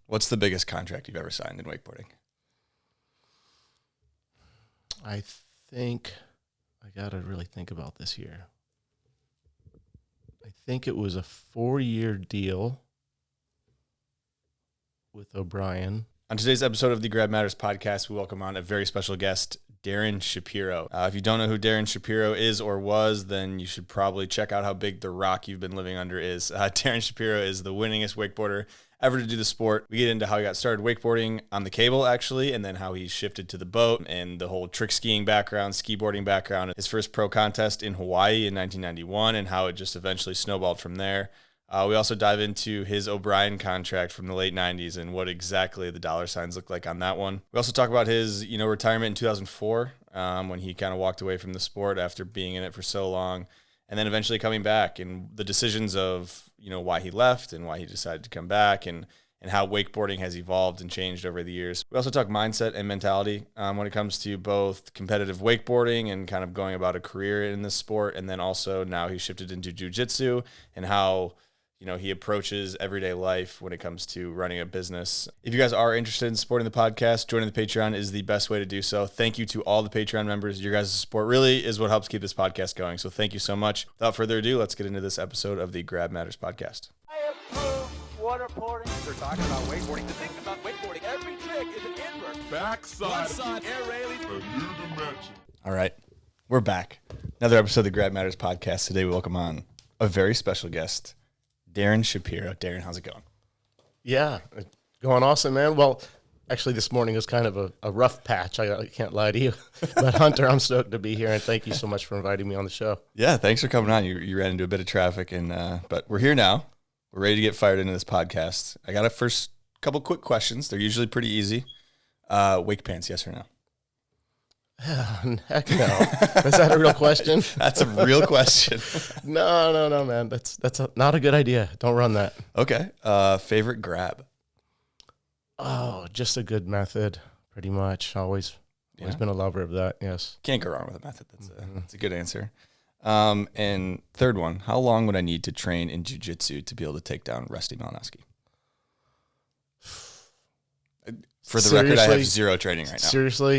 What's the biggest contract you've ever signed in wakeboarding? I think I got to really think about this here. I think it was a 4-year deal with O'Brien. On today's episode of the Grab Matters podcast, we welcome on a very special guest, Darin Shapiro. If you don't know who Darin Shapiro is or was, then you should probably check out how big the rock you've been living under is. Darin Shapiro is the winningest wakeboarder ever to do the sport. We get into how he got started wakeboarding on the cable, actually, and then how he shifted to the boat and the whole trick skiing background, skiboarding background, his first pro contest in Hawaii in 1991, and how it just eventually snowballed from there. We also dive into his O'Brien contract from the late 90s and what exactly the dollar signs look like on that one. We also talk about his, retirement in 2004 when he kind of walked away from the sport after being in it for so long, and then eventually coming back and the decisions of, why he left and why he decided to come back and how wakeboarding has evolved and changed over the years. We also talk mindset and mentality when it comes to both competitive wakeboarding and kind of going about a career in this sport, and then also now he shifted into Jiu Jitsu and how he approaches everyday life when it comes to running a business. If you guys are interested in supporting the podcast, joining the Patreon is the best way to do so. Thank you to all the Patreon members. Your guys' support really is what helps keep this podcast going. So thank you so much. Without further ado, let's get into this episode of the Grab Matters podcast. I approve waterboarding. They're talking about wakeboarding. The thing about wakeboarding, every trick is an invert. Backside. Air raley. A new dimension. All right, we're back. Another episode of the Grab Matters podcast. Today we welcome on a very special guest, Darin Shapiro. Darin, how's it going? Yeah, going awesome, man. Well, actually, this morning was kind of a rough patch. I can't lie to you. But Hunter, I'm stoked to be here, and thank you so much for inviting me on the show. Yeah, thanks for coming on. You ran into a bit of traffic, but we're here now. We're ready to get fired into this podcast. I got a first couple quick questions. They're usually pretty easy. Wake pants, yes or no? Heck no. Is that a real question? That's a real question. No, man. That's not a good idea. Don't run that. Okay. Favorite grab? Oh, just a good method, pretty much. Always been a lover of that, yes. Can't go wrong with a method. That's a good answer. And third one, how long would I need to train in Jiu Jitsu to be able to take down Rusty Malinowski? For the record, I have zero training right now.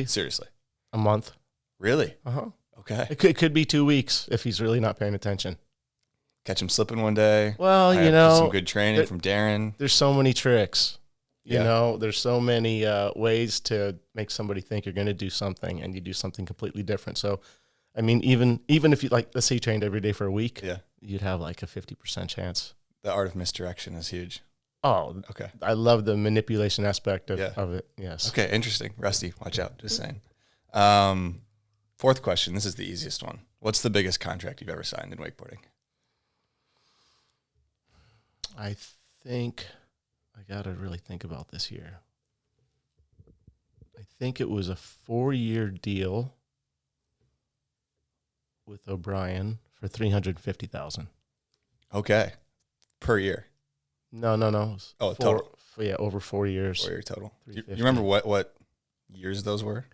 Seriously? A month. Really? Uh-huh. Okay. It could be 2 weeks if he's really not paying attention. Catch him slipping one day. Well, some good training from Darin. There's so many tricks. There's so many ways to make somebody think you're going to do something and you do something completely different. So, I mean, even if you let's say you trained every day for a week, you'd have like a 50% chance. The art of misdirection is huge. Oh, okay. I love the manipulation aspect of it. Yes. Okay, interesting. Rusty, watch out. Just saying. Fourth question. This is the easiest one. What's the biggest contract you've ever signed in wakeboarding? I think I got to really think about this here. I think it was a 4-year deal with O'Brien for $350,000. Okay. Per year? No. Oh, total. Yeah, over 4 years. 4 year total. You remember what years those were?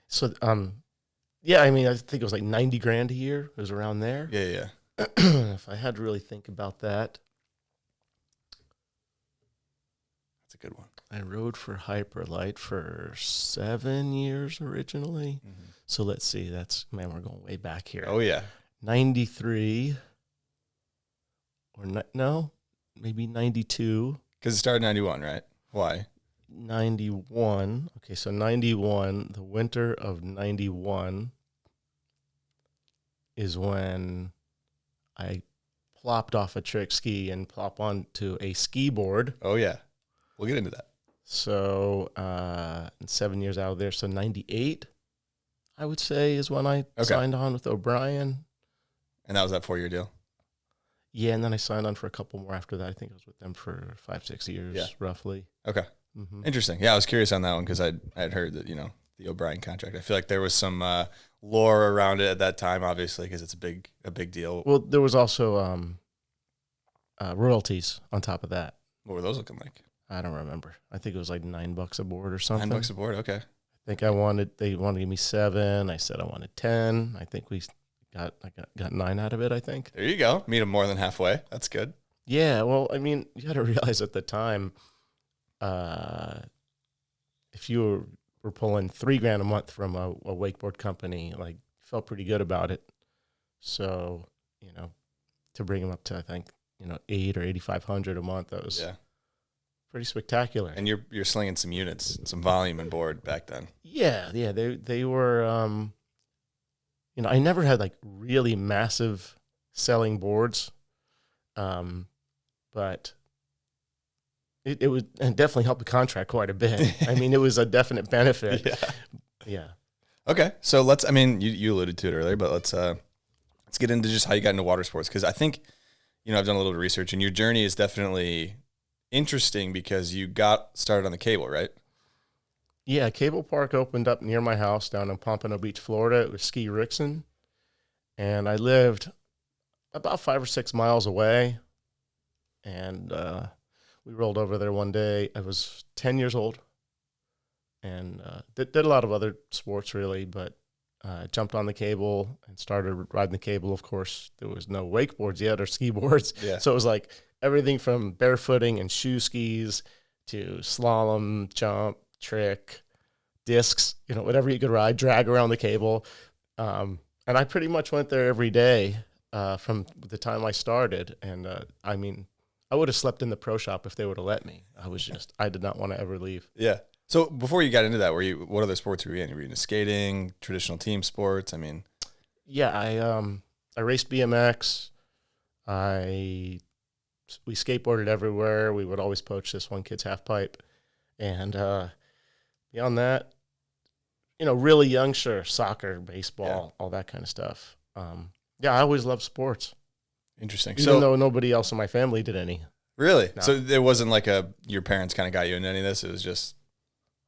So, I mean, I think it was like $90,000 a year. It was around there. Yeah. If I had to really think about that. That's a good one. I rode for Hyperlight for 7 years originally. Mm-hmm. So let's see. We're going way back here. Oh, yeah. 93 maybe 92. Because it started 91, right? Why? 91. Okay, so 91, the winter of 91 is when I plopped off a trick ski and plop onto a skiboard. Oh, yeah. We'll get into that. So 7 years out of there. So 98, I would say, is when I signed on with O'Brien. And that was that 4-year deal? Yeah, and then I signed on for a couple more after that. I think I was with them for 5-6 years, roughly. Okay. Mm-hmm. Interesting. Yeah, I was curious on that one because I'd heard that, the O'Brien contract. I feel like there was some lore around it at that time, obviously, because it's a big deal. Well, there was also royalties on top of that. What were those looking like? I don't remember. I think it was like $9 a board or something. $9 a board, okay. I think they wanted to give me 7. I said I wanted 10. I think I got 9 out of it, I think. There you go. Meet them more than halfway. That's good. Yeah, well, I mean, you got to realize at the time, if you were pulling $3,000 a month from a wakeboard company, like felt pretty good about it. So, to bring them up to, I think, 8 or 8,500 a month, that was pretty spectacular. And you're slinging some units, some volume and board back then. Yeah. They were, I never had like really massive selling boards, but it was, and definitely helped the contract quite a bit. I mean, it was a definite benefit. Yeah. Okay, so you alluded to it earlier, but let's get into just how you got into water sports, because I think, I've done a little bit of research, and your journey is definitely interesting because you got started on the cable, right? Yeah, cable park opened up near my house down in Pompano Beach, Florida. It was Ski Rixon, and I lived about 5 or 6 miles away, and we rolled over there one day. I was 10 years old, and did a lot of other sports, really, but jumped on the cable and started riding the cable. Of course, there was no wakeboards yet or skiboards. Yeah. So it was like everything from barefooting and shoe skis to slalom, jump, trick, discs, whatever you could ride, drag around the cable. And I pretty much went there every day from the time I started. And I would have slept in the pro shop if they would have let me. I did not want to ever leave. Yeah. So before you got into that, what other sports were you in? Were you into skating, traditional team sports? Yeah, I raced BMX. We skateboarded everywhere. We would always poach this one kid's half pipe. And beyond that, really young, sure, soccer, baseball, all that kind of stuff. I always loved sports. Interesting. Even though nobody else in my family did any. Really? No. So there wasn't like your parents kind of got you into any of this? It was just,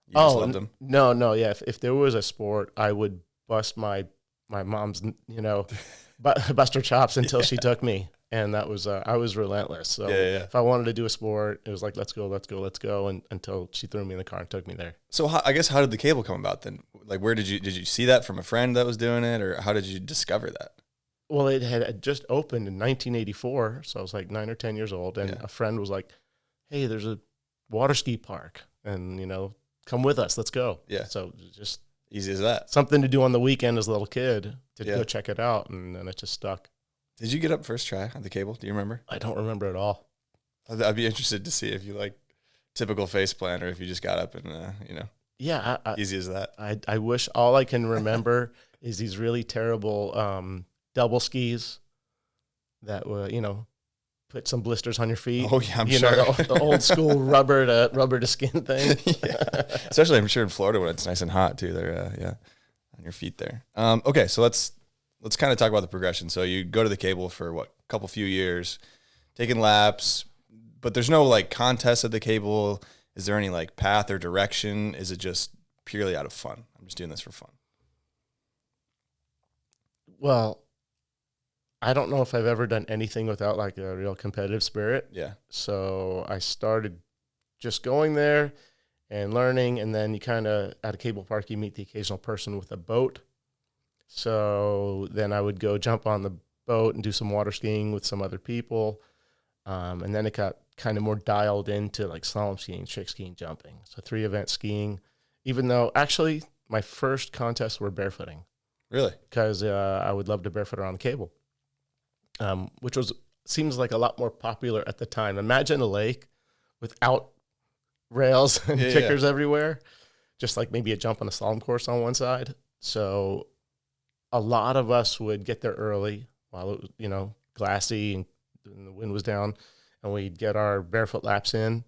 you just loved them? No, yeah. If there was a sport, I would bust my mom's, bust her chops until she took me. And that was, I was relentless. So if I wanted to do a sport, it was like, let's go. And until she threw me in the car and took me there. So how did the cable come about then? Like, where did you see that from a friend that was doing it, or how did you discover that? Well, it had just opened in 1984. So I was like 9 or 10 years old. And a friend was like, hey, there's a water ski park and, come with us. Let's go. Yeah. So just easy as that. Something to do on the weekend as a little kid to go check it out. And then it just stuck. Did you get up first try on the cable? Do you remember? I don't remember at all. I'd be interested to see if you like typical face plant or if you just got up and, Yeah. Easy as that. I wish all I can remember is these really terrible double skis that were, put some blisters on your feet. Oh, yeah, I'm sure. The old school rubber to skin thing. Especially, I'm sure, in Florida when it's nice and hot, too. They're, on your feet there. Okay, so let's kind of talk about the progression. So you go to the cable for, a few years, taking laps, but there's no, contest at the cable. Is there any, path or direction? Is it just purely out of fun? I'm just doing this for fun. Well, I don't know if I've ever done anything without a real competitive spirit. Yeah. So I started just going there and learning, and then you kind of, at a cable park, you meet the occasional person with a boat. So then I would go jump on the boat and do some water skiing with some other people. And then it got kind of more dialed into slalom skiing, trick skiing, jumping. So 3-event skiing, even though actually my first contests were barefooting. Really? Because I would love to barefoot around the cable. Which seems like a lot more popular at the time. Imagine a lake without rails and kickers everywhere, just like maybe a jump on a slalom course on one side. So a lot of us would get there early while it was, glassy and the wind was down, and we'd get our barefoot laps in.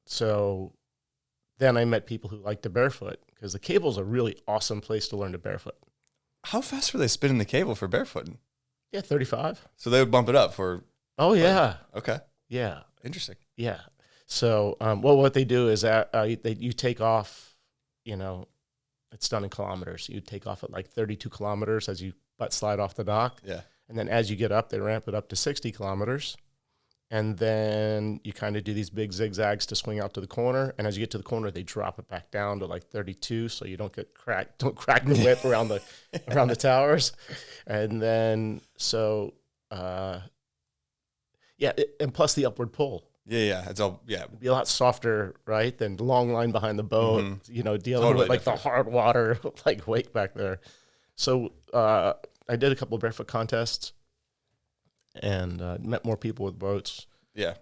So then I met people who liked to barefoot because the cable's a really awesome place to learn to barefoot. How fast were they spinning the cable for barefooting? Yeah, 35. So they would bump it up for... Oh, yeah. Okay. Yeah. Interesting. Yeah. So, what they do is that you take off, it's done in kilometers. You take off at 32 kilometers as you butt slide off the dock. Yeah. And then as you get up, they ramp it up to 60 kilometers. And then you kind of do these big zigzags to swing out to the corner. And as you get to the corner, they drop it back down to 32, so you don't get don't crack the whip around the towers. And then and plus the upward pull. Yeah. It's all, It'd be a lot softer, right, than the long line behind the boat, dealing Totally with like different. the hard water, like wake back there. So I did a couple of barefoot contests and met more people with boats. Yeah.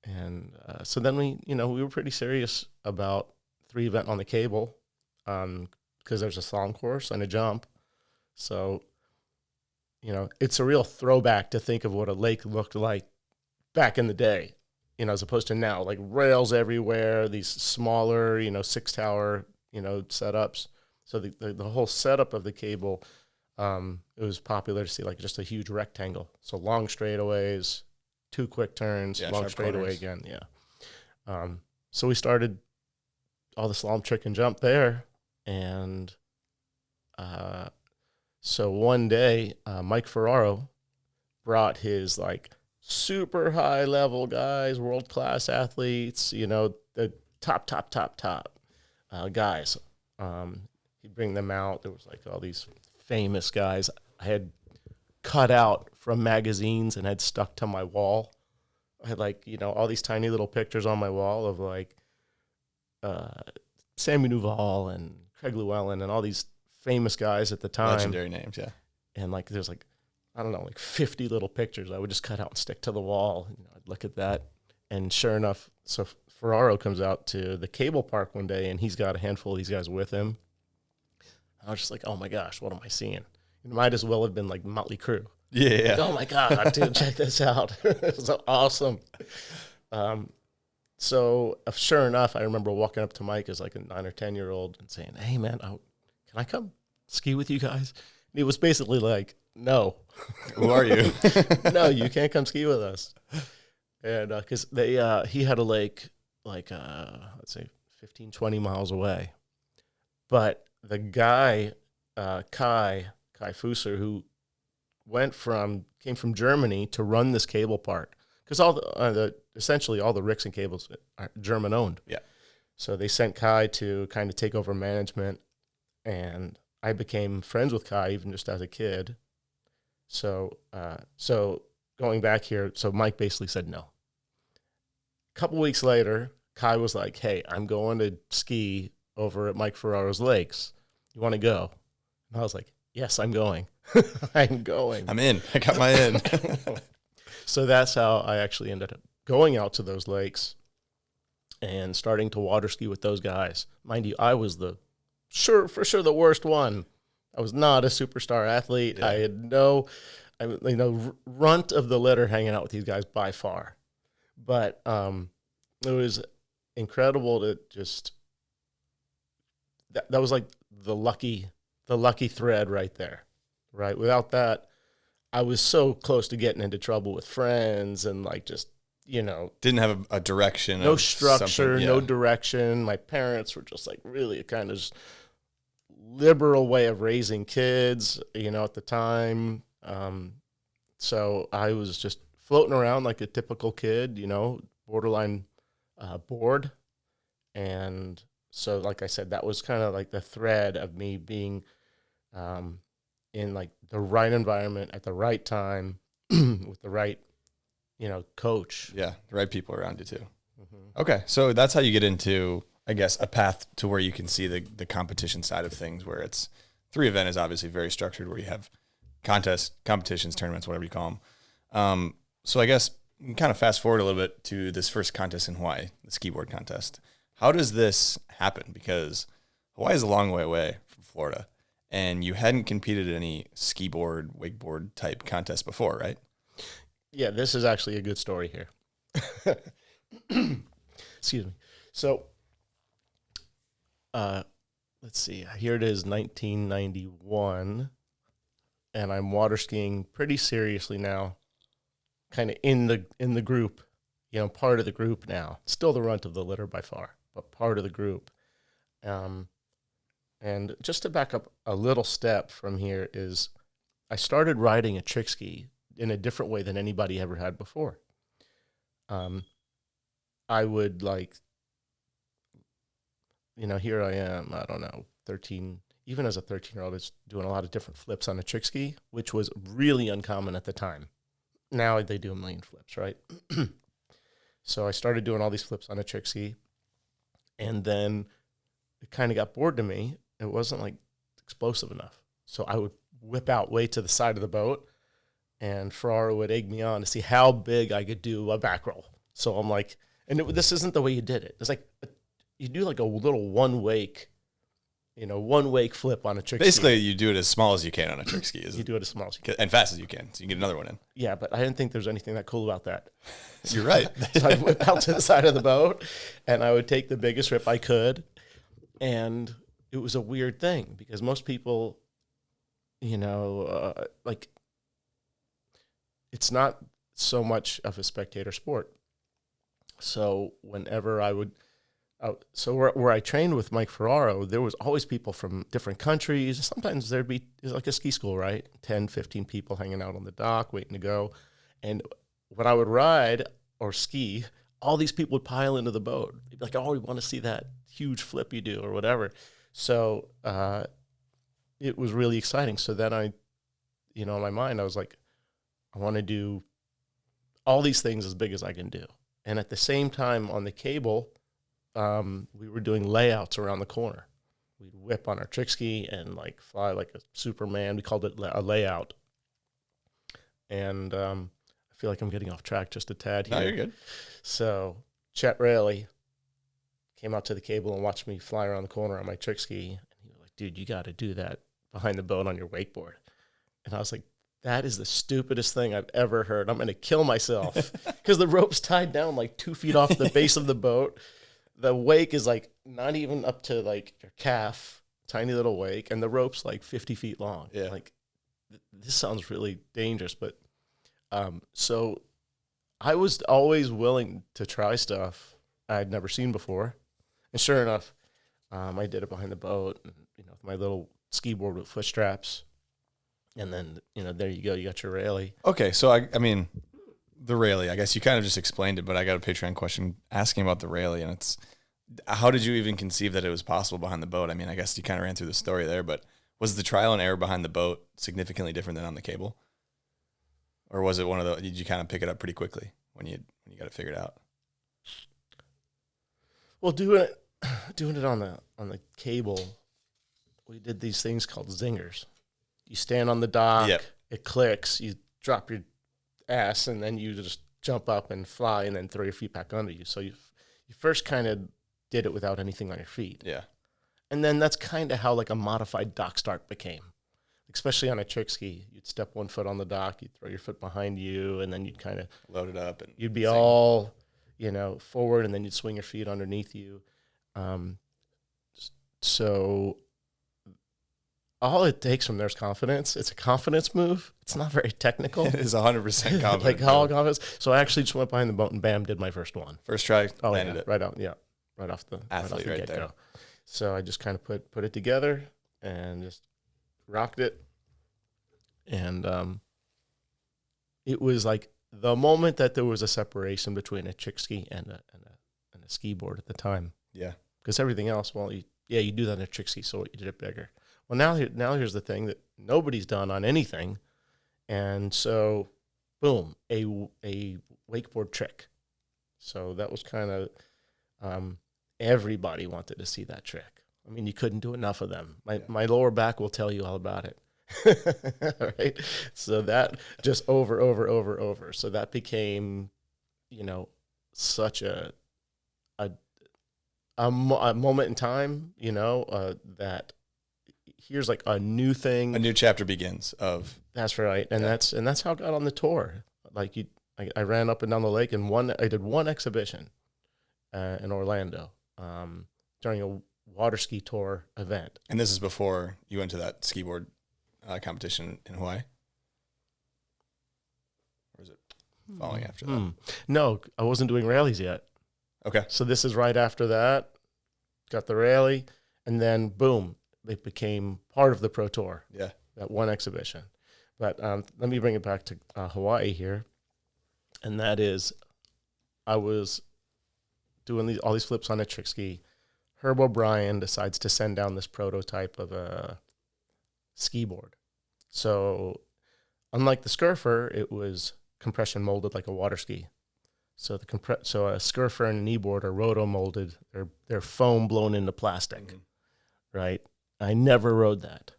And so then we were pretty serious about 3-event on the cable because there's a slalom course and a jump. So, it's a real throwback to think of what a lake looked like back in the day, as opposed to now, like rails everywhere, these smaller, 6-tower, setups. So the whole setup of the cable, it was popular to see like just a huge rectangle. So long straightaways, 2 quick turns, long sharp straightaway corners. again. Yeah. So we started all the slalom, trick, and jump there. And so one day, Mike Ferraro brought his like super high level guys, world class athletes, the top guys. He'd bring them out. There was like all these famous guys I had cut out from magazines and had stuck to my wall. I had like, all these tiny little pictures on my wall of like Sammy Duval and Craig Llewellyn and all these famous guys at the time. Legendary names, yeah. And like there's like, I don't know, like 50 little pictures I would just cut out and stick to the wall. I'd look at that. And sure enough, so Ferraro comes out to the cable park one day and he's got a handful of these guys with him. I was just like, oh my gosh, what am I seeing? It might as well have been like Motley Crue. Yeah. Like, oh my God, dude, check this out. It's so awesome. So sure enough, I remember walking up to Mike as like a 9 or 10-year-old and saying, hey man, can I come ski with you guys? And he was basically like, no. Who are you? No, you can't come ski with us. And because he had a lake like, let's say 15, 20 miles away. But the guy, Kai Fusser, who came from Germany to run this cable park, because essentially all the ricks and cables are German owned. Yeah. So they sent Kai to kind of take over management, and I became friends with Kai even just as a kid. So going back here, so Mike basically said no. A couple weeks later, Kai was like, hey, I'm going to ski over at Mike Ferraro's lakes. You want to go? And I was like, yes, I'm going. I'm going. I'm in. I got my in. So that's how I actually ended up going out to those lakes and starting to water ski with those guys. Mind you, I was for sure the worst one. I was not a superstar athlete. Yeah. I had runt of the litter hanging out with these guys by far. But it was incredible to just that was like the lucky thread right there. Right? Without that, I was so close to getting into trouble with friends and like just, Didn't have a direction. no of structure, something. no direction. My parents were just like really a kind of just liberal way of raising kids, at the time. So I was just floating around like a typical kid, borderline bored. And so, like I said, that was kind of like the thread of me being in like the right environment at the right time with the right, coach. Yeah, the right people around you too. Mm-hmm. Okay, so that's how you get into, I guess, a path to where you can see the competition side of things, where it's 3-event is obviously very structured, where you have contests, competitions, tournaments, whatever you call them. So I guess we can kind of fast forward a little bit to this first contest in Hawaii, the Skiboard contest. How does this happen? Because Hawaii is a long way away from Florida, and you hadn't competed in any skiboard, wakeboard type contests before, right? Yeah, this is actually a good story here. Excuse me. So, let's see. Here it is, 1991, and I'm water skiing pretty seriously now, kind of in the group, part of the group now. Still the runt of the litter by far, but part of the group. And just to back up a little step from here is I started riding a trick ski in a different way than anybody ever had before. I would here I am, I don't know, 13, even as a 13-year-old, is doing a lot of different flips on a trick ski, which was really uncommon at the time. Now they do a million flips, right? So I started doing all these flips on a trick ski, and then it kind of got bored to me. It wasn't like explosive enough. So I would whip out way to the side of the boat, and Ferraro would egg me on to see how big I could do a back roll. So I'm like, this isn't the way you did it. It's like you do like a little one wake flip on a trick ski. Basically, you do it as small as you can on a trick ski. You do it as small as you can. And fast as you can, so you can get another one in. Yeah, but I didn't think there was anything that cool about that. You're right. So I'd whip out to the side of the boat, and I would take the biggest rip I could. And it was a weird thing because most people, like, it's not so much of a spectator sport. So whenever I would, where I trained with Mike Ferraro, there was always people from different countries. Sometimes there'd be like a ski school, right? 10, 15 people hanging out on the dock waiting to go. And when I would ride or ski, all these people would pile into the boat. They'd be like, oh, we want to see that huge flip you do or whatever. So it was really exciting. So then in my mind, I was like, I want to do all these things as big as I can do. And at the same time on the cable, we were doing layouts around the corner. We'd whip on our trick ski and like fly like a Superman. We called it a layout. And I feel like I'm getting off track just a tad here. No, you're good. So Chet Raley came out to the cable and watched me fly around the corner on my trick ski. And he was like, dude, you got to do that behind the boat on your wakeboard. And I was like, that is the stupidest thing I've ever heard. I'm going to kill myself because the rope's tied down like 2 feet off the base of the boat. The wake is like not even up to like your calf, tiny little wake, and the rope's like 50 feet long. Yeah. Like this sounds really dangerous, but so I was always willing to try stuff I'd never seen before. And sure enough, I did it behind the boat, and, with my little skiboard with foot straps. And then, there you go. You got your raley. Okay, so I mean, the raley, I guess you kind of just explained it, but I got a Patreon question asking about the raley, and it's, how did you even conceive that it was possible behind the boat? I mean, I guess you kind of ran through the story there, but was the trial and error behind the boat significantly different than on the cable? Or was it one of the, did you kind of pick it up pretty quickly when you got it figured out? Well, doing it on the cable, we did these things called zingers. You stand on the dock, Yep. It clicks, you drop your ass, and then you just jump up and fly and then throw your feet back under you. So you first kind of did it without anything on your feet. Yeah. And then that's kind of how like a modified dock start became. Especially on a trick ski, you'd step 1 foot on the dock, you'd throw your foot behind you, and then you'd kind of Load it up. And you'd be all, forward, and then you'd swing your feet underneath you. So all it takes from there's confidence. It's a confidence move. It's not very technical. It is 100% confident. Like all confidence. So I actually just went behind the boat and bam, did my first one. First try, landed it. Right out. Yeah. Right off the Athlete right get-go. there. So I just kind of put it together and just rocked it. And it was like the moment that there was a separation between a trick ski and a skiboard at the time. Yeah. Because everything else, you do that in a trick ski, so you did it bigger. Well, now here's the thing that nobody's done on anything. And so, boom, a wakeboard trick. So that was kind of, everybody wanted to see that trick. I mean, you couldn't do enough of them. My lower back will tell you all about it. Right? So that just over. So that became, such a moment in time, that here's like a new thing. A new chapter begins of. That's right. And that's how I got on the tour. Like I ran up and down the lake and I did one exhibition in Orlando during a water ski tour event. And this is before you went to that skiboard competition in Hawaii? Or is it following after that? No, I wasn't doing rallies yet. Okay. So this is right after that. Got the rally, and then boom, it became part of the Pro Tour. Yeah. That one exhibition. But let me bring it back to Hawaii here. And that is, I was doing all these flips on a trick ski. Herb O'Brien decides to send down this prototype of a skiboard. So unlike the Scurfer, it was compression molded like a water ski. So so a Scurfer and a kneeboard are roto molded. They're foam blown into plastic, right? I never rode that.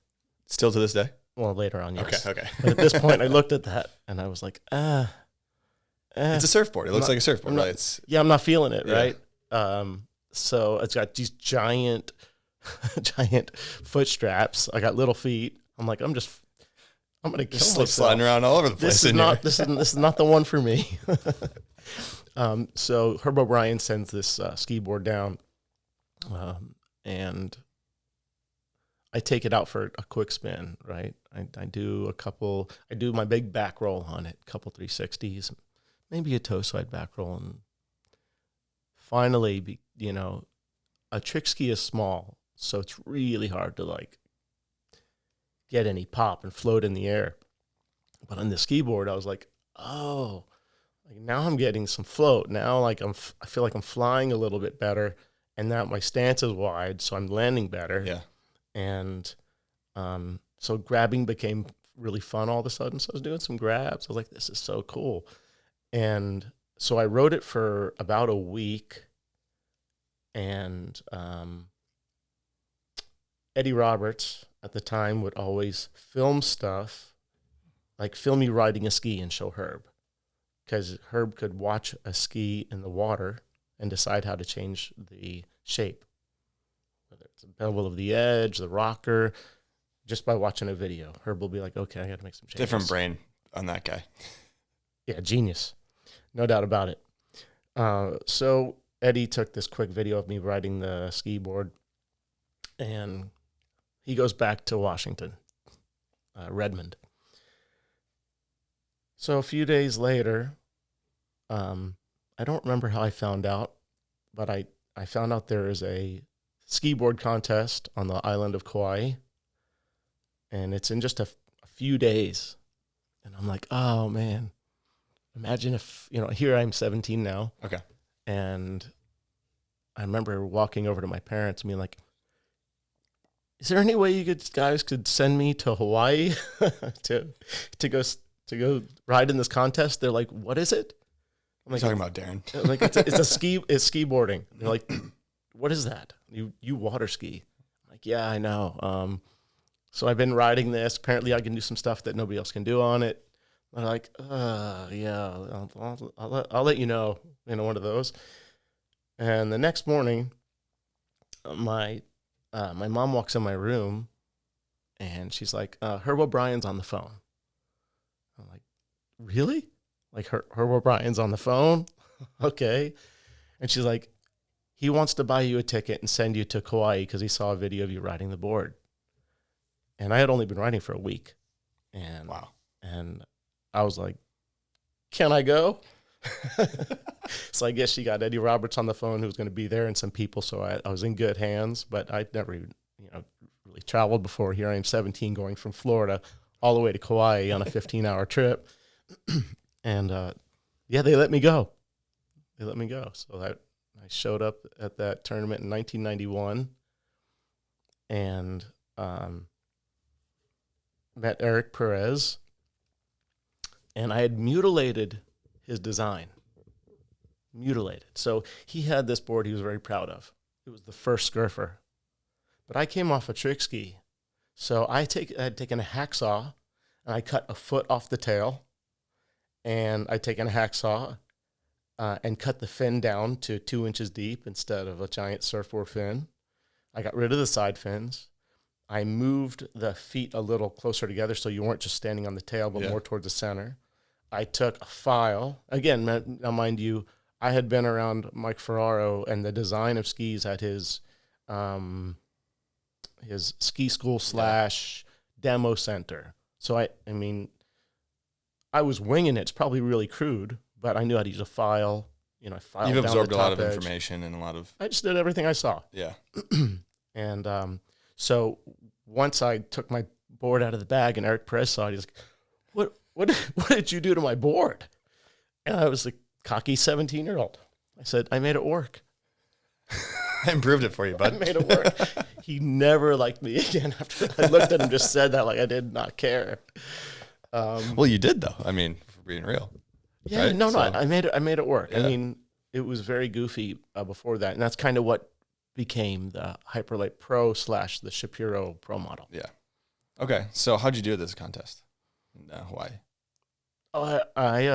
Still to this day? Well, later on, yes. Okay. But at this point, I looked at that and I was like, It's a surfboard. It looks like a surfboard, not, right? I'm not feeling it, Yeah. right? So it's got these giant foot straps. I got little feet. I'm like, I'm gonna kill Just myself. sliding around all over the place. This is not the one for me. So Herb O'Brien sends this ski-board down, and I take it out for a quick spin. Right, I do my big back roll on it, a couple 360s, maybe a toe side back roll, and finally, a trick ski is small, so it's really hard to get any pop and float in the air. But on the ski-board, I was like, oh, now I'm getting some float. Now I feel like I'm flying a little bit better, and now my stance is wide, so I'm landing better. Yeah. And so grabbing became really fun all of a sudden. So I was doing some grabs. I was like, this is so cool. And so I rode it for about a week, and Eddie Roberts at the time would always film stuff, like film you riding a ski and show Herb, because Herb could watch a ski in the water and decide how to change the shape, whether it's the bevel of the edge, the rocker, just by watching a video. Herb will be like, okay, I got to make some changes. Different brain on that guy. Yeah, genius. No doubt about it. So Eddie took this quick video of me riding the ski board, and he goes back to Washington, Redmond. So a few days later, I don't remember how I found out, but I found out there is a ski board contest on the island of Kauai, and it's in just a few days. And I'm like, oh, man, imagine if, here I'm 17 now. Okay. And I remember walking over to my parents and being like, is there any way you guys could send me to Hawaii to go ride in this contest? They're like, what is it? I'm like, talking about Darin. Like it's skiboarding. They're like, what is that? You water ski? I'm like, yeah, I know. So I've been riding this. Apparently, I can do some stuff that nobody else can do on it. I'm like, yeah, I'll let you know. One of those. And the next morning, my mom walks in my room, and she's like, Herb O'Brien's on the phone. I'm like, really? Like Herb O'Brien's on the phone? Okay. And she's like, he wants to buy you a ticket and send you to Kauai because he saw a video of you riding the board. And I had only been riding for a week. And wow. And I was like, can I go? So I guess she got Eddie Roberts on the phone, who was going to be there, and some people. So I was in good hands, but I'd never even, really traveled before. Here I am, 17, going from Florida all the way to Kauai on a 15-hour trip. And they let me go. So I showed up at that tournament in 1991 and met Eric Perez. And I had mutilated his design. So he had this board he was very proud of. It was the first Scurfer. But I came off a trick ski. So I had taken a hacksaw, and I cut a foot off the tail. And I'd taken a hacksaw and cut the fin down to 2 inches deep instead of a giant surfboard fin. I got rid of the side fins. I moved the feet a little closer together so you weren't just standing on the tail, but more towards the center. I took a file. Again, now mind you, I had been around Mike Ferraro and the design of skis at his ski school / demo center. So I was winging it. It's probably really crude, but I knew how to use a file. I filed You've down absorbed the a lot top of edge. information and a lot of... I just did everything I saw. Yeah. And so once I took my board out of the bag and Eric Perez saw it, he's like, what did you do to my board? And I was a cocky 17-year-old. I said, I made it work. I improved it for you, bud. I made it work. He never liked me again after I looked at him, just said that like I did not care. Well, you did, though. I mean, for being real. Yeah, right? no, So- I made it work. Yeah. I mean, it was very goofy before that, and that's kind of what became the Hyperlight Pro / the Shapiro Pro model. Yeah. Okay. So how'd you do at this contest in Hawaii? Oh, I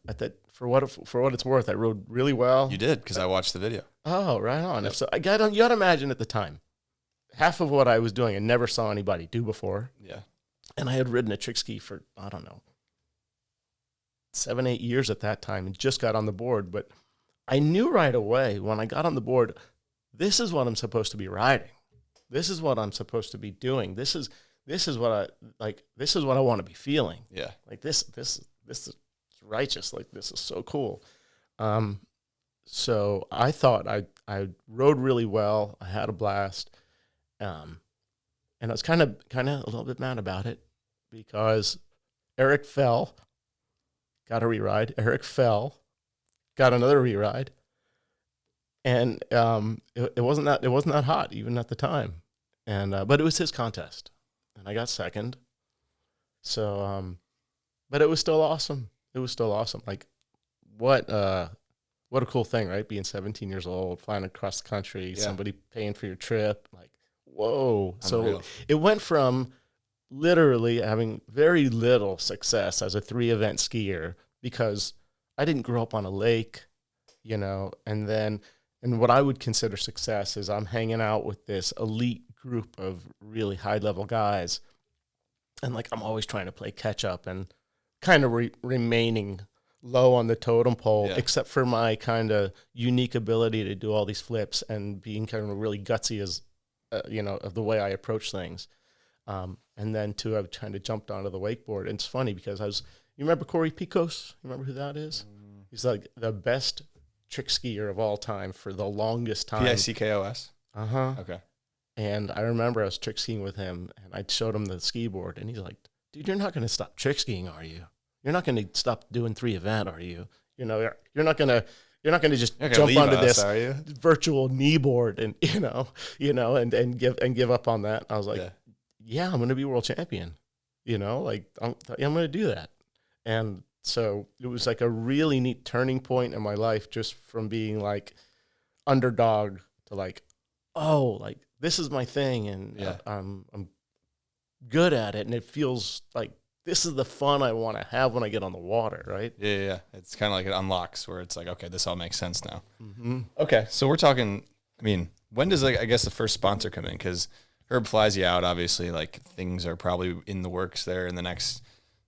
at that for what it's worth, I rode really well. You did, because I watched the video. Oh, right on. Yep. So you got to imagine at the time, half of what I was doing, I never saw anybody do before, Yeah. and I had ridden a trick ski for, I don't know, 7-8 years at that time, and just got on the board. But I knew right away when I got on the board, this is what I'm supposed to be riding. This is what I'm supposed to be doing. This is what I like. This is what I want to be feeling. Yeah. Like this is righteous. Like, this is so cool. So I thought I rode really well. I had a blast. And I was kind of a little bit mad about it because Eric fell, got a re-ride. Eric fell, got another re-ride. And it wasn't that hot even at the time. And but it was his contest, and I got second. So but it was still awesome. It was still awesome. Like, what a cool thing, right? Being 17 years old, flying across the country, Yeah. somebody paying for your trip. Like, whoa. Unreal. So it went from literally having very little success as a 3-event skier because I didn't grow up on a lake, and what I would consider success is I'm hanging out with this elite group of really high-level guys, and like I'm always trying to play catch-up and kind of remaining low on the totem pole, Yeah. except for my kind of unique ability to do all these flips and being kind of really gutsy as, of the way I approach things. And then to have kind of jumped onto the wakeboard. And it's funny because you remember Corey Picos? You remember who that is? He's like the best trick skier of all time for the longest time. Pickos? Uh-huh. Okay. And I remember I was trick skiing with him, and I showed him the Skiboard, and he's like, "Dude, you're not going to stop trick skiing, are you? You're not going to stop doing 3-event, are you? You're not going to just You're not gonna jump leave onto us, this are you? virtual knee board and and give up on that." I was like, "Yeah, I'm going to be world champion. Like I'm going to do that." And so it was like a really neat turning point in my life, just from being like underdog to like, oh, like this is my thing, and Yeah. I'm good at it, and it feels like this is the fun I want to have when I get on the water, right? Yeah. It's kind of like it unlocks where it's like, okay, this all makes sense now. Mm-hmm. Okay. So we're talking, I mean, when does, I guess, the first sponsor come in? Because Herb flies you out, obviously, like things are probably in the works there in the next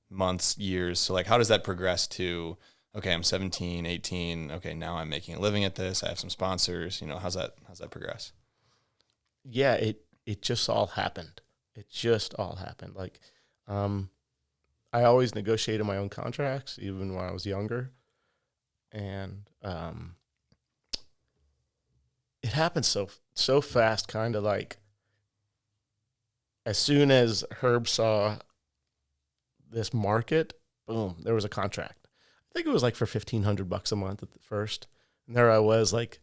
months, years. So like, how does that progress to, okay, I'm 17, 18. Okay, now I'm making a living at this. I have some sponsors. How's that progress? Yeah, it just all happened. It just all happened. Like, I always negotiated my own contracts, even when I was younger. And it happened so fast, kind of like as soon as Herb saw this market, boom, there was a contract. I think it was like for $1,500 a month at the first. And there I was, like,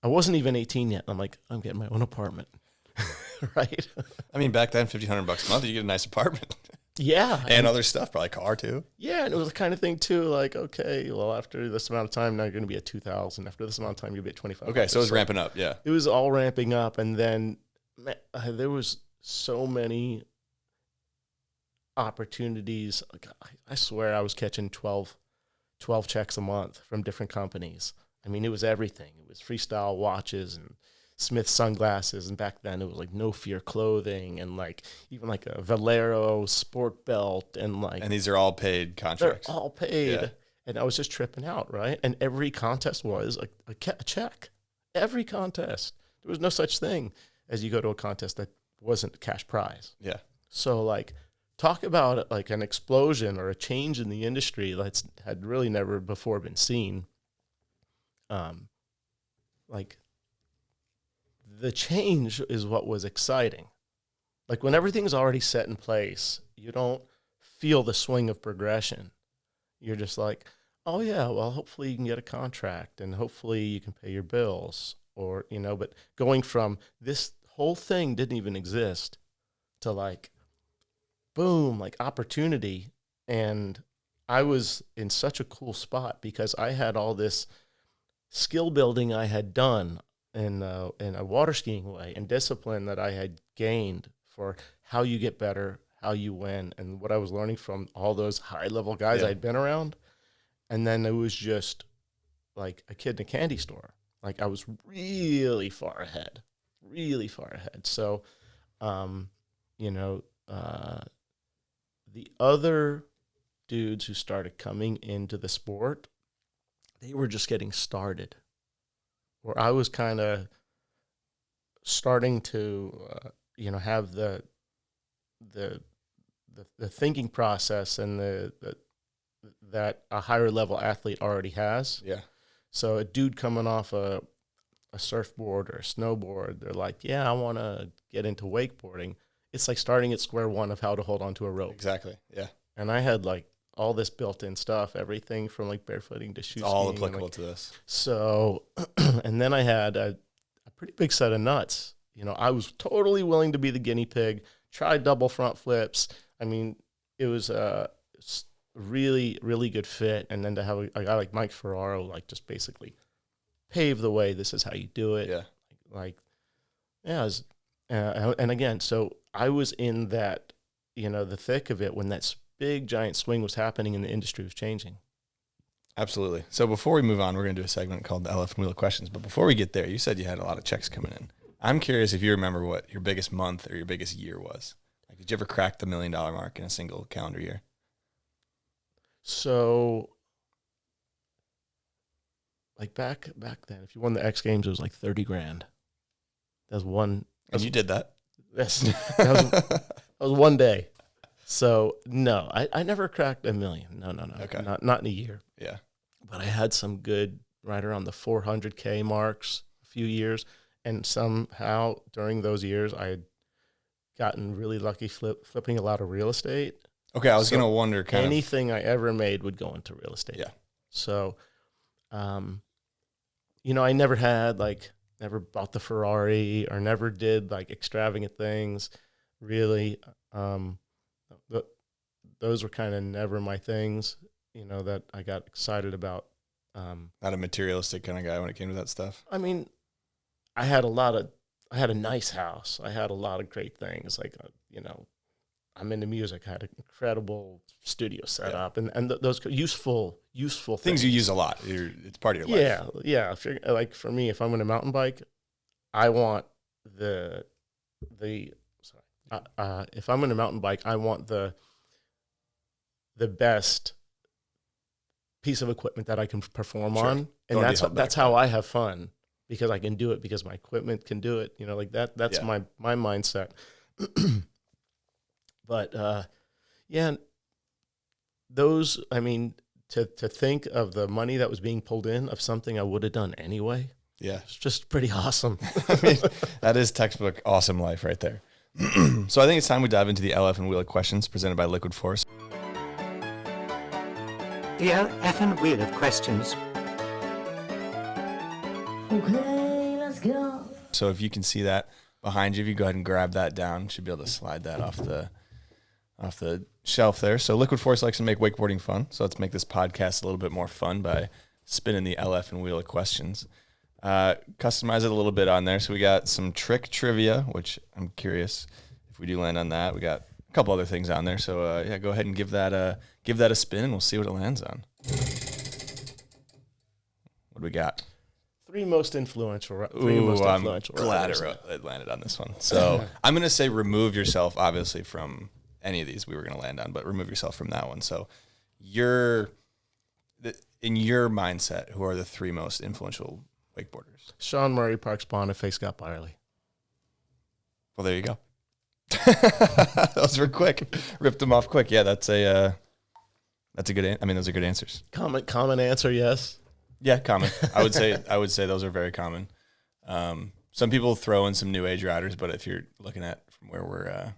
I wasn't even 18 yet. I'm like, I'm getting my own apartment. Right? I mean, back then, $1,500 a month, you get a nice apartment. Yeah. And other stuff, probably car too. Yeah, and it was the kind of thing too, like, okay, well, after this amount of time, now you're going to be at 2,000. After this amount of time, you'll be at 25. Okay, so it was ramping up, yeah. It was all ramping up, and then there was so many opportunities. Like, I swear I was catching 12 checks a month from different companies. I mean, it was everything. It was Freestyle watches and Smith sunglasses, and back then it was like No Fear clothing, and like even like a Valero sport belt, and like, And these are all paid they're contracts. all paid. Yeah. And I was just tripping out, right? And every contest was a check. Every contest. There was no such thing as you go to a contest that wasn't a cash prize. Yeah. So like, talk about like an explosion or a change in the industry that's had really never before been seen. Like, the change is what was exciting. Like, when everything's already set in place, you don't feel the swing of progression. You're just like, oh yeah, well, hopefully you can get a contract, and hopefully you can pay your bills, or, but going from this whole thing didn't even exist to like, boom, like opportunity. And I was in such a cool spot because I had all this skill building I had done in a water skiing way and discipline that I had gained for how you get better, how you win, and what I was learning from all those high-level guys I'd been around. And then it was just like a kid in a candy store. Like I was really far ahead. So, the other dudes who started coming into the sport, they were just getting started. Where I was kind of starting to, have the thinking process and that a higher level athlete already has. Yeah. So a dude coming off a surfboard or a snowboard, they're like, yeah, I want to get into wakeboarding. It's like starting at square one of how to hold onto a rope. Exactly. Yeah. And I had like all this built-in stuff, everything from like barefooting to shoe skiing. All applicable to this. So, and then I had a pretty big set of nuts. I was totally willing to be the guinea pig, try double front flips. I mean, it was a really, really good fit. And then to have a guy like Mike Ferraro, like just basically pave the way. This is how you do it. Yeah. And again, so I was in that, the thick of it when that big giant swing was happening and the industry was changing. Absolutely. So before we move on, we're going to do a segment called the LF'n Wheel of Questions. But before we get there, you said you had a lot of checks coming in. I'm curious if you remember what your biggest month or your biggest year was. Like, did you ever crack the $1 million mark in a single calendar year? So, like back then, if you won the X Games, it was like 30 grand. That was one. And you did that? Yes. That was one day. So no, I never cracked $1 million. No. Okay. Not in a year. Yeah. But I had some good right around the 400K marks a few years. And somehow during those years, I had gotten really lucky flipping a lot of real estate. Okay, I was going to wonder anything I ever made would go into real estate. Yeah. So, I never bought the Ferrari or never did like extravagant things. Really, those were kind of never my things, that I got excited about. Not a materialistic kind of guy when it came to that stuff. I mean, I had a nice house. I had a lot of great things. Like, I'm into music. I had an incredible studio set up and those useful things you use a lot. It's part of your life. Yeah. If you're, like for me, if I'm going to mountain bike, I want if I'm going to mountain bike, I want the best piece of equipment that I can perform on. And that's how I have fun, because I can do it because my equipment can do it. Like that. That's my mindset. But those, I mean, to think of the money that was being pulled in of something I would have done anyway. Yeah. It's just pretty awesome. I mean, that is textbook awesome life right there. So I think it's time we dive into the LF'n Wheel of Questions presented by Liquid Force. The LF'n Wheel of Questions. Okay, let's go. So if you can see that behind you, if you go ahead and grab that down, you should be able to slide that off the shelf there. So Liquid Force likes to make wakeboarding fun. So let's make this podcast a little bit more fun by spinning the LF'n Wheel of Questions. Customize it a little bit on there. So we got some trick trivia, which I'm curious if we do land on that. We got a couple other things on there. So go ahead and give that a spin, and we'll see what it lands on. What do we got? Three most influential. I'm glad it landed on this one. So I'm going to say remove yourself, obviously, from any of these we were going to land on, but remove yourself from that one. So in your mindset, who are the three most influential wakeboarders? Sean Murray, Parks Boniface, Scott Byerly. Well, there you go. Those were quick. Ripped them off quick. Yeah, that's a good. Those are good answers. Common answer, yes. Yeah, common. I would say those are very common. Some people throw in some new age riders, but if you're looking at from where we're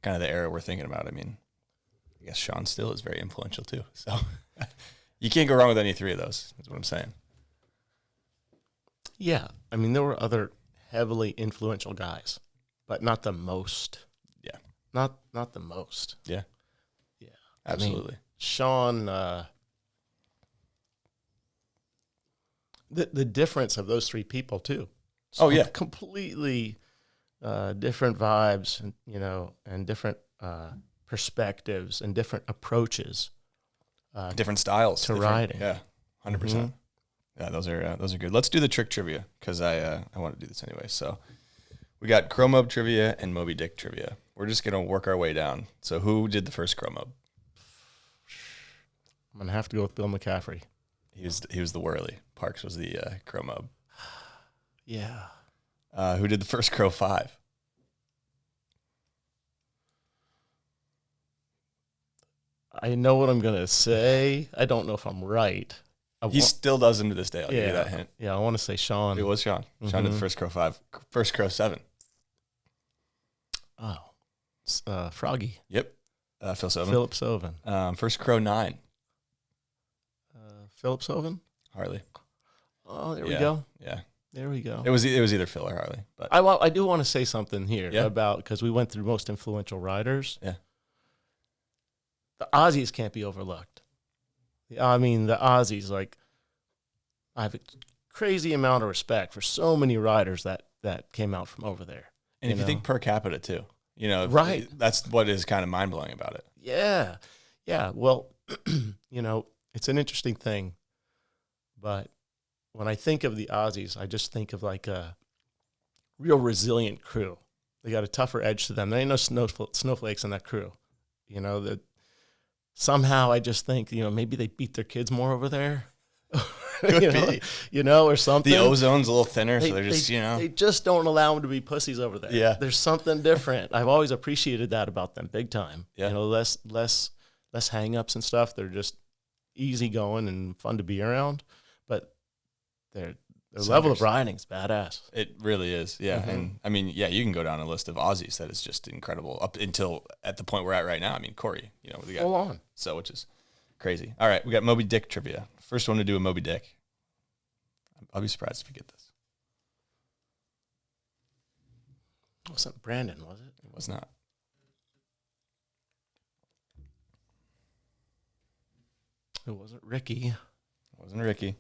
kind of the era we're thinking about, I guess Sean still is very influential too. So you can't go wrong with any three of those. That's what I'm saying. Yeah, there were other heavily influential guys, but not the most. Yeah, not the most. Yeah, yeah, absolutely. Sean, the difference of those three people too. Oh, yeah. Completely different vibes, and and different perspectives and different approaches. Different styles to riding. Yeah, 100%. Yeah, those are good. Let's do the trick trivia because I want to do this anyway. So we got Crow Mob trivia and Moby Dick trivia. We're just gonna work our way down. So who did the first Crow Mob? I'm gonna have to go with Bill McCaffrey. He was the whirly. Parks was the Crow Mob. Yeah. Who did the first Crow 5? I know what I'm gonna say. I don't know if I'm right. He still does them to this day. I'll give you that hint. Yeah, I want to say Sean. It was Sean. Sean did the first Crow 5. First Crow 7. Oh, Froggy. Yep. Phil Sovin. Philip Sovin. First Crow 9. Philip Sovin. Harley. Oh, there we go. Yeah. There we go. It was either Phil or Harley. But I do want to say something here Yeah. about, because we went through most influential riders. Yeah. The Aussies can't be overlooked. I mean, the Aussies, like, I have a crazy amount of respect for so many riders that came out from over there. And if you think per capita too, Right. That's what is kind of mind blowing about it. Yeah. Yeah. Well, it's an interesting thing. But when I think of the Aussies, I just think of like a real resilient crew. They got a tougher edge to them. There ain't no snowflakes in that crew. That somehow I just think, maybe they beat their kids more over there. Could be. Or something. The ozone's a little thinner, so they're just, They just don't allow them to be pussies over there. Yeah. There's something different. I've always appreciated that about them, big time. Yeah. Less hang-ups and stuff. They're just easygoing and fun to be around. But their level of riding's badass. It really is. Yeah. And I mean, yeah, you can go down a list of Aussies that is just incredible up until at the point we're at right now. I mean, Corey, we got full on. So, which is crazy. All right. We got Moby Dick trivia. First one to do a Moby Dick. I'll be surprised if you get this. It wasn't Brandon, was it? It was not. It wasn't Ricky. It wasn't Ricky.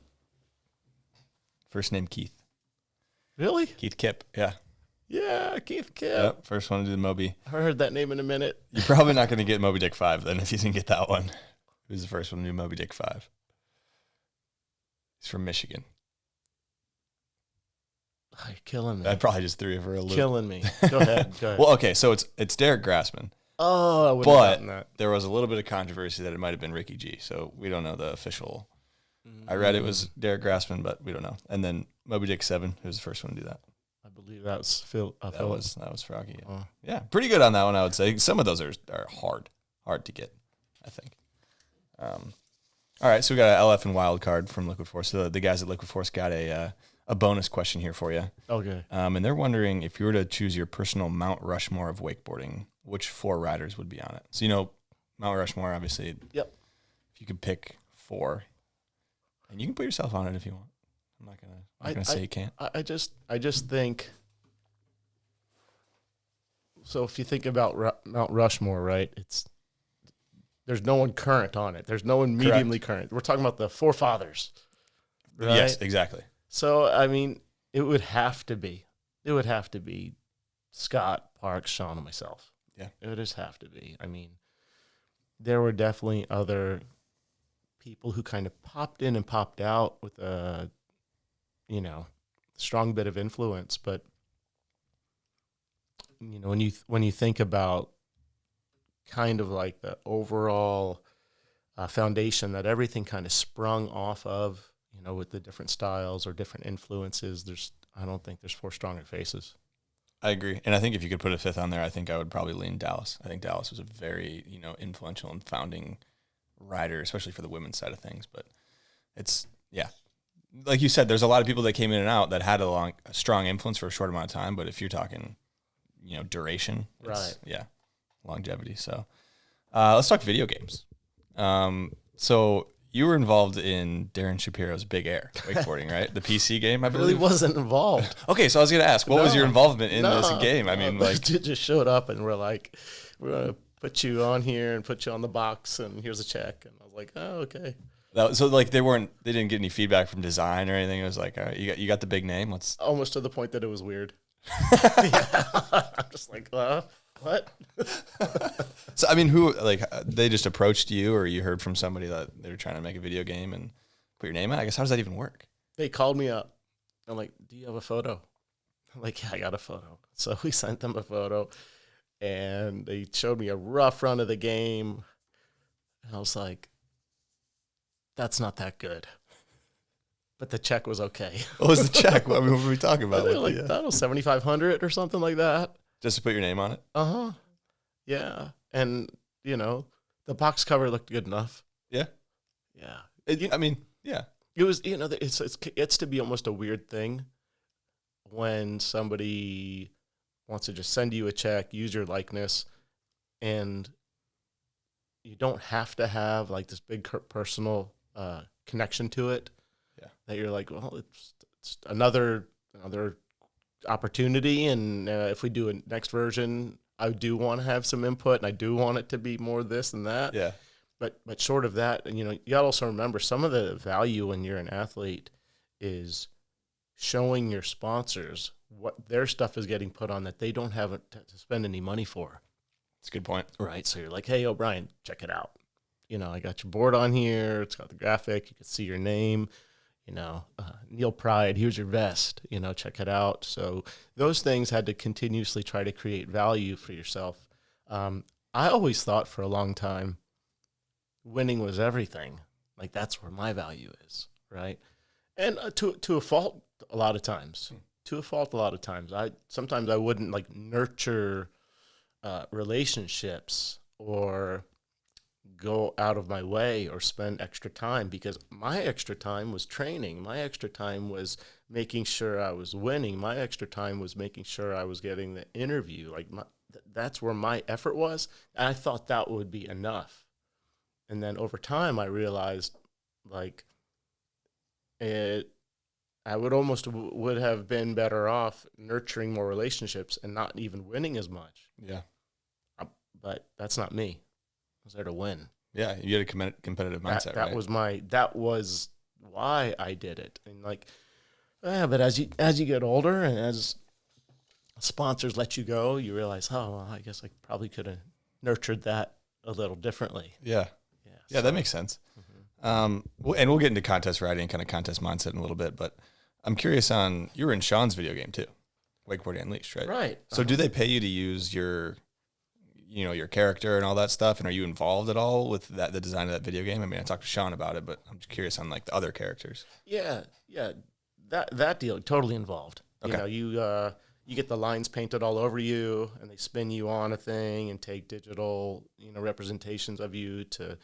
First name Keith. Really? Keith Kipp. Yeah. Yeah, Keith Kipp. Yep. First one to do the Moby. I heard that name in a minute. You're probably not going to get Moby Dick 5 then if you didn't get that one. Who's the first one to do Moby Dick 5? He's from Michigan. Oh, you're killing me. I probably just threw you for a loop. Killing me. Go ahead. Well, okay, so it's Derek Grassman. Oh, I wouldn't have gotten that. There was a little bit of controversy that it might have been Ricky G, so we don't know the official. I read it was Derek Grassman, but we don't know. And then Moby Dick 7, who's the first one to do that? I believe that was Phil. That was Froggy. Yeah. Oh. Yeah, pretty good on that one, I would say. Some of those are hard to get, I think. All right, so we got an LF'n wild card from Liquid Force. So the guys at Liquid Force got a bonus question here for you. Okay. And they're wondering if you were to choose your personal Mount Rushmore of wakeboarding, which 4 riders would be on it? So Mount Rushmore, obviously. Yep. If you could pick 4, and you can put yourself on it if you want. I'm not gonna say you can't. I just think. So if you think about Mount Rushmore, right? There's no one current on it. There's no one mediumly current. We're talking about the forefathers. Right? Yes, exactly. So I mean, it would have to be Scott, Parks, Sean, and myself. Yeah, it would just have to be. I mean, there were definitely other people who kind of popped in and popped out with a, strong bit of influence. But when you think about kind of like the overall foundation that everything kind of sprung off of, with the different styles or different influences, I don't think there's 4 stronger faces. I agree. And I think if you could put a 5th on there, I think I would probably lean Dallas. I think Dallas was a very, influential and founding rider, especially for the women's side of things. But it's, yeah. Like you said, there's a lot of people that came in and out that had a strong influence for a short amount of time. But if you're talking, duration, right? Yeah, longevity. So let's talk video games. So you were involved in Darin Shapiro's Big Air wakeboarding, right? The PC game, I believe. Really wasn't involved. Okay, so I was going to ask, what was your involvement in this game? I mean, they just showed up and we're like, we're going to put you on here and put you on the box, and here's a check. And I was like, oh, okay. So like they didn't get any feedback from design or anything. It was like, all right, you got the big name. Let's Almost to the point that it was weird. Yeah. I'm just like, what? So I mean, who like they just approached you, or you heard from somebody that they were trying to make a video game and put your name on? I guess how does that even work? They called me up. I'm like, do you have a photo? I'm like, yeah, I got a photo. So we sent them a photo, and they showed me a rough run of the game. And I was like, that's not that good. But the check was okay. What was the check? What were we talking about? Like, that was $7,500 or something like that. Just to put your name on it? Uh-huh. Yeah. And, the box cover looked good enough. Yeah. Yeah. I mean, yeah. It was, it's to be almost a weird thing when somebody wants to just send you a check, use your likeness, and you don't have to have like this big personal connection to it. Yeah. That you're like, well, it's another opportunity, and if we do a next version, I do want to have some input, and I do want it to be more this and that. Yeah. But short of that, and you got to also remember some of the value when you're an athlete is showing your sponsors what their stuff is getting put on that they don't have to spend any money for. That's a good point. Right. So you're like, hey, O'Brien, check it out. I got your board on here. It's got the graphic. You can see your name. Neil Pride, here's your vest. Check it out. So those things had to continuously try to create value for yourself. I always thought for a long time, winning was everything. Like that's where my value is, right? And to a fault, a lot of times. Sometimes I wouldn't like nurture relationships or go out of my way or spend extra time, because my extra time was training. My extra time was making sure I was winning. My extra time was making sure I was getting the interview. Like that's where my effort was. And I thought that would be enough. And then over time, I realized, like, I would have been better off nurturing more relationships and not even winning as much. Yeah. But that's not me. I was there to win. Yeah, you had a competitive mindset, right? That was why I did it. And like, but as you get older and as sponsors let you go, you realize, oh, well, I guess I probably could have nurtured that a little differently. Yeah. Yeah, that makes sense. And we'll get into contest riding, kind of contest mindset in a little bit, but I'm curious you were in Sean's video game too, Wakeboarding Unleashed, right? Right. So do they pay you to use your character and all that stuff? And are you involved at all with the design of that video game? I mean, I talked to Sean about it, but I'm just curious on like the other characters. Yeah. That deal, totally involved. Okay. You get the lines painted all over you, and they spin you on a thing and take digital, representations of you to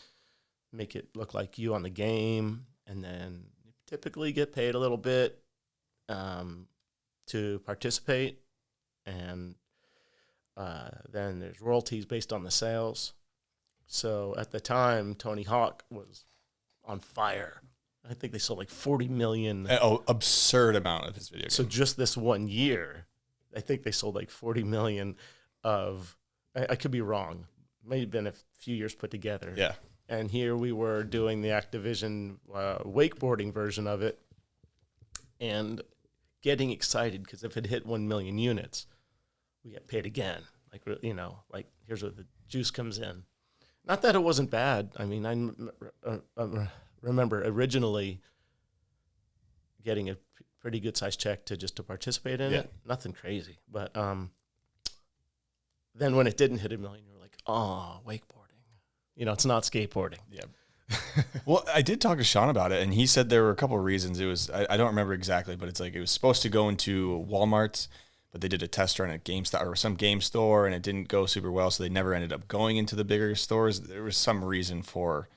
make it look like you on the game, and then you typically get paid a little bit to participate, and then there's royalties based on the sales. So at the time, Tony Hawk was on fire. I think they sold like 40 million. Oh, absurd amount of his video games. So just this 1 year, I think they sold like 40 million of, I could be wrong, may have been a few years put together. Yeah. And here we were doing the Activision wakeboarding version of it and getting excited because if it hit 1 million units, we get paid again. Like, like here's where the juice comes in. Not that it wasn't bad. I mean, I remember originally getting a pretty good sized check to participate in it. Nothing crazy. But then when it didn't hit 1 million, you were like, oh, wakeboarding. It's not skateboarding. Yeah. Well, I did talk to Sean about it, and he said there were a couple of reasons. It was I don't remember exactly, but it's like it was supposed to go into Walmart's, but they did a test run at GameStop or some game store, and it didn't go super well, so they never ended up going into the bigger stores. There was some reason for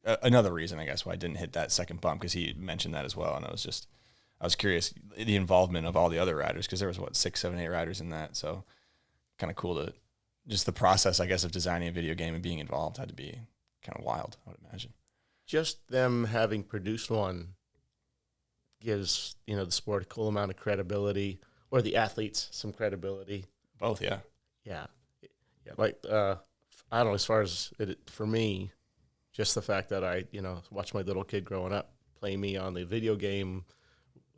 another reason, I guess, why I didn't hit that second bump, because he mentioned that as well, and I was curious the involvement of all the other riders, because there was 6, 7, 8 riders in that, so kind of cool to just the process, I guess, of designing a video game and being involved had to be kind of wild, I would imagine. Just them having produced one gives, the sport a cool amount of credibility, or the athletes some credibility. Both, yeah. Yeah. Like I don't know, as far as for me, just the fact that I, watched my little kid growing up play me on the video game,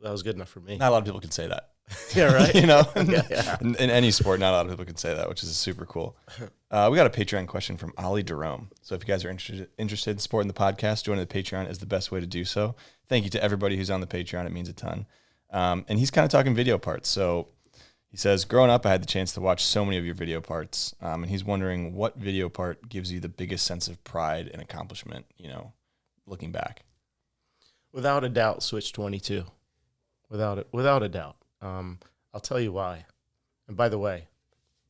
that was good enough for me. Not a lot of people can say that. Yeah, right. Yeah. In any sport, not a lot of people can say that, which is super cool. We got a Patreon question from Ollie Jerome. So if you guys are interested in supporting the podcast, joining the Patreon is the best way to do so. Thank you to everybody who's on the Patreon. It means a ton. And he's kind of talking video parts. So he says, growing up, I had the chance to watch so many of your video parts. And he's wondering what video part gives you the biggest sense of pride and accomplishment, looking back. Without a doubt, Switch 22. Without a doubt. I'll tell you why. And by the way,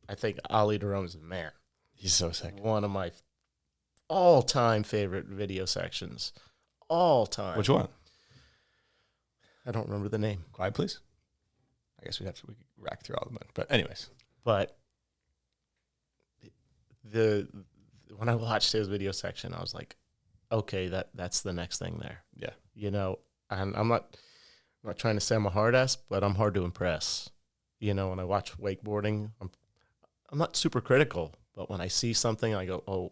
I think Ollie Jerome is the man. He's so sick. One of my all-time favorite video sections. All time. Which one? I don't remember the name. Quiet, please. I guess we could rack through all of them. But anyways. But when I watched his video section, I was like, okay, that's the next thing there. Yeah. And I'm not trying to say I'm a hard ass, but I'm hard to impress. When I watch wakeboarding, I'm not super critical, but when I see something, I go, oh,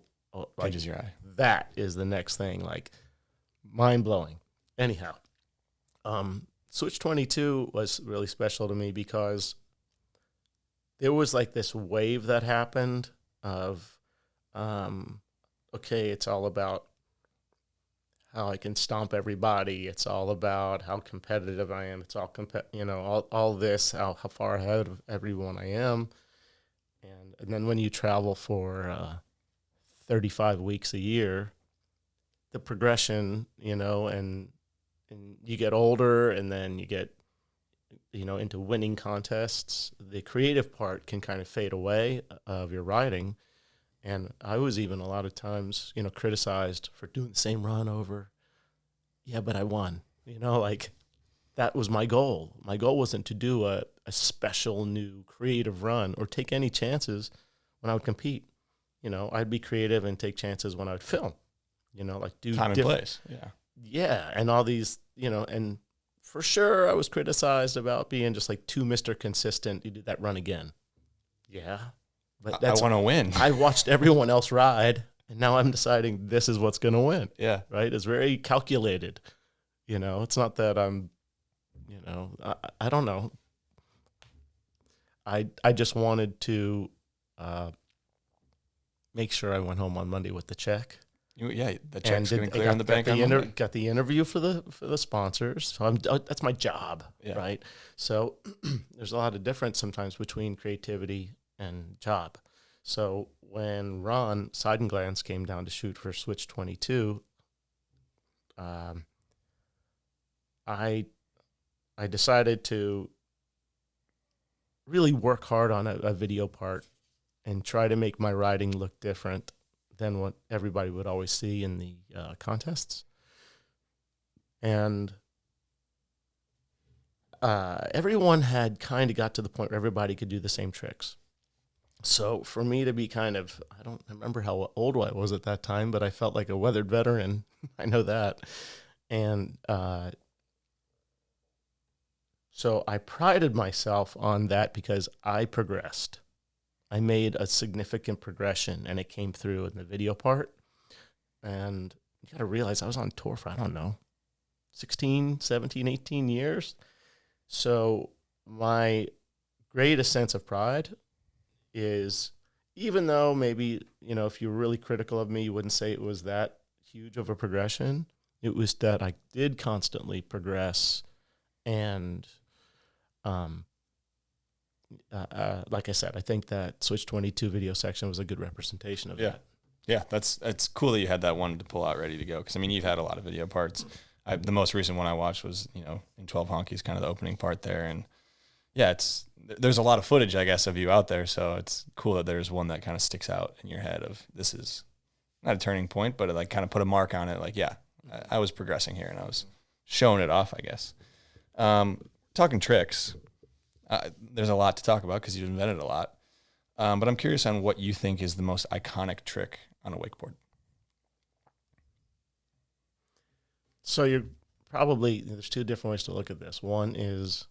Catches your eye. That is the next thing, like mind blowing. Anyhow, Switch 22 was really special to me because there was like this wave that happened of, okay, it's all about how I can stomp everybody. It's all about how competitive I am. It's all all this, how far ahead of everyone I am. And then when you travel for 35 weeks a year, the progression, and you get older, and then you get, into winning contests. The creative part can kind of fade away of your riding. And I was even a lot of times, criticized for doing the same run over. Yeah, but I won. That was my goal. My goal wasn't to do a special new creative run or take any chances when I would compete. I'd be creative and take chances when I would film. Do time and place. Yeah. Yeah, and all these, and for sure I was criticized about being just like too Mr. Consistent. You did that run again. Yeah. But I want to win. I watched everyone else ride, and now I'm deciding this is what's going to win. Yeah. Right? It's very calculated. It's not that I'm, I don't know. I just wanted to make sure I went home on Monday with the check. The check's going to clear in the bank on Monday. Got the interview for the sponsors. So that's my job, right? So there's a lot of difference sometimes between creativity and job. So when Ron Seidenglans came down to shoot for Switch 22, I decided to really work hard on a video part and try to make my riding look different than what everybody would always see in the contests. And everyone had kind of got to the point where everybody could do the same tricks. So for me to be kind of, I don't remember how old I was at that time, but I felt like a weathered veteran. I know that. And so I prided myself on that because I progressed. I made a significant progression, and it came through in the video part. And you got to realize I was on tour for, 16, 17, 18 years. So my greatest sense of pride is, even though maybe, if you were really critical of me, you wouldn't say it was that huge of a progression. It was that I did constantly progress. And like I said, I think that Switch 22 video section was a good representation of that. Yeah, it's cool that you had that one to pull out ready to go. Because, you've had a lot of video parts. The most recent one I watched was, in 12 Honkies, kind of the opening part there. And, yeah, there's a lot of footage, I guess, of you out there. So it's cool that there's one that kind of sticks out in your head of, this is not a turning point, but it like kind of put a mark on it. Like, yeah, I was progressing here, and I was showing it off, I guess. Talking tricks, there's a lot to talk about because you've invented a lot. But I'm curious on what you think is the most iconic trick on a wakeboard. So there's two different ways to look at this. One is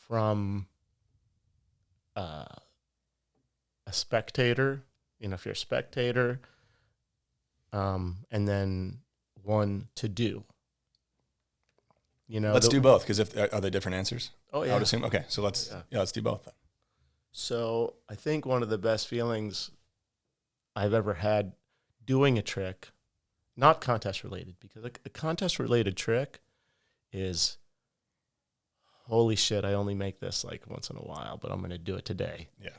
from a spectator if you're a spectator, and then one to do. Let's do both, because are they different answers? Oh yeah. I would assume. Okay, so let's do both then. So I think one of the best feelings I've ever had doing a trick, not contest related, because a contest related trick is, holy shit, I only make this like once in a while, but I'm going to do it today. Yeah.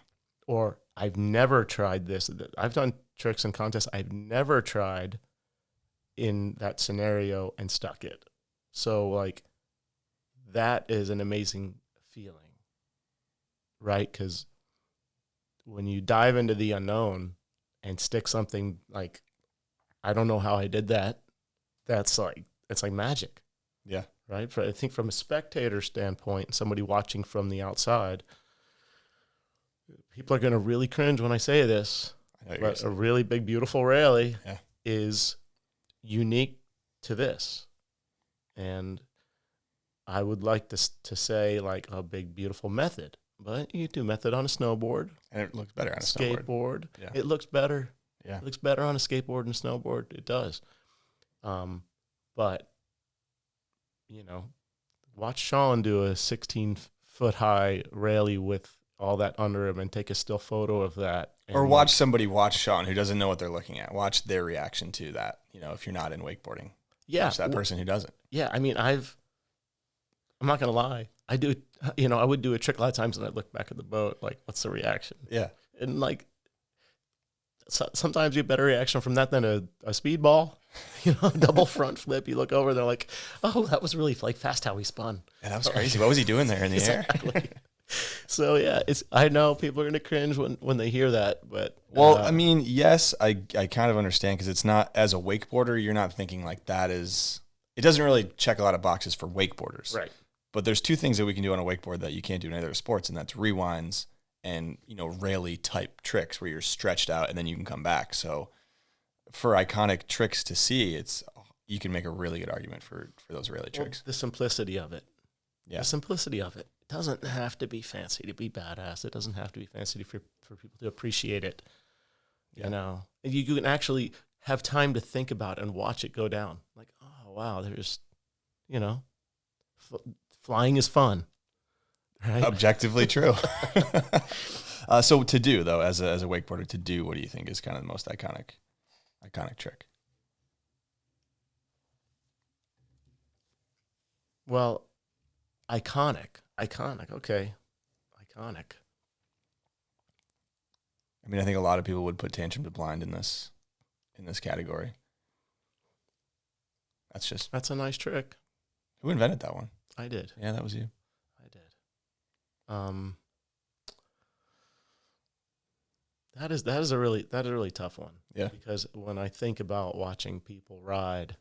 Or I've never tried this. I've done tricks in contests I've never tried in that scenario and stuck it. So like that is an amazing feeling. Right? Because when you dive into the unknown and stick something like, I don't know how I did that, it's like magic. Yeah. Right? I think from a spectator standpoint, somebody watching from the outside, people are going to really cringe when I say this, but a really big, beautiful raley is unique to this. And I would like to say like a big, beautiful method. But you do method on a snowboard. And it looks better on a skateboard. Yeah. It looks better. Yeah. It looks better on a skateboard and snowboard. It does. But, watch Sean do a 16-foot high raley with all that under him and take a still photo of that. Or watch somebody watch Sean who doesn't know what they're looking at. Watch their reaction to that, if you're not in wakeboarding. Yeah. Watch that person who doesn't. Yeah. I mean, I'm not going to lie. I do, I would do a trick a lot of times and I'd look back at the boat, like, what's the reaction? Yeah. And like, sometimes you get better reaction from that than a speedball, double front flip. You look over, they're like, oh, that was really like fast how he spun. Yeah, that was crazy. What was he doing there in the air? So yeah, I know people are going to cringe when they hear that, but. Well, I mean, yes, I kind of understand, because it's not, as a wakeboarder, you're not thinking like that is, it doesn't really check a lot of boxes for wakeboarders. Right. But there's two things that we can do on a wakeboard that you can't do in other sports, and that's rewinds and, raley type tricks where you're stretched out and then you can come back. So for iconic tricks to see, you can make a really good argument for those raley tricks. The simplicity of it. Yeah. The simplicity of it. It doesn't have to be fancy to be badass. It doesn't have to be fancy for people to appreciate it. Yeah. And you can actually have time to think about it and watch it go down. Like, oh, wow, there's, flying is fun. Right? Objectively true. So to do, though, as a wakeboarder, to do, what do you think is kind of the most iconic trick? Well, iconic. Okay. Iconic. I mean, I think a lot of people would put tantrum to blind in this category. That's a nice trick. Who invented that one? I did. Yeah, that was you. I did. That is a really tough one. Yeah. Because when I think about watching people ride,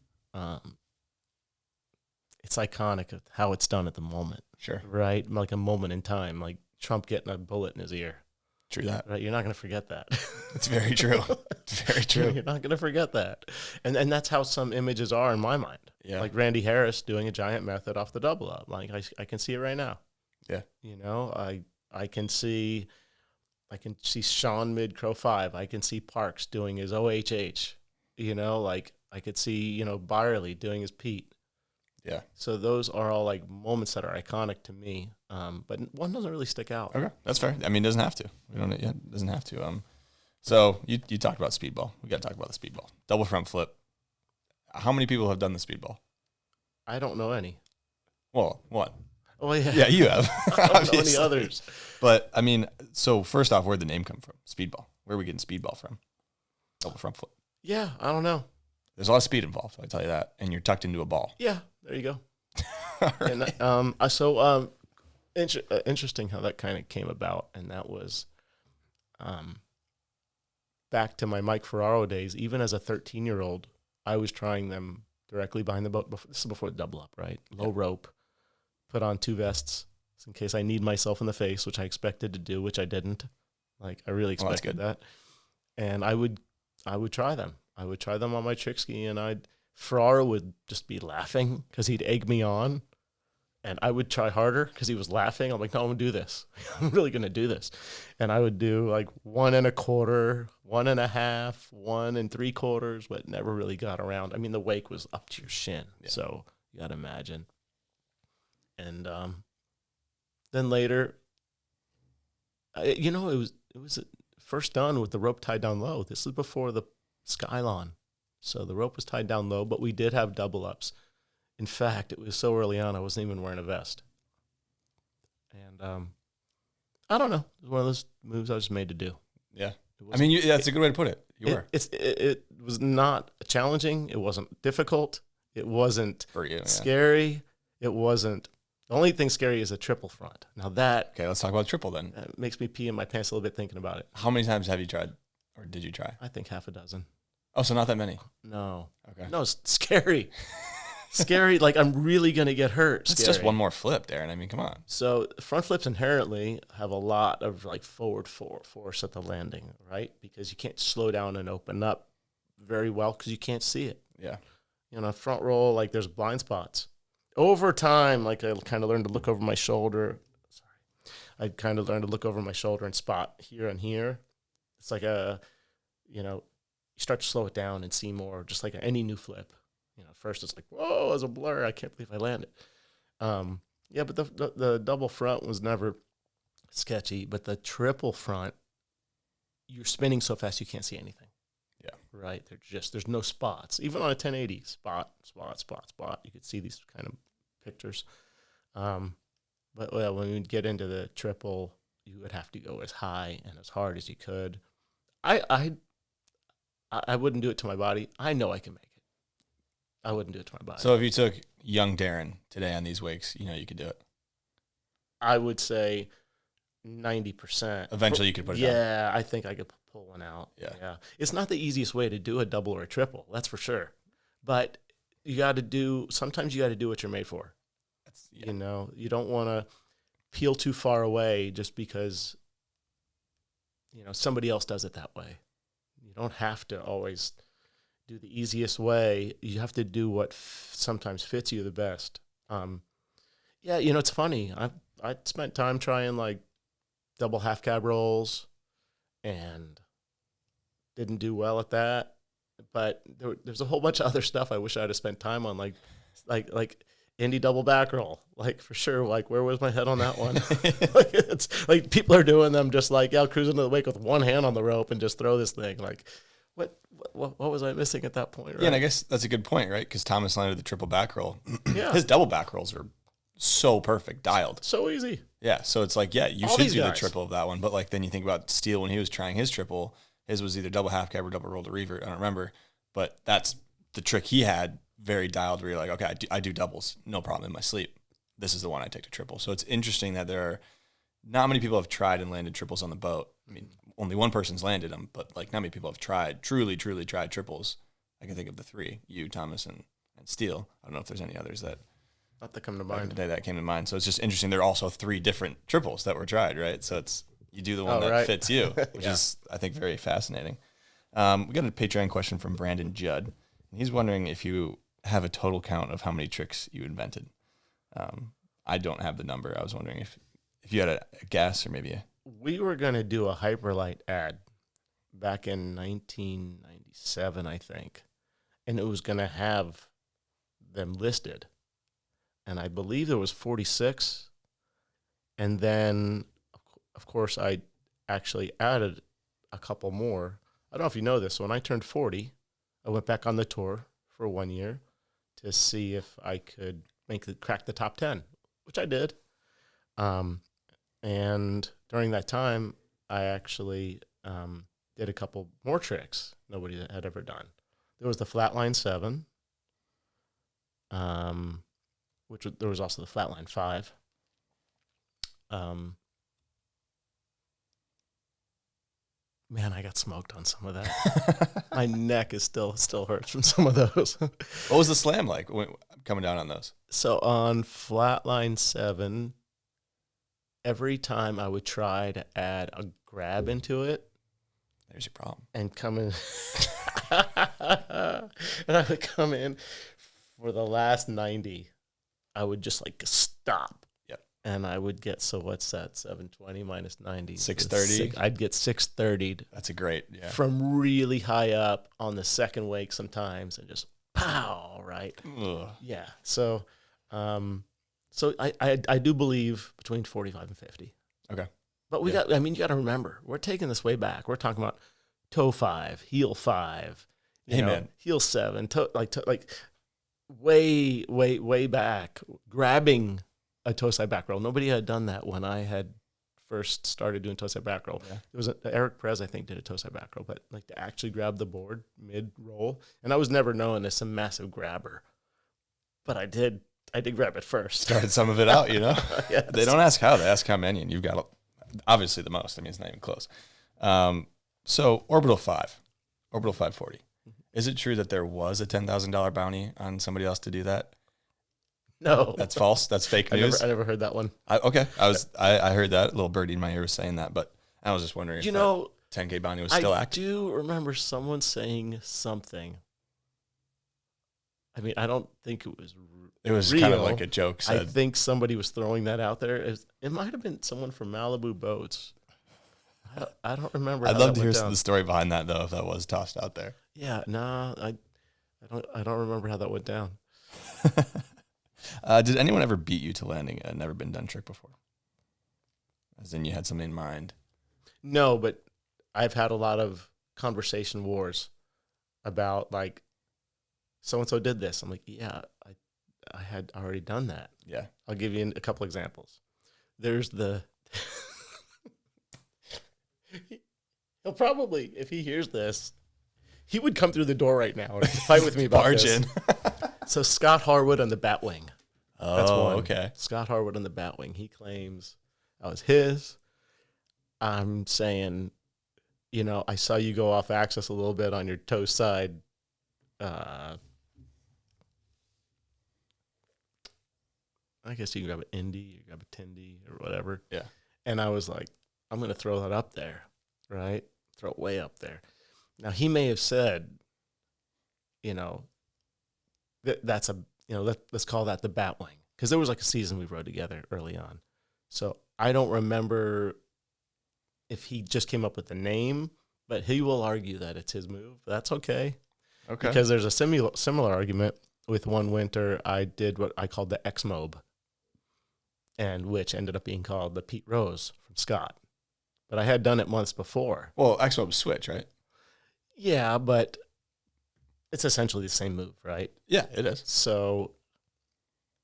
it's iconic of how it's done at the moment. Sure. Right? Like a moment in time, like Trump getting a bullet in his ear. True that. Right? You're not going to forget that. It's very true. It's very true. You're not going to forget that. And that's how some images are in my mind. Yeah. Like Randy Harris doing a giant method off the double up. Like I can see it right now. Yeah. I can see Sean mid Crow 5. I can see Parks doing his OHH. Like I could see, Byerly doing his Pete. Yeah. So those are all like moments that are iconic to me. But one doesn't really stick out. Okay, that's fair. I mean, it doesn't have to. It doesn't have to. So you talked about speedball. We got to talk about the speedball. Double front flip. How many people have done the speedball? I don't know any. Well, one. Oh yeah. Yeah, you have. I don't know any others. But I mean, so first off, where'd the name come from? Speedball. Where are we getting speedball from? Double front flip. Yeah, I don't know. There's a lot of speed involved, I tell you that. And you're tucked into a ball. Yeah, there you go. Right. And interesting how that kind of came about, and that was back to my Mike Ferraro days. Even as a 13-year-old, I was trying them directly behind the boat. This is before the double up, right? Low rope, put on 2 vests in case I need myself in the face, which I expected to do, which I didn't. Like I really expected that, and I would try them. I would try them on my trick ski, and Ferraro would just be laughing because he'd egg me on. And I would try harder because he was laughing. I'm like, no, I'm going to do this. I'm really going to do this. And I would do like 1 1/4, 1 1/2, 1 3/4, but never really got around. I mean, the wake was up to your shin. Yeah. So you got to imagine. And then later, it was first done with the rope tied down low. This is before the Skylon. So the rope was tied down low, but we did have double ups. In fact, it was so early on, I wasn't even wearing a vest. And I don't know. It was one of those moves I was made to do. Yeah. I mean, that's a good way to put it. It was not challenging. It wasn't difficult. It wasn't for you, scary. It wasn't. The only thing scary is a triple front. Now that. Okay, let's talk about triple then. Makes me pee in my pants a little bit thinking about it. How many times have you tried, or did you try? I think half a dozen. Oh, so not that many? No. Okay. No, it's scary. Scary, like I'm really going to get hurt. It's just one more flip, Darin. I mean, come on. So front flips inherently have a lot of like forward force at the landing, right? Because you can't slow down and open up very well because you can't see it. Yeah. Front roll, like there's blind spots. Over time, like I kind of learned to look over my shoulder. I kind of learned to look over my shoulder and spot here and here. It's like you start to slow it down and see more, just like any new flip. First it's like, whoa, it's a blur. I can't believe I landed. But the double front was never sketchy, but the triple front, you're spinning so fast you can't see anything. Yeah. Right? There's no spots. Even on a 1080, spot. You could see these kind of pictures. But when we get into the triple, you would have to go as high and as hard as you could. I wouldn't do it to my body. I know I can make it. I wouldn't do it to my body. So if you took young Darin today on these wakes, you could do it. I would say 90%. Eventually you could put it down. Yeah, I think I could pull one out. Yeah. It's not the easiest way to do a double or a triple, that's for sure. But sometimes you got to do what you're made for. You don't want to peel too far away just because, somebody else does it that way. You don't have to always do the easiest way. You have to do what sometimes fits you the best. It's funny. I spent time trying like double half cab rolls and didn't do well at that. But there's a whole bunch of other stuff I wish I'd have spent time on, like Indy double back roll. Like for sure, like where was my head on that one? It's like people are doing them just like, I'll cruise into the wake with one hand on the rope and just throw this thing. Like what was I missing at that point? Right? Yeah, and I guess that's a good point, right? Because Thomas landed the triple back roll. Yeah. His double back rolls are so perfect, dialed. So easy. Yeah, so it's like, you All should these do the guys. triple of that one. But like then you think about Steele when he was trying his triple, his was either double half cab or double roll to revert. I don't remember. But that's the trick he had, very dialed, where you're like, okay, I do doubles, no problem in my sleep. This is the one I take to triple. So it's interesting that there are not many people have tried and landed triples on the boat. I mean, only one person's landed them, but like not many people have truly tried triples. I can think of the three, you, Thomas, and Steele. I don't know if there's any others that Not that come to mind. today that came to mind. So it's just interesting. There are also 3 different triples that were tried, right? So you do the one that fits you, which is, I think, very fascinating. We got a Patreon question from Brandon Judd. He's wondering if you have a total count of how many tricks you invented. I don't have the number. I was wondering if you had a guess or maybe We were going to do a Hyperlight ad back in 1997, I think. And it was going to have them listed. And I believe there was 46. And then, of course, I actually added a couple more. I don't know if you know this. When I turned 40, I went back on the tour for 1 year to see if I could crack the top 10, which I did. And during that time, I actually did a couple more tricks nobody had ever done. There was the Flatline 7, there was also the Flatline 5. Man, I got smoked on some of that. My neck is still hurts from some of those. What was the slam like coming down on those? So on Flatline 7, every time I would try to add a grab into it, there's your problem. And come in, and I would come in for the last 90. I would just like stop. Yep. And I would get, so what's that? 720 minus 90. 630. I'd get 630'd That's a great, yeah. from really high up on the second wake sometimes, and just pow, right? Ugh. Yeah. So, I do believe between 45 and 50. Okay. But you got to remember, we're taking this way back. We're talking about toe 5, heel 5, Amen. heel 7, like way back, grabbing a toe side back roll. Nobody had done that when I had first started doing toe side back roll. Yeah. It was Eric Perez, I think, did a toe side back roll, but like to actually grab the board mid roll. And I was never known as some massive grabber, but I did grab it first. Started some of it out, Yes. They don't ask how, they ask how many, and you've got obviously the most. I mean, it's not even close. So orbital 540. Is it true that there was a $10,000 bounty on somebody else to do that? No, That's false. That's fake news. I never heard that one. I heard that. A little birdie in my ear was saying that, but I was just wondering if that 10K bounty was still active. I do remember someone saying something. I mean, I don't think it was It was real. kind of like a joke I said. think somebody was throwing that out there. It might have been someone from Malibu Boats. I don't remember. I'd how love that to hear went down. the story behind that, though, if that was tossed out there. Yeah, no, I don't remember how that went down. Did anyone ever beat you to landing a never been done trick before? As in you had something in mind? No, but I've had a lot of conversation wars about like, so-and-so did this. I'm like, yeah, I had already done that. Yeah. I'll give you a couple examples. There's he'll probably, if he hears this, he would come through the door right now and fight with me about Barge this. in. So Scott Harwood on the Batwing. That's one. Okay. Scott Harwood on the Batwing. He claims that was his. I'm saying, I saw you go off axis a little bit on your toe side. I guess you can grab an Indy, you grab a Tindy or whatever. Yeah. And I was like, I'm going to throw that up there, right? Throw it way up there. Now, he may have said, that's a, let's call that the Batwing. Because there was like a season we rode together early on. So I don't remember if he just came up with the name, but he will argue that it's his move. That's okay. Okay. Because there's a similar argument with one winter. I did what I called the X-Mob, and which ended up being called the Pete Rose from Scott. But I had done it months before. Well, X-Mob switch, right? Yeah, but it's essentially the same move, right? Yeah, it is. So,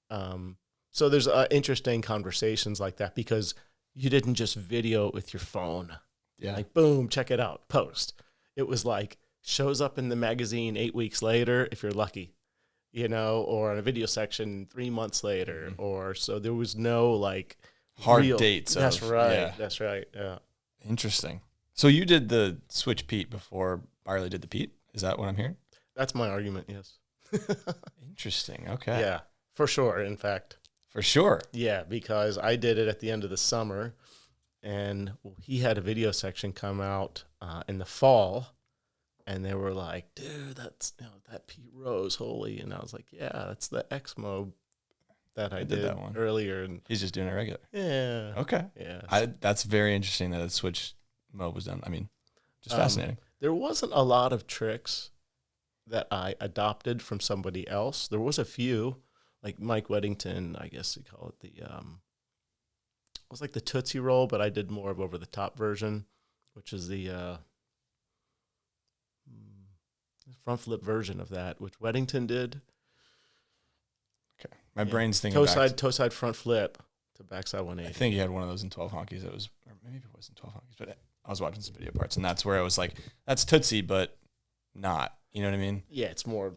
so there's interesting conversations like that because you didn't just video it with your phone. Yeah. Like, boom, check it out, post. It was like, shows up in the magazine 8 weeks later, if you're lucky, or in a video section 3 months later, or so there was no like Hard real dates. That's right. Yeah. That's right. Yeah. Interesting. So you did the switch Pete before Barley did the Pete? Is that what I'm hearing? That's my argument. Yes. Interesting. Okay. Yeah, for sure. In fact, For sure. yeah, because I did it at the end of the summer, and he had a video section come out in the fall, and they were like, "Dude, that's that Pete Rose, holy!" And I was like, "Yeah, that's the X-Mob that I did that one earlier." And He's just doing it regular. yeah, Okay. yeah. That's very interesting that a switch mode was done. I mean, just fascinating. There wasn't a lot of tricks that I adopted from somebody else. There was a few, like Mike Weddington, I guess you call it it was like the Tootsie Roll, but I did more of over the top version, which is the front flip version of that, which Weddington did. Okay. My brain's thinking back. Toe side front flip to backside I 180. think he had one of those in 12 honkies. It was, or maybe it wasn't 12 honkies, but I was watching some video parts, and that's where I was like, that's Tootsie, but not. You know what I mean? Yeah, it's more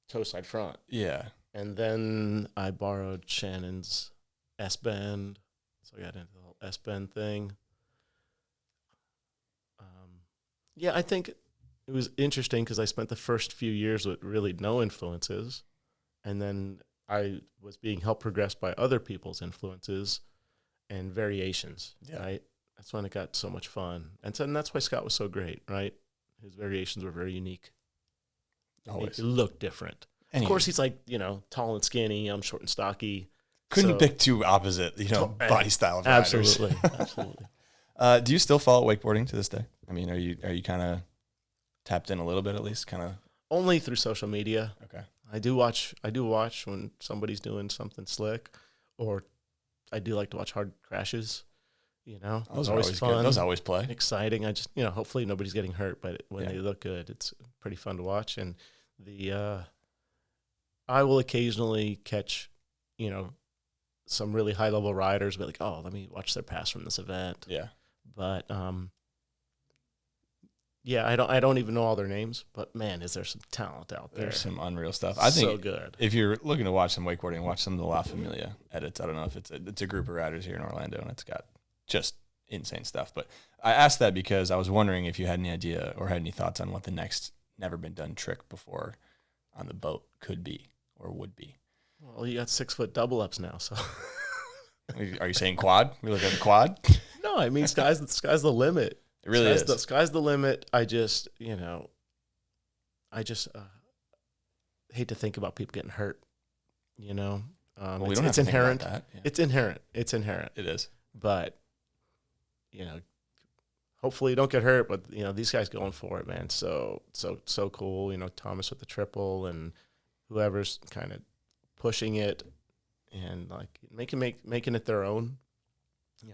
toe side front. Yeah. And then I borrowed Shannon's S-bend, so I got into the whole S-bend thing. Yeah, I think it was interesting because I spent the first few years with really no influences, and then I was being helped progress by other people's influences and variations, right? That's when it got so much fun. And that's why Scott was so great, right? His variations were very unique. Always. It looked different. And Of course, he's like, tall and skinny. I'm short and stocky. Couldn't pick two opposite, body style of riders. Absolutely, absolutely. Do you still follow wakeboarding to this day? I mean, are you kind of tapped in a little bit at least? Kind of Only through social media. Okay. I do watch when somebody's doing something slick, or I do like to watch hard crashes. Those are always always fun. good. Those always play. Exciting. I just, hopefully nobody's getting hurt, but when they look good, it's pretty fun to watch. And I will occasionally catch, some really high level riders, be like, oh, let me watch their pass from this event. Yeah. But I don't even know all their names, but man, is there some talent out there? There's some unreal stuff. I think so good. If you're looking to watch some wakeboarding, watch some of the La Familia edits. I don't know if it's a group of riders here in Orlando, and it's got just insane stuff. But I asked that because I was wondering if you had any idea or had any thoughts on what the next never been done trick before on the boat could be or would be. Well, you got 6 foot double ups now, so. Are you saying quad? We look at the quad? No, I mean sky's the limit. It really is. Sky's the limit. I just hate to think about people getting hurt. We don't it's have to inherent. think about that. Yeah. It's inherent. It's inherent. It is. But hopefully you don't get hurt. But these guys going for it, man. So cool. Thomas with the triple and whoever's kind of pushing it and like making it their own.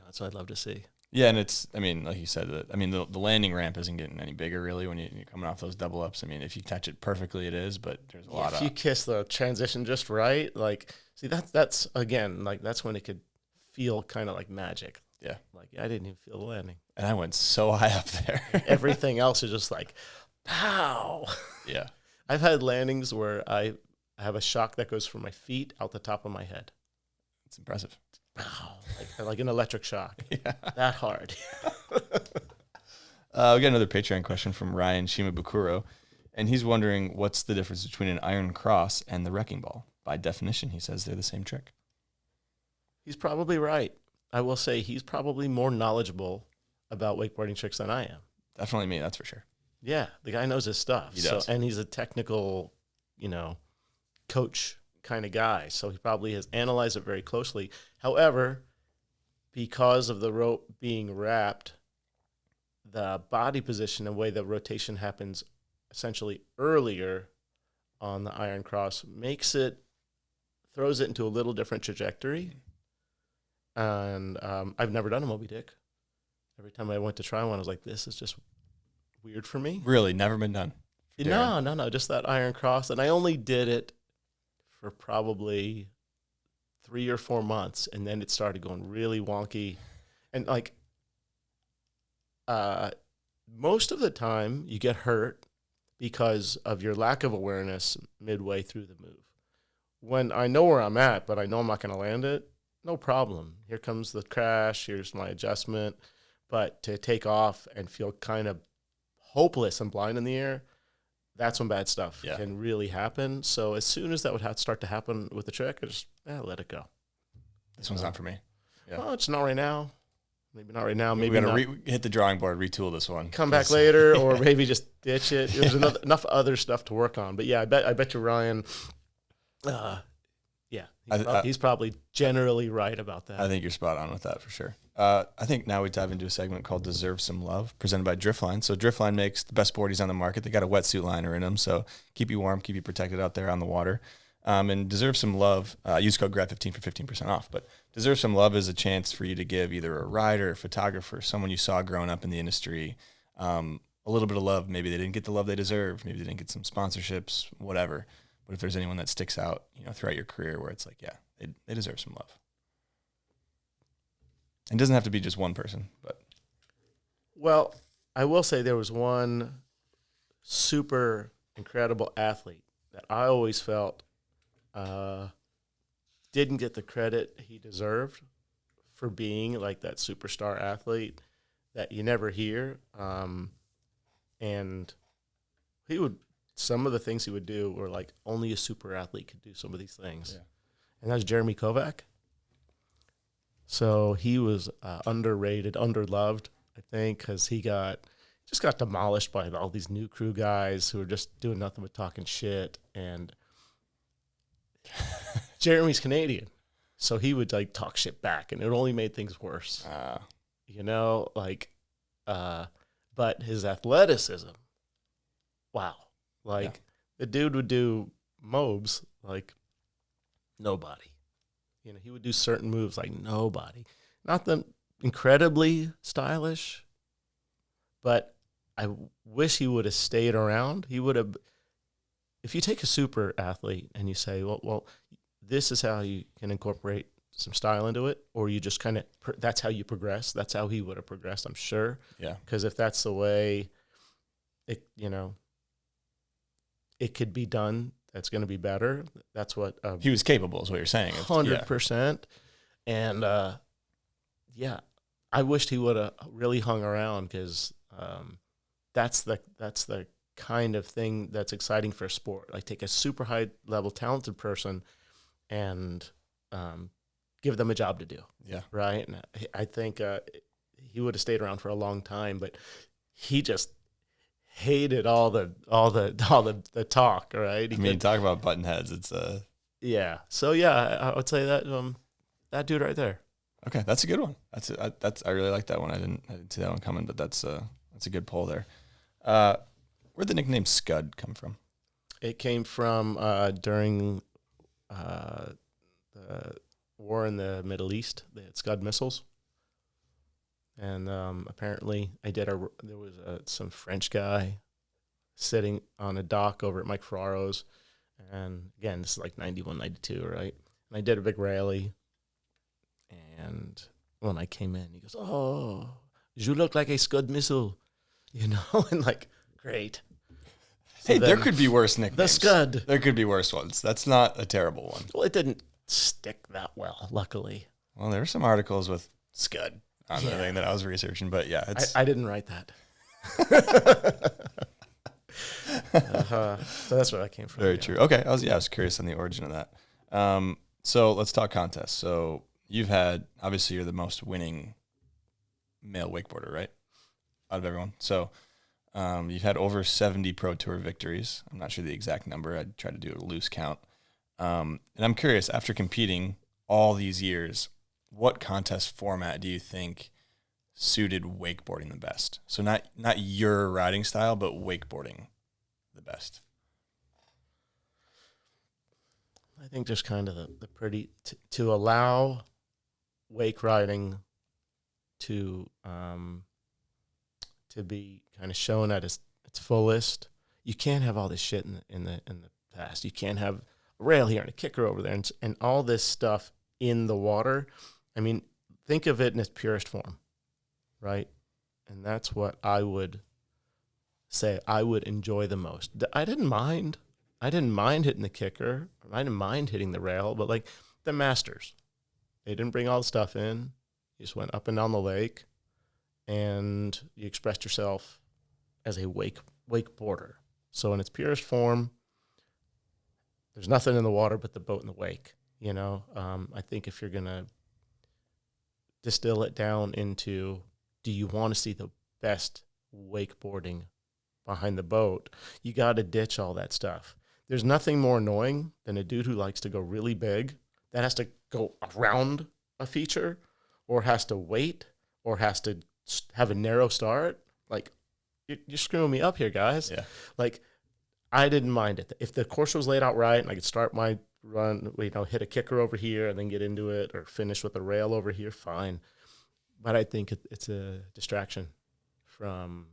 That's what I'd love to see. Yeah, and like you said, the landing ramp isn't getting any bigger really when you're coming off those double ups. I mean, if you touch it perfectly, it is, but there's a lot of. If you kiss the transition just right, like, see, that's again, like, that's when it could feel kind of like magic. Yeah. Like, I didn't even feel the landing. And I went so high up there. Everything else is just like, pow. Yeah. I've had landings where I have a shock that goes from my feet out the top of my head. It's impressive. Wow, like an electric shock. Yeah. That hard. We got another Patreon question from Ryan Shimabukuro, and he's wondering what's the difference between an iron cross and the wrecking ball. By definition, he says they're the same trick. He's probably right. I will say he's probably more knowledgeable about wakeboarding tricks than I am. Definitely me, that's for sure. Yeah, the guy knows his stuff. He does. And he's a technical, coach kind of guy. So he probably has analyzed it very closely. However, because of the rope being wrapped, the body position and way the rotation happens essentially earlier on the iron cross throws it into a little different trajectory. And I've never done a Moby Dick. Every time I went to try one, I was like, this is just weird for me. Really, never been done. No, just that iron cross. And I only did it for probably 3 or 4 months, and then it started going really wonky. And like most of the time you get hurt because of your lack of awareness midway through the move. When I know where I'm at, but I know I'm not going to land it, no problem. Here comes the crash, here's my adjustment. But to take off and feel kind of hopeless and blind in the air, that's when bad stuff can really happen. So as soon as that would start to happen with the trick, I just let it go. This one's not for me. Yeah. Well, it's not right now. Maybe not right now. Maybe we got to hit the drawing board, retool this one. Come back later, or maybe just ditch it. There's enough other stuff to work on. But yeah, I bet you Ryan. He's probably generally right about that. I think you're spot on with that for sure. I think now we dive into a segment called Deserve Some Love, presented by Driftline. So Driftline makes the best boardies on the market. They got a wetsuit liner in them, so keep you warm, keep you protected out there on the water. And Deserve Some Love, use code GRAD15 for 15% off. But Deserve Some Love is a chance for you to give either a rider, a photographer, someone you saw growing up in the industry, a little bit of love. Maybe they didn't get the love they deserved. Maybe they didn't get some sponsorships, whatever. But if there's anyone that sticks out, throughout your career where it's like, they deserve some love. It doesn't have to be just one person, but. Well, I will say there was one super incredible athlete that I always felt didn't get the credit he deserved for being like that superstar athlete that you never hear. And some of the things he would do were like only a super athlete could do some of these things. Yeah. And that was Jeremy Kovac. So he was underrated, underloved, I think, because he just got demolished by all these new crew guys who were just doing nothing but talking shit. And Jeremy's Canadian. So he would like talk shit back, and it only made things worse. You know, like, but his athleticism, wow. Like, the dude would do mobs like nobody. You know, he would do certain moves like nobody. Not them incredibly stylish, but I wish he would have stayed around. He would have, if you take a super athlete and you say, well, this is how you can incorporate some style into it, or you just kind of, that's how you progress. That's how he would have progressed, I'm sure. Yeah. Because if that's the way it, it could be done, that's going to be better. That's what he was capable, is what you're saying. 100%. And I wished he would have really hung around, because that's the kind of thing that's exciting for a sport. Like, take a super high level talented person and give them a job to do. Yeah. Right. And I think he would have stayed around for a long time, but he just hated all the talk. Right. Talk about button heads. It's yeah. So I would say that that dude right there. Okay, that's a good one. I really like that one. I didn't see that one coming, but that's a good pull there. Where'd the nickname Scud come from? It came from during the war in the Middle East. They had Scud missiles, and apparently there was some French guy sitting on a dock over at Mike Ferraro's, and again, this is like 91, 92, right? And I did a big rally, and when I came in, he goes, "Oh, you look like a Scud missile," and like, great. So hey, there could be worse nicknames. The Scud. There could be worse ones. That's not a terrible one. Well, it didn't stick that well, luckily. Well, there were some articles with Scud on the thing that I was researching, but yeah. I didn't write that. So that's where that came from. Very true. Okay, I was curious on the origin of that. So let's talk contests. So obviously you're the most winning male wakeboarder, right? Out of everyone. So you've had over 70 Pro Tour victories. I'm not sure the exact number. I'd try to do a loose count. And I'm curious, after competing all these years, what contest format do you think suited wakeboarding the best? So not your riding style, but wakeboarding the best. I think just kind of the pretty to allow wake riding to be kind of shown at its fullest. You can't have all this shit in the past. You can't have a rail here and a kicker over there and all this stuff in the water. I mean, think of it in its purest form, right? And that's what I would say I would enjoy the most. I didn't mind hitting the kicker. I didn't mind hitting the rail, but like the Masters, they didn't bring all the stuff in. You just went up and down the lake, and you expressed yourself as a wakeboarder. So in its purest form, there's nothing in the water but the boat and the wake. I think if you're gonna distill it down into, do you want to see the best wakeboarding behind the boat? You got to ditch all that stuff. There's nothing more annoying than a dude who likes to go really big that has to go around a feature, or has to wait, or has to have a narrow start. Like, you're screwing me up here, guys. Yeah. Like, I didn't mind it. If the course was laid out right and I could start my run, hit a kicker over here and then get into it, or finish with a rail over here, fine. But I think it's a distraction from,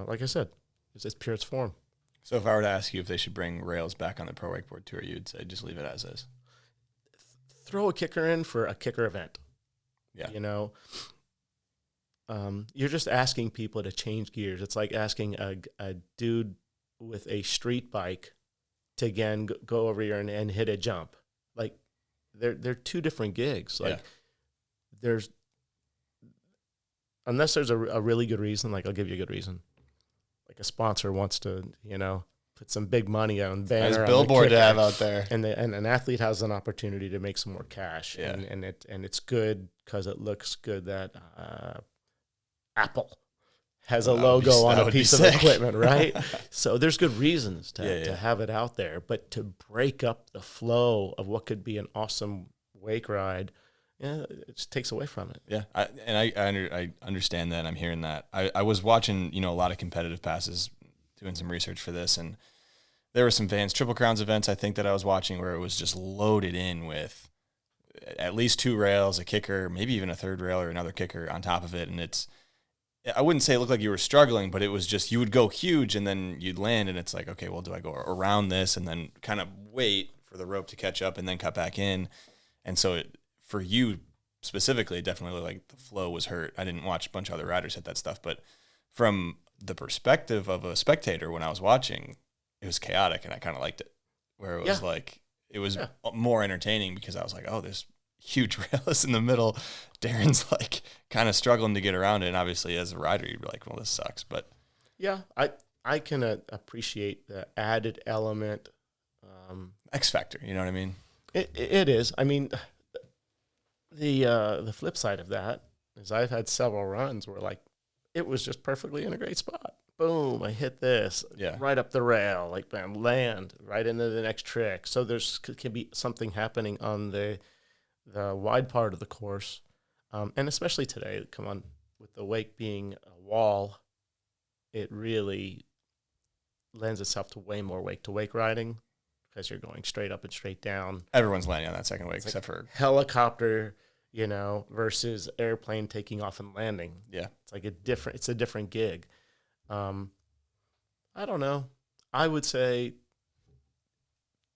like I said, it's its purest form. So if I were to ask you if they should bring rails back on the Pro Wakeboard Tour, you'd say just leave it as is. Throw a kicker in for a kicker event. Yeah. You're just asking people to change gears. It's like asking a dude with a street bike to again go over here and hit a jump. Like, they're two different gigs. Like, unless there's a really good reason, like, I'll give you a good reason. Like, a sponsor wants to, put some big money on banner, nice billboard to have out there, and an athlete has an opportunity to make some more cash, and it's good because it looks good that Apple has a logo on a piece of equipment, right? So there's good reasons to have it out there, but to break up the flow of what could be an awesome wake ride, it just takes away from it. Yeah, I understand that. I'm hearing that. I was watching, a lot of competitive passes, doing some research for this, and there were some Triple Crowns events, I think, that I was watching where it was just loaded in with at least 2 rails, a kicker, maybe even a third rail or another kicker on top of it. And I wouldn't say it looked like you were struggling, but it was just, you would go huge and then you'd land and it's like, okay, well, do I go around this and then kind of wait for the rope to catch up and then cut back in? And so for you specifically, it definitely looked like the flow was hurt. I didn't watch a bunch of other riders hit that stuff, but from the perspective of a spectator, when I was watching, it was chaotic and I kind of liked it, where it was like, it was more entertaining because I was like, oh, there's huge rails in the middle. Darin's like kind of struggling to get around it. And obviously as a rider, you'd be like, well, this sucks. But yeah, I can appreciate the added element. X factor, you know what I mean? It is. I mean, the flip side of that is I've had several runs where like it was just perfectly in a great spot. Boom, I hit this right up the rail, like bam, land right into the next trick. So can be something happening on the wide part of the course, and especially today, come on, with the wake being a wall, it really lends itself to way more wake to wake riding because you're going straight up and straight down. Everyone's landing on that second wake except for helicopter, versus airplane taking off and landing. Yeah, it's a different gig. I don't know. I would say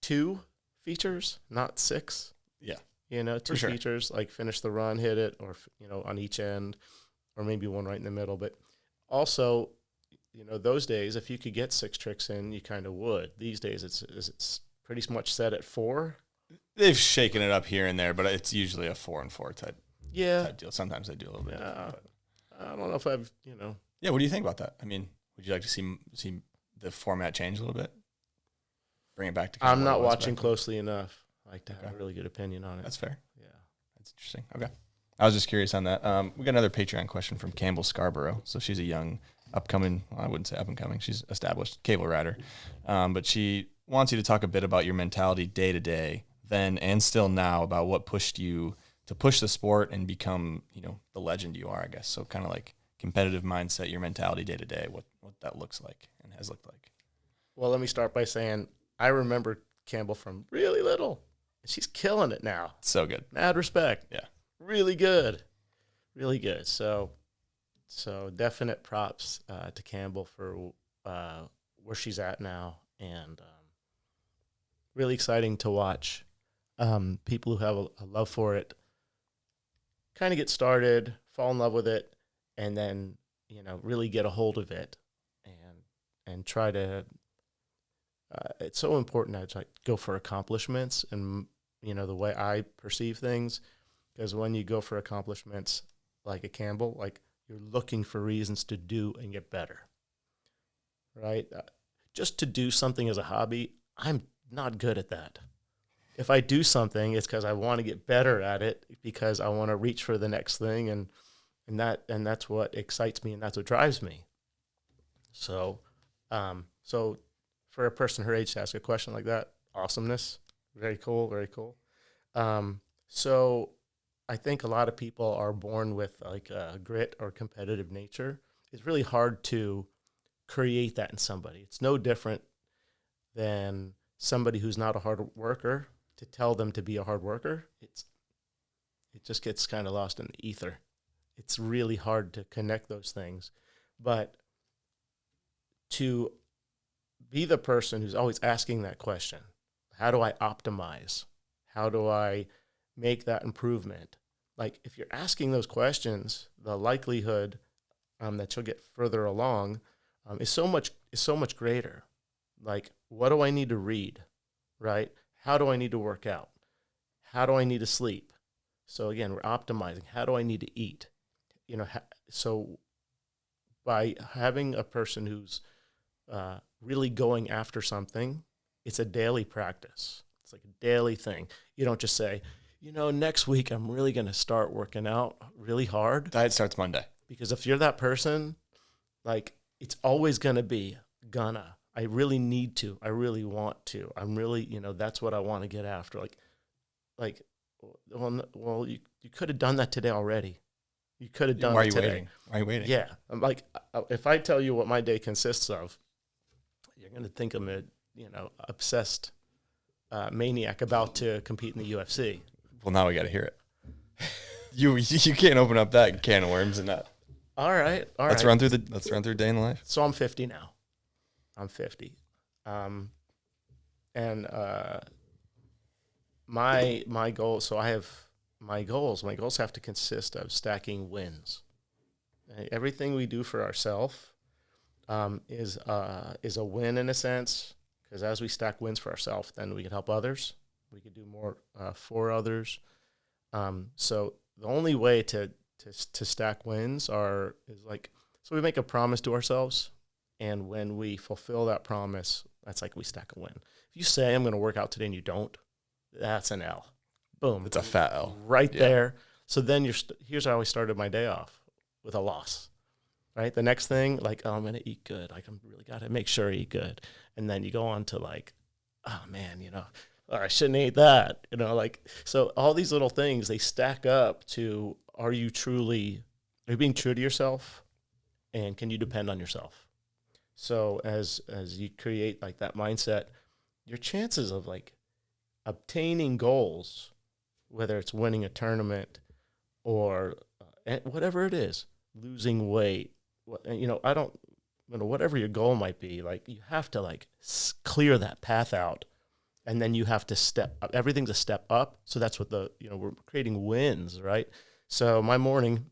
2 features, not 6. Yeah. 2 features, like finish the run, hit it, or, on each end, or maybe one right in the middle. But also, those days, if you could get 6 tricks in, you kind of would. These days, it's pretty much set at 4. They've shaken it up here and there, but it's usually a 4 and 4 type deal. Sometimes they do a little bit different. I don't know if I've, Yeah, what do you think about that? I mean, would you like to see the format change a little bit? Bring it back to I'm not watching closely enough. I like to have a really good opinion on it. That's fair. Yeah. That's interesting. Okay. I was just curious on that. We got another Patreon question from Campbell Scarborough. So she's a young, upcoming, I wouldn't say up and coming, she's established cable rider. But she wants you to talk a bit about your mentality day to day, then and still now, about what pushed you to push the sport and become, the legend you are, I guess. So kind of like competitive mindset, your mentality day to day, what that looks like and has looked like. Well, let me start by saying I remember Campbell from really little. She's killing it now. So good. Mad respect. Yeah. Really good. Really good. So definite props to Campbell for where she's at now, and really exciting to watch people who have a love for it kind of get started, fall in love with it, and then, really get a hold of it and try to, it's so important to go for accomplishments and, the way I perceive things, because when you go for accomplishments like a Campbell, like you're looking for reasons to do and get better, right? Just to do something as a hobby, I'm not good at that. If I do something, it's because I want to get better at it, because I want to reach for the next thing, and that's what excites me, and that's what drives me. So for a person her age to ask a question like that, awesomeness, very cool, very cool. So I think a lot of people are born with like a grit or competitive nature. It's really hard to create that in somebody. It's no different than somebody who's not a hard worker to tell them to be a hard worker. It just gets kind of lost in the ether. It's really hard to connect those things. But to be the person who's always asking that question, how do I optimize? How do I make that improvement? Like, if you're asking those questions, the likelihood that you'll get further along is so much greater. Like, what do I need to read, right? How do I need to work out? How do I need to sleep? So again, we're optimizing. How do I need to eat? So by having a person who's really going after something, it's a daily practice. It's like a daily thing. You don't just say, next week I'm really going to start working out really hard. Diet starts Monday. Because if you're that person, like, it's always going to be I really need to. I really want to. I'm really, that's what I want to get after. Like, well, you could have done that today already. You could have done Why are it you today. waiting? Why are you waiting? Yeah. I'm like, if I tell you what my day consists of, you're going to think I'm a, obsessed maniac about to compete in the UFC. Well, now we got to hear it. You can't open up that can of worms and not. All right. Let's run through day in the life. So I'm 50 now. I'm 50. And my goal, so I have my goals. My goals have to consist of stacking wins. Everything we do for ourselves is a win in a sense, because as we stack wins for ourselves, then we can help others. We can do more for others. So the only way to stack wins is like, so we make a promise to ourselves, and when we fulfill that promise, that's like we stack a win. If you say I'm going to work out today and you don't, that's an L. Boom. It's a fat L. Right there. So then here's how I started my day off, with a loss. Right? The next thing, like, oh, I'm going to eat good. Like, I'm really got to make sure I eat good. And then you go on to like, oh man, oh, I shouldn't eat that. Like, so all these little things, they stack up to, are you being true to yourself, and can you depend on yourself? So as you create like that mindset, your chances of like obtaining goals, whether it's winning a tournament or whatever it is, losing weight, whatever your goal might be, like you have to like clear that path out, and then you have to step up. Everything's a step up. So that's what we're creating wins, right? So my morning,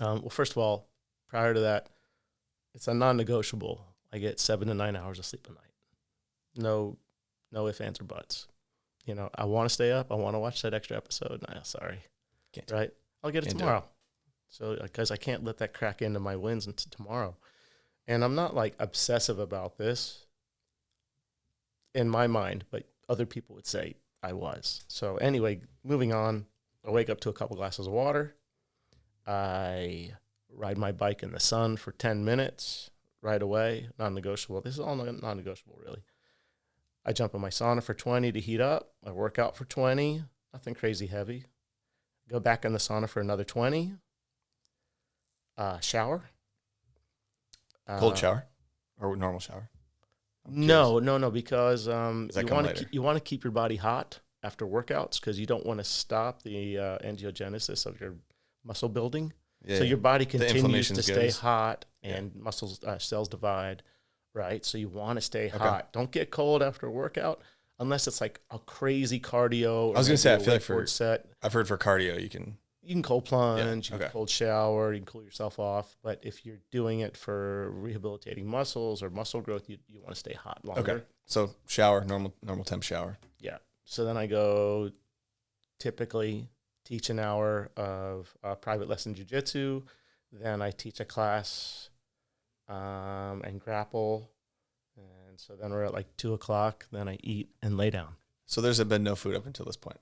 well, first of all, prior to that, it's a non-negotiable. I get 7 to 9 hours of sleep a night. No ifs, ands, or buts. I want to stay up. I want to watch that extra episode. Nah, sorry. Can't. Right? I'll get it tomorrow. So, because I can't let that crack into my wins until tomorrow. And I'm not like obsessive about this in my mind, but other people would say I was. So anyway, moving on, I wake up to a couple glasses of water. I ride my bike in the sun for 10 minutes right away, non-negotiable. This is all non-negotiable, really. I jump in my sauna for 20 to heat up. I work out for 20, nothing crazy heavy. Go back in the sauna for another 20. Shower. Cold shower or normal shower? No, because you want to keep your body hot after workouts, because you don't want to stop the angiogenesis of your muscle building. Yeah, so your body continues to stay good. hot, and muscles cells divide, right? So you want to stay Okay. hot. Don't get cold after a workout unless it's like a crazy cardio. I was going to say, I feel like I've heard for cardio you can cold plunge, you okay. can cold shower, you can cool yourself off. But if you're doing it for rehabilitating muscles or muscle growth, you want to stay hot longer. Okay. So shower, normal temp shower. Yeah. So then I go typically teach an hour of private lesson jiu-jitsu. Then I teach a class and grapple. And so then we're at like 2 o'clock. Then I eat and lay down. So there's been no food up until this point.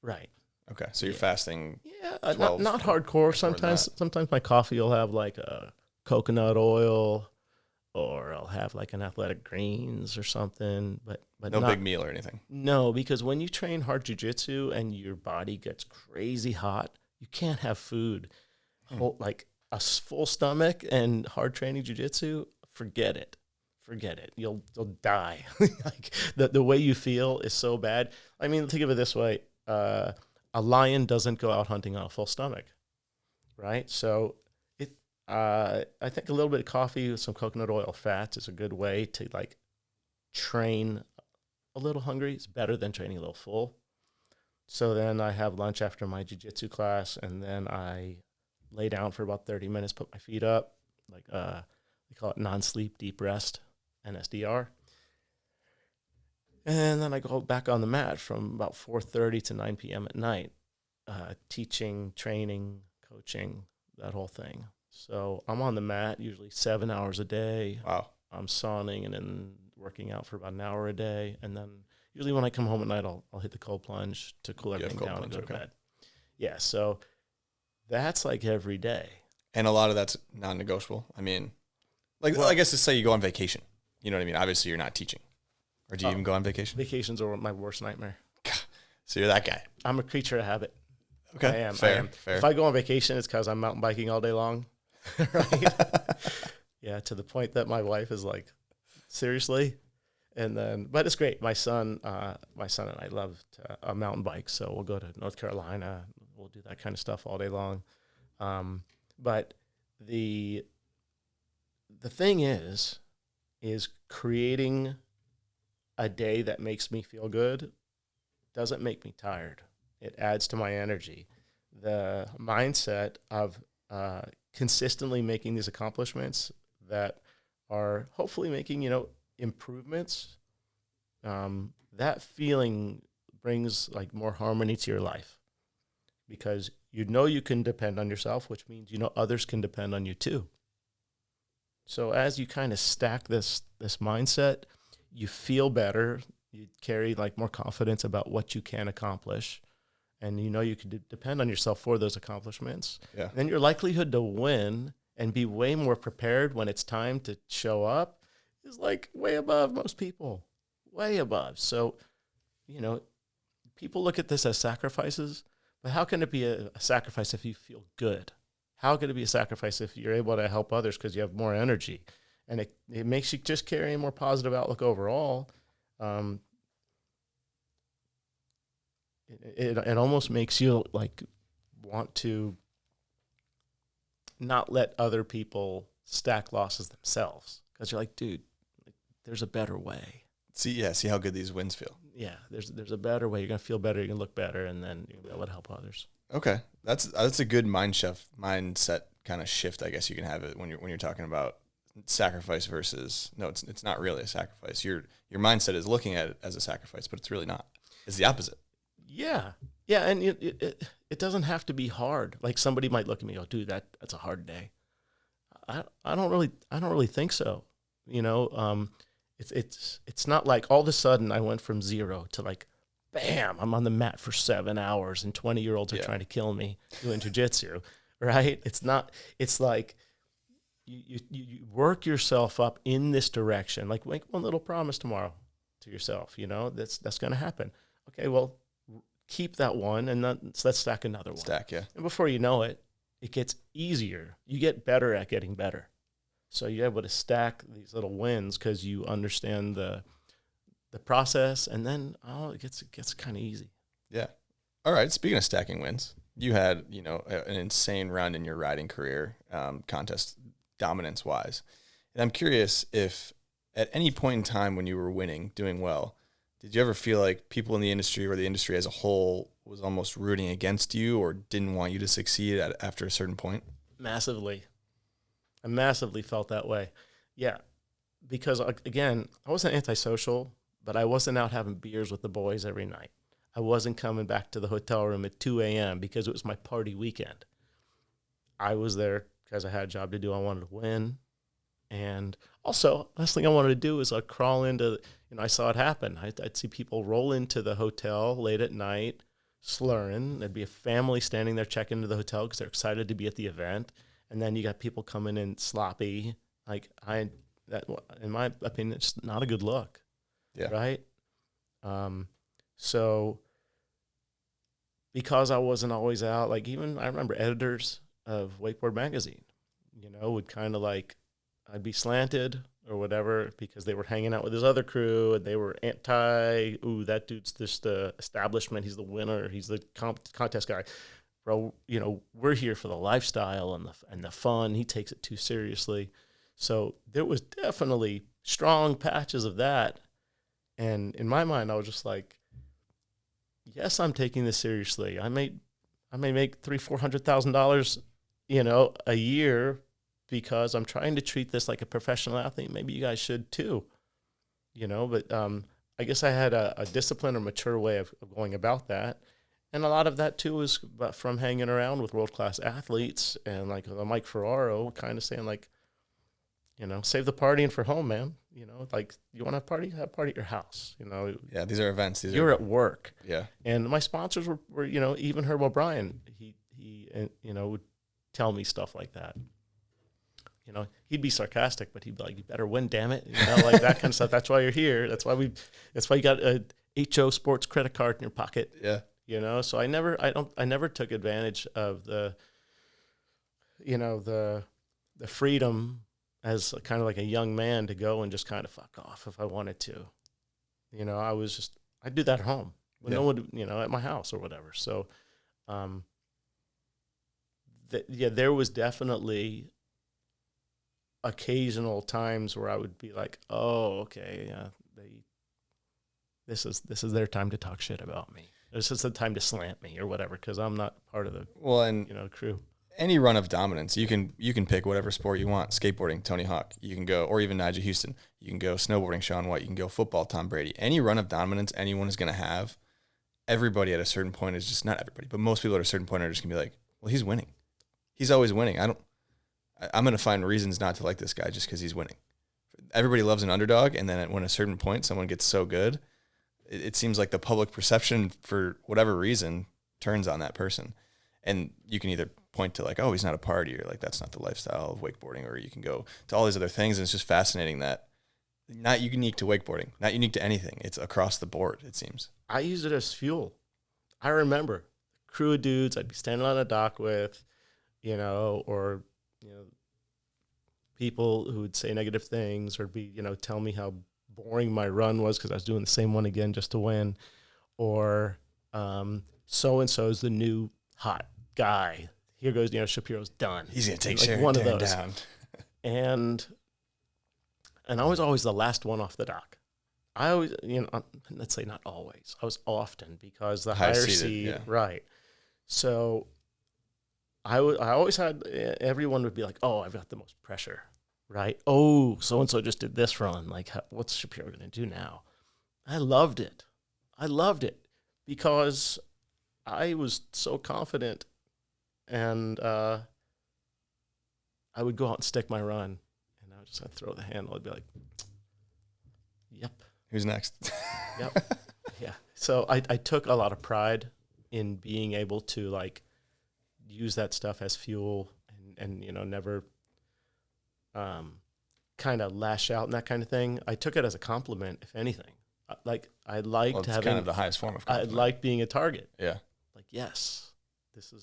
Right. Okay. So you're fasting. Yeah. Not hardcore. Sometimes my coffee will have like a coconut oil, or I'll have like an athletic greens or something, but no big meal or anything. No, because when you train hard jiu-jitsu and your body gets crazy hot, you can't have food. Like a full stomach and hard training jiu-jitsu, forget it. You'll die. Like the way you feel is so bad. I mean, think of it this way. A lion doesn't go out hunting on a full stomach, right? So I think a little bit of coffee with some coconut oil fats is a good way to like train a little hungry. It's better than training a little full. So then I have lunch after my jiu-jitsu class, and then I lay down for about 30 minutes, put my feet up, like they call it non-sleep deep rest, NSDR. And then I go back on the mat from about 4:30 to 9 p.m. at night, teaching, training, coaching, that whole thing. So I'm on the mat usually 7 hours a day. Wow. I'm sauning and then working out for about an hour a day. And then usually when I come home at night, I'll hit the cold plunge to cool everything down and go to bed. Yeah, so that's like every day. And a lot of that's non-negotiable. I mean, I guess to say you go on vacation. You know what I mean? Obviously, you're not teaching. Or do you even go on vacation? Vacations are my worst nightmare. So you're that guy. I'm a creature of habit. Okay. I am. Fair. If I go on vacation, it's because I'm mountain biking all day long. Right? Yeah, to the point that my wife is like, seriously? And then, but it's great. My son and I love to mountain bike, so we'll go to North Carolina. We'll do that kind of stuff all day long. But the thing is creating a day that makes me feel good doesn't make me tired. It adds to my energy. The mindset of consistently making these accomplishments that are hopefully making, improvements, that feeling brings like more harmony to your life, because you can depend on yourself, which means others can depend on you too. So as you kind of stack this mindset, you feel better, you carry like more confidence about what you can accomplish, and you can depend on yourself for those accomplishments. Yeah. Then your likelihood to win and be way more prepared when it's time to show up is like way above most people, way above. So, people look at this as sacrifices, but how can it be a sacrifice if you feel good? How can it be a sacrifice if you're able to help others because you have more energy? And it makes you just carry a more positive outlook overall. It almost makes you like want to not let other people stack losses themselves, because you're like, dude, there's a better way. See how good these wins feel. Yeah, there's a better way. You're gonna feel better. You're gonna look better, and then you're gonna be able to help others. Okay, that's a good mindset kind of shift. I guess you can have it when you're talking about sacrifice versus no. It's not really a sacrifice. Your mindset is looking at it as a sacrifice, but it's really not. It's the opposite. Yeah, and it doesn't have to be hard. Like somebody might look at me and go, dude, that's a hard day. I don't really think so. It's not like all of a sudden I went from 0 to like, bam, I'm on the mat for 7 hours and 20-year-olds are trying to kill me doing jiu-jitsu, right? It's not. It's like you work yourself up in this direction. Like make one little promise tomorrow to yourself. That's going to happen. Okay, well, keep that one, and then let's stack another one. Yeah. And before you know it, it gets easier. You get better at getting better. So you're able to stack these little wins because you understand the process, and then it gets kind of easy. Yeah. All right. Speaking of stacking wins, you had an insane run in your riding career, contest dominance wise, and I'm curious if at any point in time when you were winning, doing well, did you ever feel like people in the industry or the industry as a whole was almost rooting against you or didn't want you to succeed after a certain point? Massively. I massively felt that way. Yeah. Because, again, I wasn't antisocial, but I wasn't out having beers with the boys every night. I wasn't coming back to the hotel room at 2 a.m. because it was my party weekend. I was there because I had a job to do. I wanted to win. And also, last thing I wanted to do is crawl into, I saw it happen. I'd see people roll into the hotel late at night, slurring. There'd be a family standing there checking into the hotel because they're excited to be at the event. And then you got people coming in sloppy. In my opinion, it's not a good look. Yeah. Right? So because I wasn't always out, I remember editors of Wakeboard magazine, would kind of I'd be slanted or whatever because they were hanging out with his other crew and they were that dude's just the establishment. He's the winner. He's the contest guy. Bro, we're here for the lifestyle and the fun. He takes it too seriously. So there was definitely strong patches of that. And in my mind, I was just like, yes, I'm taking this seriously. I may make $300,000-$400,000, a year because I'm trying to treat this like a professional athlete. Maybe you guys should too, but I guess I had a disciplined or mature way of going about that. And a lot of that too is from hanging around with world-class athletes and Mike Ferraro kind of saying save the partying for home, man. You want to have a party? Have a party at your house. Yeah, these are events. You're at work. Yeah. And my sponsors were even Herb O'Brien, he would tell me stuff like that. He'd be sarcastic, but he'd be like, "You better win, damn it!" That kind of stuff. That's why you're here. That's why you got HO Sports credit card in your pocket. Yeah. You know, so I never took advantage of the freedom as kind of like a young man to go and just kind of fuck off if I wanted to. You know, I'd do that at home when no one, at my house or whatever. So, there was definitely occasional times where I would be like, oh, okay, yeah, this is their time to talk shit about me. This is the time to slant me or whatever, because I'm not part of the crew. Any run of dominance, you can pick whatever sport you want. Skateboarding, Tony Hawk. You can go, or even Nigel Houston. You can go snowboarding, Shaun White. You can go football, Tom Brady. Any run of dominance anyone is going to have, everybody at a certain point is just, not everybody, but most people at a certain point are just going to be like, well, he's winning. He's always winning. I'm going to find reasons not to like this guy just because he's winning. Everybody loves an underdog, and then when at a certain point someone gets so good, it seems like the public perception, for whatever reason, turns on that person. And you can either point to like, oh, he's not a partier, like that's not the lifestyle of wakeboarding, or you can go to all these other things, and it's just fascinating that not unique to wakeboarding, not unique to anything. It's across the board, it seems. I use it as fuel. I remember crew of dudes I'd be standing on a dock with, or people who would say negative things or be, tell me how boring my run was because I was doing the same one again just to win, or so-and-so is the new hot guy. Here goes, Shapiro's done. He's going to take like one of those. down. And I was always the last one off the dock. I always, let's say not always. I was often, because the higher seed, yeah. Right. So I always had, everyone would be like, oh, I've got the most pressure, right? Oh, so-and-so just did this run. Like, what's Shapiro going to do now? I loved it. Because I was so confident, and I would go out and stick my run, and I would just throw the handle. I'd be like, yep. Who's next? Yep. Yeah. So I took a lot of pride in being able to like use that stuff as fuel and never kind of lash out and that kind of thing. I took it as a compliment, if anything. I liked having kind of the highest form of compliment. I liked being a target. Yeah. Like, yes, this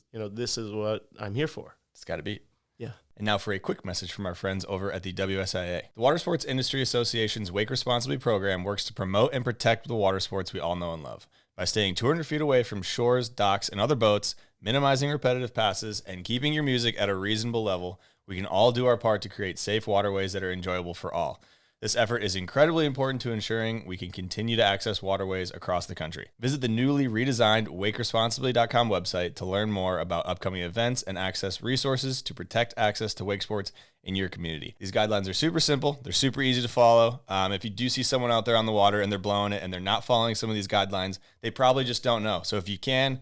is what I'm here for. It's got to be. Yeah. And now for a quick message from our friends over at the WSIA. The Watersports Industry Association's Wake Responsibly program works to promote and protect the water sports we all know and love. By staying 200 feet away from shores, docks, and other boats, minimizing repetitive passes, and keeping your music at a reasonable level, we can all do our part to create safe waterways that are enjoyable for all. This effort is incredibly important to ensuring we can continue to access waterways across the country. Visit the newly redesigned wakeresponsibly.com website to learn more about upcoming events and access resources to protect access to wake sports in your community. These guidelines are super simple. They're super easy to follow. If you do see someone out there on the water and they're blowing it and they're not following some of these guidelines, they probably just don't know. So if you can,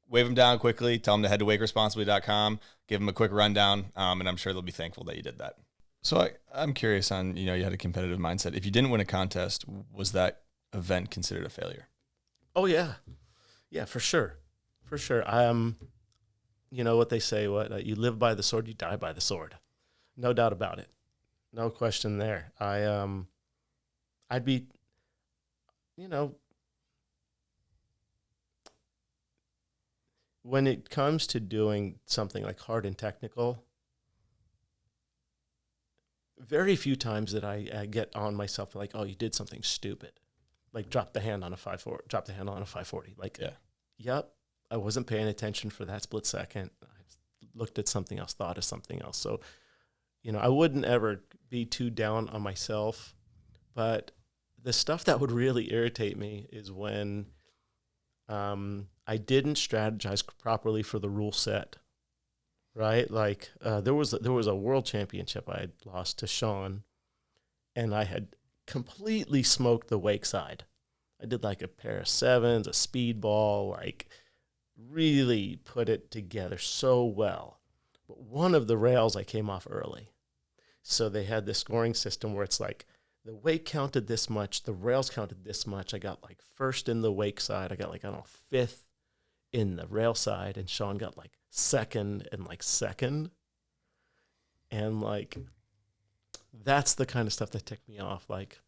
wave them down quickly, tell them to head to wakeresponsibly.com, give them a quick rundown, and I'm sure they'll be thankful that you did that. So I'm curious on, you had a competitive mindset. If you didn't win a contest, was that event considered a failure? Oh, yeah. Yeah, for sure. For sure. You know what they say, you live by the sword, you die by the sword. No doubt about it. No question there. I'd be, when it comes to doing something like hard and technical, very few times that I get on myself like, oh, you did something stupid, like drop the hand on a 540. Like, yeah, yep, I wasn't paying attention for that split second. I looked at something else, thought of something else. So, I wouldn't ever be too down on myself. But the stuff that would really irritate me is when I didn't strategize properly for the rule set. Right, like there was a world championship I had lost to Shaun, and I had completely smoked the wake side. I did like a pair of sevens, a speedball, like really put it together so well. But one of the rails I came off early, so they had this scoring system where it's like the wake counted this much, the rails counted this much. I got like first in the wake side. I got like, I don't know, fifth in the rail side, and Shaun got like second and like second. And like, that's the kind of stuff that ticked me off. Like,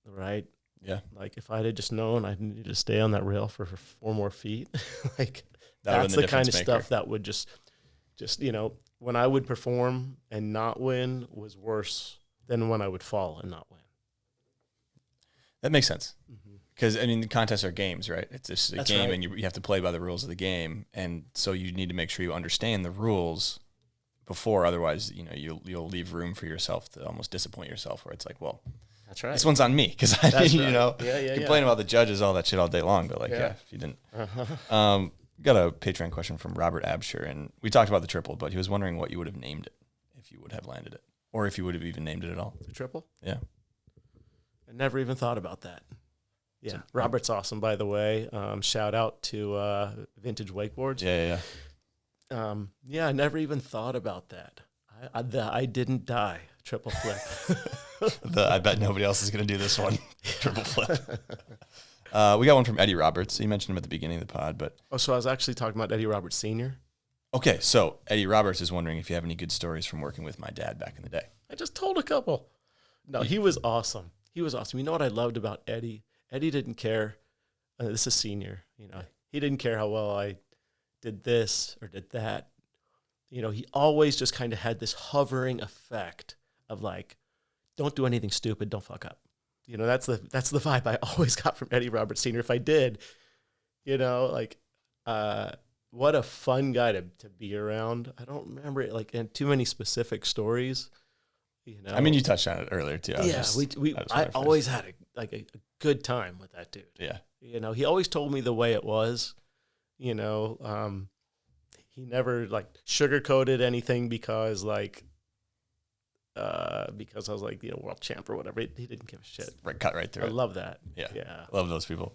right? Yeah. Like if I had just known I needed to stay on that rail for 4 more feet, like That would've that's been the the kind of difference maker. stuff that would just, when I would perform and not win was worse than when I would fall and not win. That makes sense. Because, I mean, the contests are games, right? It's just a That's game, right. and you have to play by the rules of the game. And so you need to make sure you understand the rules before. Otherwise, you'll leave room for yourself to almost disappoint yourself where it's like, well, That's right. this one's on me. Because, That's right. complain about the judges, all that shit all day long. But, if you didn't. Got a Patreon question from Robert Absher. And we talked about the triple, but he was wondering what you would have named it if you would have landed it. Or if you would have even named it at all. The triple? Yeah. I never even thought about that. Yeah, Robert's awesome, by the way. Shout out to Vintage Wakeboards. Yeah. I never even thought about that. I didn't die. Triple flip. I bet nobody else is going to do this one. Triple flip. We got one from Eddie Roberts. You mentioned him at the beginning of the pod, but So I was actually talking about Eddie Roberts Sr. okay. So Eddie Roberts is wondering if you have any good stories from working with my dad back in the day. I just told a couple. No, he was awesome. He was awesome. You know what I loved about Eddie? Eddie didn't care. This is senior. He didn't care how well I did this or did that. He always just kind of had this hovering effect of like, don't do anything stupid, don't fuck up. That's the vibe I always got from Eddie Roberts Sr. If I did, what a fun guy to be around. I don't remember it like in too many specific stories. I mean, you touched on it earlier too. I always had a good time with that dude. Yeah. He always told me the way it was. He never like sugarcoated anything because I was like, world champ or whatever. He didn't give a shit. Right, cut right through I it. love that. Yeah. Love those people.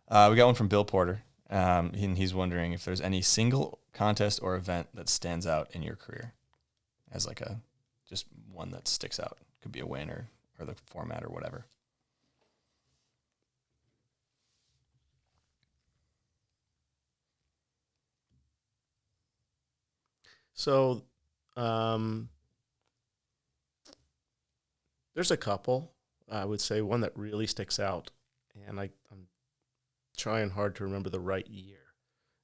We got one from Bill Porter. And he's wondering if there's any single contest or event that stands out in your career as like just one that sticks out. Could be a win or the format or whatever. So, there's a couple. I would say one that really sticks out, and I'm trying hard to remember the right year,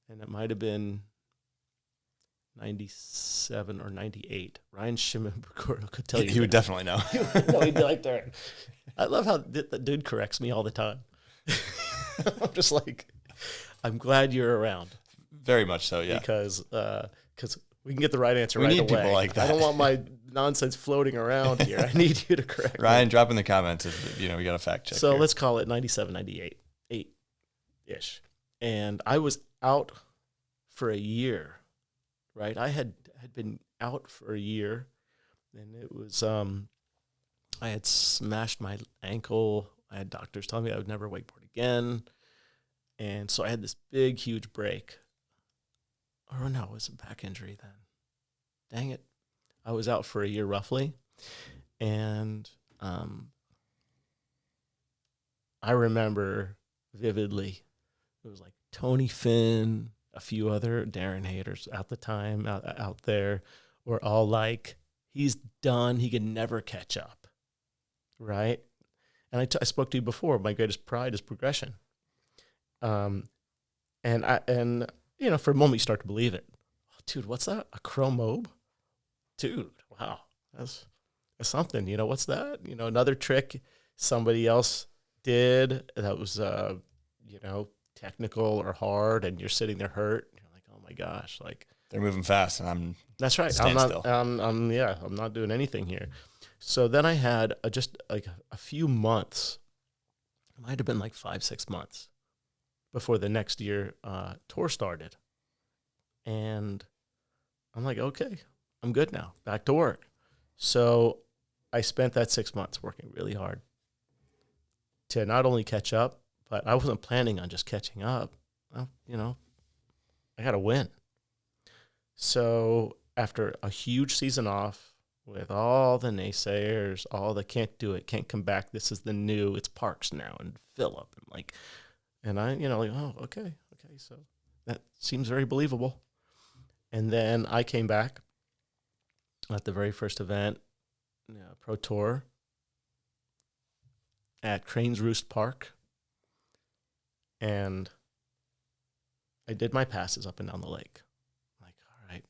and it might have been 97 or 98. Ryan Shimon could tell you. He would definitely know. No, he'd be like, Darren. I love how the dude corrects me all the time. I'm just like, I'm glad you're around. Very much so, yeah. Because we can get the right answer We right need away. people like that. I don't want my nonsense floating around here. I need you to correct Ryan, me. drop in the comments if we got a fact check. So here. let's call it 97, 98, 8-ish. And I was out for a year, right? I had been out for a year, and it was I had smashed my ankle. I had doctors telling me I would never wakeboard again. And so I had this big, huge break. Oh, no, it was a back injury then. Dang it. I was out for a year roughly. And I remember vividly, it was like Tony Finn, a few other Darin haters at the time out there were all like, he's done. He can never catch up. Right? And I spoke to you before. My greatest pride is progression. And for a moment you start to believe it. Oh, dude, what's that? A chromobe? Dude, wow. That's something. What's that? Another trick somebody else did that was, technical or hard, and you're sitting there hurt. You're like, oh my gosh, like they're moving fast, and I'm that's right. I'm not doing anything here. So then I had just like a few months. It might have been like 5-6 months before the next year tour started. And I'm like, okay, I'm good now. Back to work. So I spent that 6 months working really hard to not only catch up, but I wasn't planning on just catching up. I got to win. So after a huge season off with all the naysayers, all the can't do it, can't come back, this is the new, it's Parks now and Phillip. And I, oh, okay. So that seems very believable. And then I came back at the very first event, Pro Tour at Cranes Roost Park And I did my passes up and down the lake. I'm like, all right.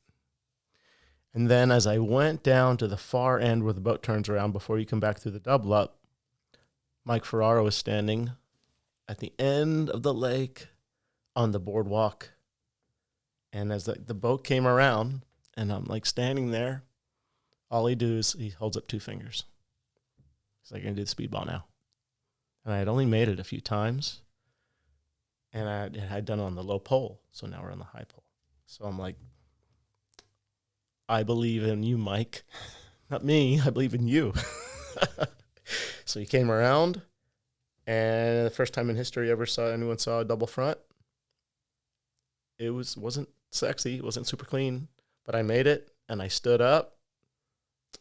And then as I went down to the far end where the boat turns around before you come back through the double up, Mike Ferraro was standing at the end of the lake on the boardwalk. And as the boat came around and I'm like standing there, all he does is he holds up 2 fingers. He's like, "You're going to do the speedball now." And I had only made it a few times. And I had done it on the low pole. So now we're on the high pole. So I'm like, "I believe in you, Mike." Not me. I believe in you. So he came around. And the first time in history anyone saw a double front. It wasn't sexy. It wasn't super clean. But I made it. And I stood up.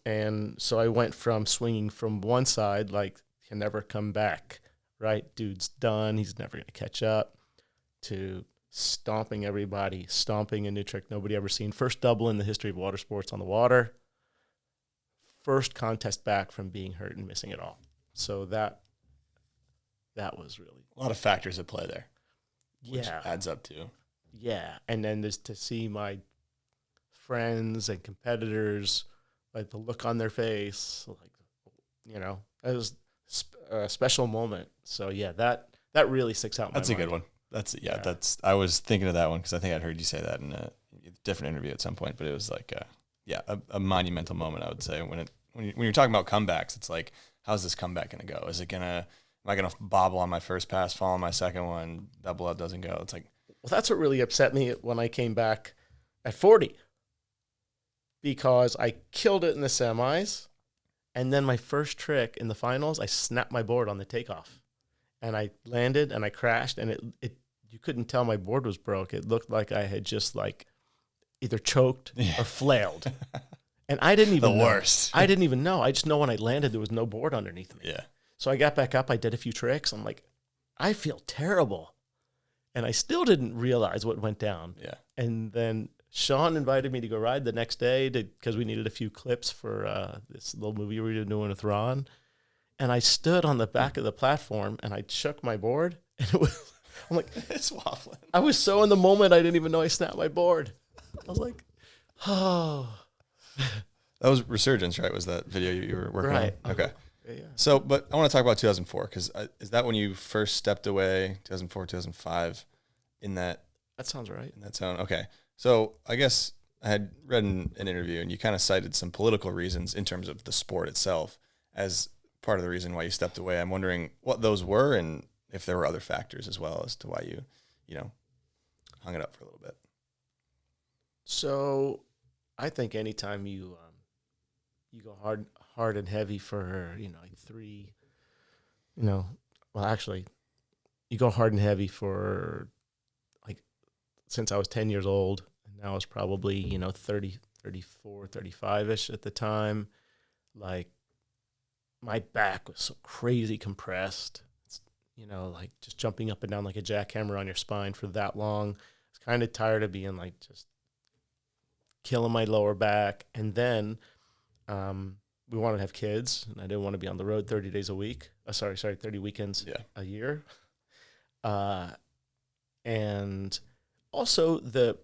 And so I went from swinging from one side, like, can never come back, right? Dude's done. He's never going to catch up, to stomping everybody, stomping a new trick nobody ever seen. First double in the history of water sports on the water. First contest back from being hurt and missing it all. So that was really A lot of factors at play there, which yeah, adds up to. yeah. And then just to see my friends and competitors, like the look on their face, like, you know, it was a special moment. So yeah, that really sticks out in my That's a mind. good one. I was thinking of that one because I think I'd heard you say that in a different interview at some point, but it was like a monumental moment, I would say. When you're talking about comebacks, it's like, how's this comeback going to go? Am I going to bobble on my first pass, fall on my second one, double up doesn't go? It's like, Well, that's what really upset me when I came back at 40, because I killed it in the semis, and then my first trick in the finals, I snapped my board on the takeoff, and I landed and I crashed, and it you couldn't tell my board was broke. It looked like I had just like either choked or flailed, and I didn't even the know. worst. I didn't even know. I just know when I landed, there was no board underneath me. Yeah. So I got back up. I did a few tricks. I'm like, I feel terrible. And I still didn't realize what went down. Yeah. And then Sean invited me to go ride the next day because we needed a few clips for this little movie we were doing with Ron. And I stood on the back of the platform and I shook my board. And I'm like, It's waffling. I was so in the moment, I didn't even know I snapped my board. I was like, oh. That was Resurgence, right? Was that video you were working Right. on? Okay. Yeah. So, but I want to talk about 2004 because is that when you first stepped away, 2004, 2005, in that That sounds right. zone? Okay. So I guess I had read an interview and you kind of cited some political reasons in terms of the sport itself as part of the reason why you stepped away. I'm wondering what those were and if there were other factors as well as to why you hung it up for a little bit. So I think anytime you go hard and heavy for, like 3, well, actually, you go hard and heavy for, like, since I was 10 years old, and now I was probably, 30, 34, 35-ish at the time. Like, my back was so crazy compressed, like just jumping up and down like a jackhammer on your spine for that long. I was kind of tired of being like just killing my lower back. And then we wanted to have kids, and I didn't want to be on the road 30 days a week. 30 weekends a year. And also there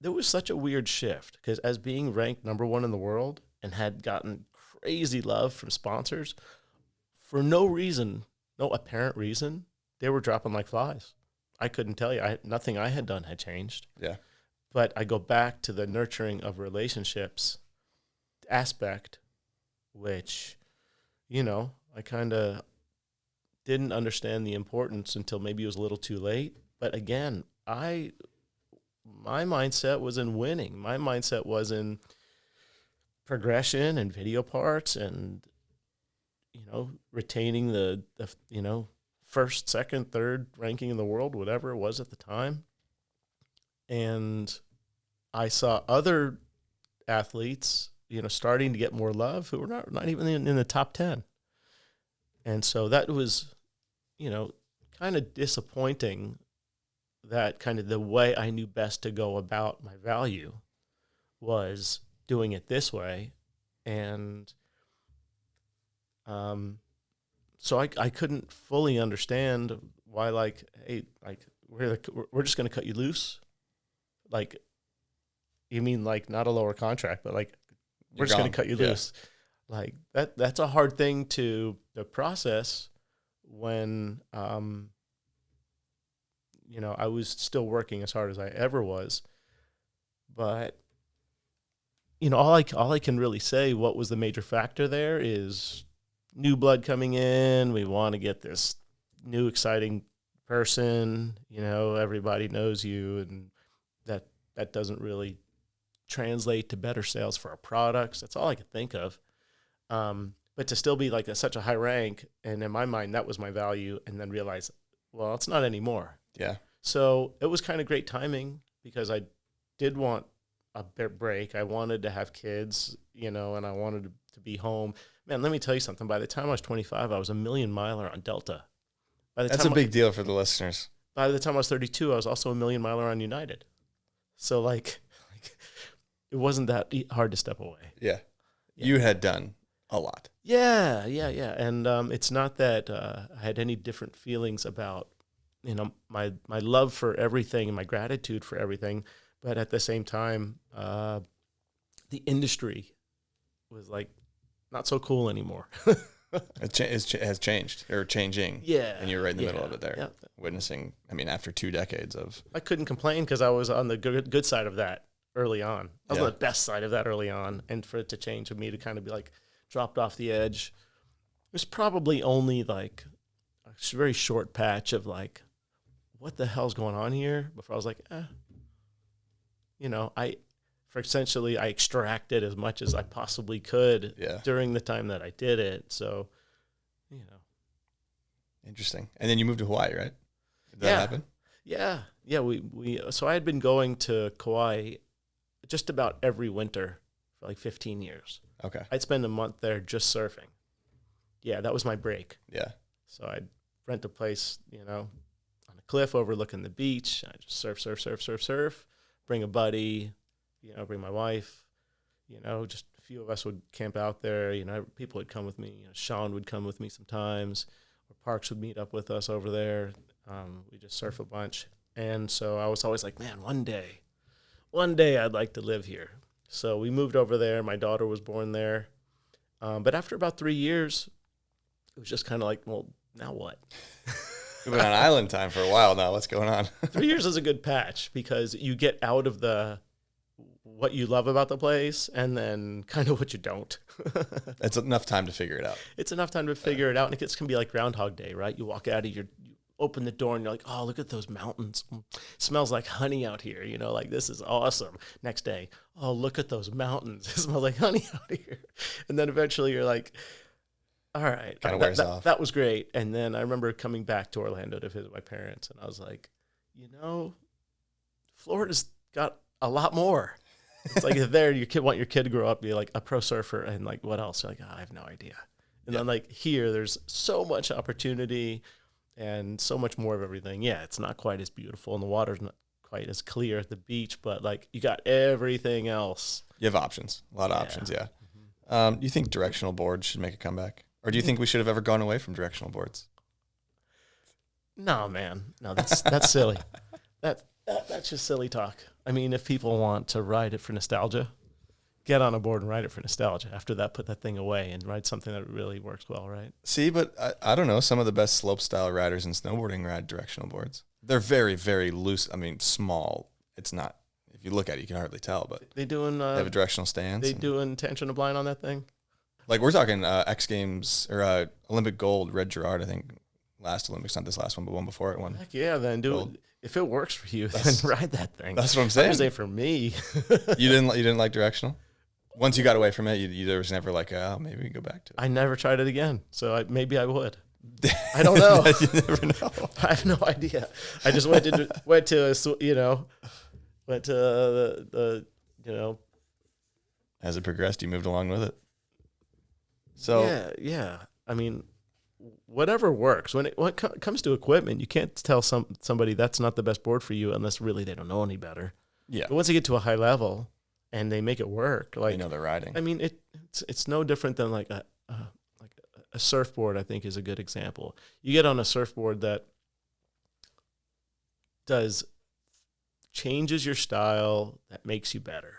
was such a weird shift because as being ranked number 1 in the world and had gotten crazy love from sponsors, for no apparent reason, they were dropping like flies. I couldn't tell you. Nothing I had done had changed. Yeah. But I go back to the nurturing of relationships aspect, which, I kind of didn't understand the importance until maybe it was a little too late. But again, my mindset was in winning. My mindset was in progression and video parts and, retaining the first, second, third ranking in the world, whatever it was at the time. And I saw other athletes, starting to get more love who were not even in the top 10. And so that was, kind of disappointing that kind of the way I knew best to go about my value was doing it this way. And so I couldn't fully understand why, like, hey, like, we're just going to cut you loose? Like, you mean, like, not a lower contract, but, like, we're just going to cut you loose. Like, that's a hard thing to process when, you know, I was still working as hard as I ever was. But, you know, all I can really say what was the major factor there is new blood coming in. We want to get this new exciting person, you know, everybody knows you, and that doesn't really translate to better sales for our products. That's all I could think of. But to still be like such a high rank, and in my mind, that was my value, and then realize, well, it's not anymore. Yeah. So it was kind of great timing because I did want a break. I wanted to have kids, you know, and I wanted to be home. Man, let me tell you something. By the time I was 25, I was a million miler on Delta. That's a big deal for the listeners. By the time I was 32, I was also a million miler on United. So, like it wasn't that hard to step away. Yeah. You had done a lot. Yeah. And it's not that I had any different feelings about, you know, my love for everything and my gratitude for everything. But at the same time, the industry was, like, not so cool anymore. It has changed, or changing. Yeah. And you're right in the middle of it there. Yeah. Witnessing, I mean, after 2 decades of... I couldn't complain because I was on the good side of that early on. I was on the best side of that early on. And for it to change, for me to kind of be, like, dropped off the edge, it was probably only, like, a very short patch of, like, what the hell's going on here? Before I was like, you know, I extracted as much as I possibly could during the time that I did it. So, you know. Interesting. And then you moved to Hawaii, right? Did that happen? Yeah. So I had been going to Kauai just about every winter for like 15 years. Okay. I'd spend a month there just surfing. Yeah, that was my break. Yeah. So I'd rent a place, you know, on a cliff overlooking the beach. I just surf, bring a buddy, you know, bring my wife, you know, just a few of us would camp out there. You know, people would come with me. You know, Sean would come with me sometimes, or Parks would meet up with us over there. We just surf a bunch. And so I was always like, man, one day I'd like to live here. So we moved over there. My daughter was born there. But after about 3 years, it was just kind of like, well, now what? We've been on island time for a while now. What's going on? 3 years is a good patch because you get out of what you love about the place and then kind of what you don't. It's enough time to figure it out. It's enough time to figure it out. And it can be like Groundhog Day, right? You walk out of you open the door and you're like, oh, look at those mountains. It smells like honey out here. You know, like, this is awesome. Next day, oh, look at those mountains. It smells like honey out here. And then eventually you're like, all right, kind of wears off. That was great. And then I remember coming back to Orlando to visit my parents, and I was like, you know, Florida's got a lot more. It's like there, your kid want your kid to grow up, be like a pro surfer, and like what else? You're like, oh, I have no idea. And then like here, there's so much opportunity and so much more of everything. Yeah, it's not quite as beautiful, and the water's not quite as clear at the beach, but like you got everything else. You have options, a lot of options. Yeah. Mm-hmm. Do you think directional boards should make a comeback? Or do you think we should have ever gone away from directional boards? No, man. No, that's silly. That's just silly talk. I mean, if people want to ride it for nostalgia, get on a board and ride it for nostalgia. After that, put that thing away and ride something that really works well, right? See, but I don't know. Some of the best slope style riders in snowboarding ride directional boards. They're very, very loose. I mean, small. It's not. If you look at it, you can hardly tell. But they have a directional stance. They doing tension of blind on that thing. Like, we're talking X Games or Olympic gold, Red Gerard, I think, last Olympics, not this last one, but one before it won. Heck yeah, then do it. If it works for you, then ride that thing. That's what I'm saying. I say for me. You didn't like directional? Once you got away from it, there was never like, oh, maybe we can go back to it. I never tried it again, so maybe I would. I don't know. You never know. I have no idea. I just went to the As it progressed, you moved along with it. So yeah. I mean, whatever works. When it comes to equipment, you can't tell somebody that's not the best board for you unless really they don't know any better. Yeah. But once you get to a high level and they make it work, like, you know, they're riding. I mean, it's no different than like a surfboard. I think is a good example. You get on a surfboard that does changes your style that makes you better.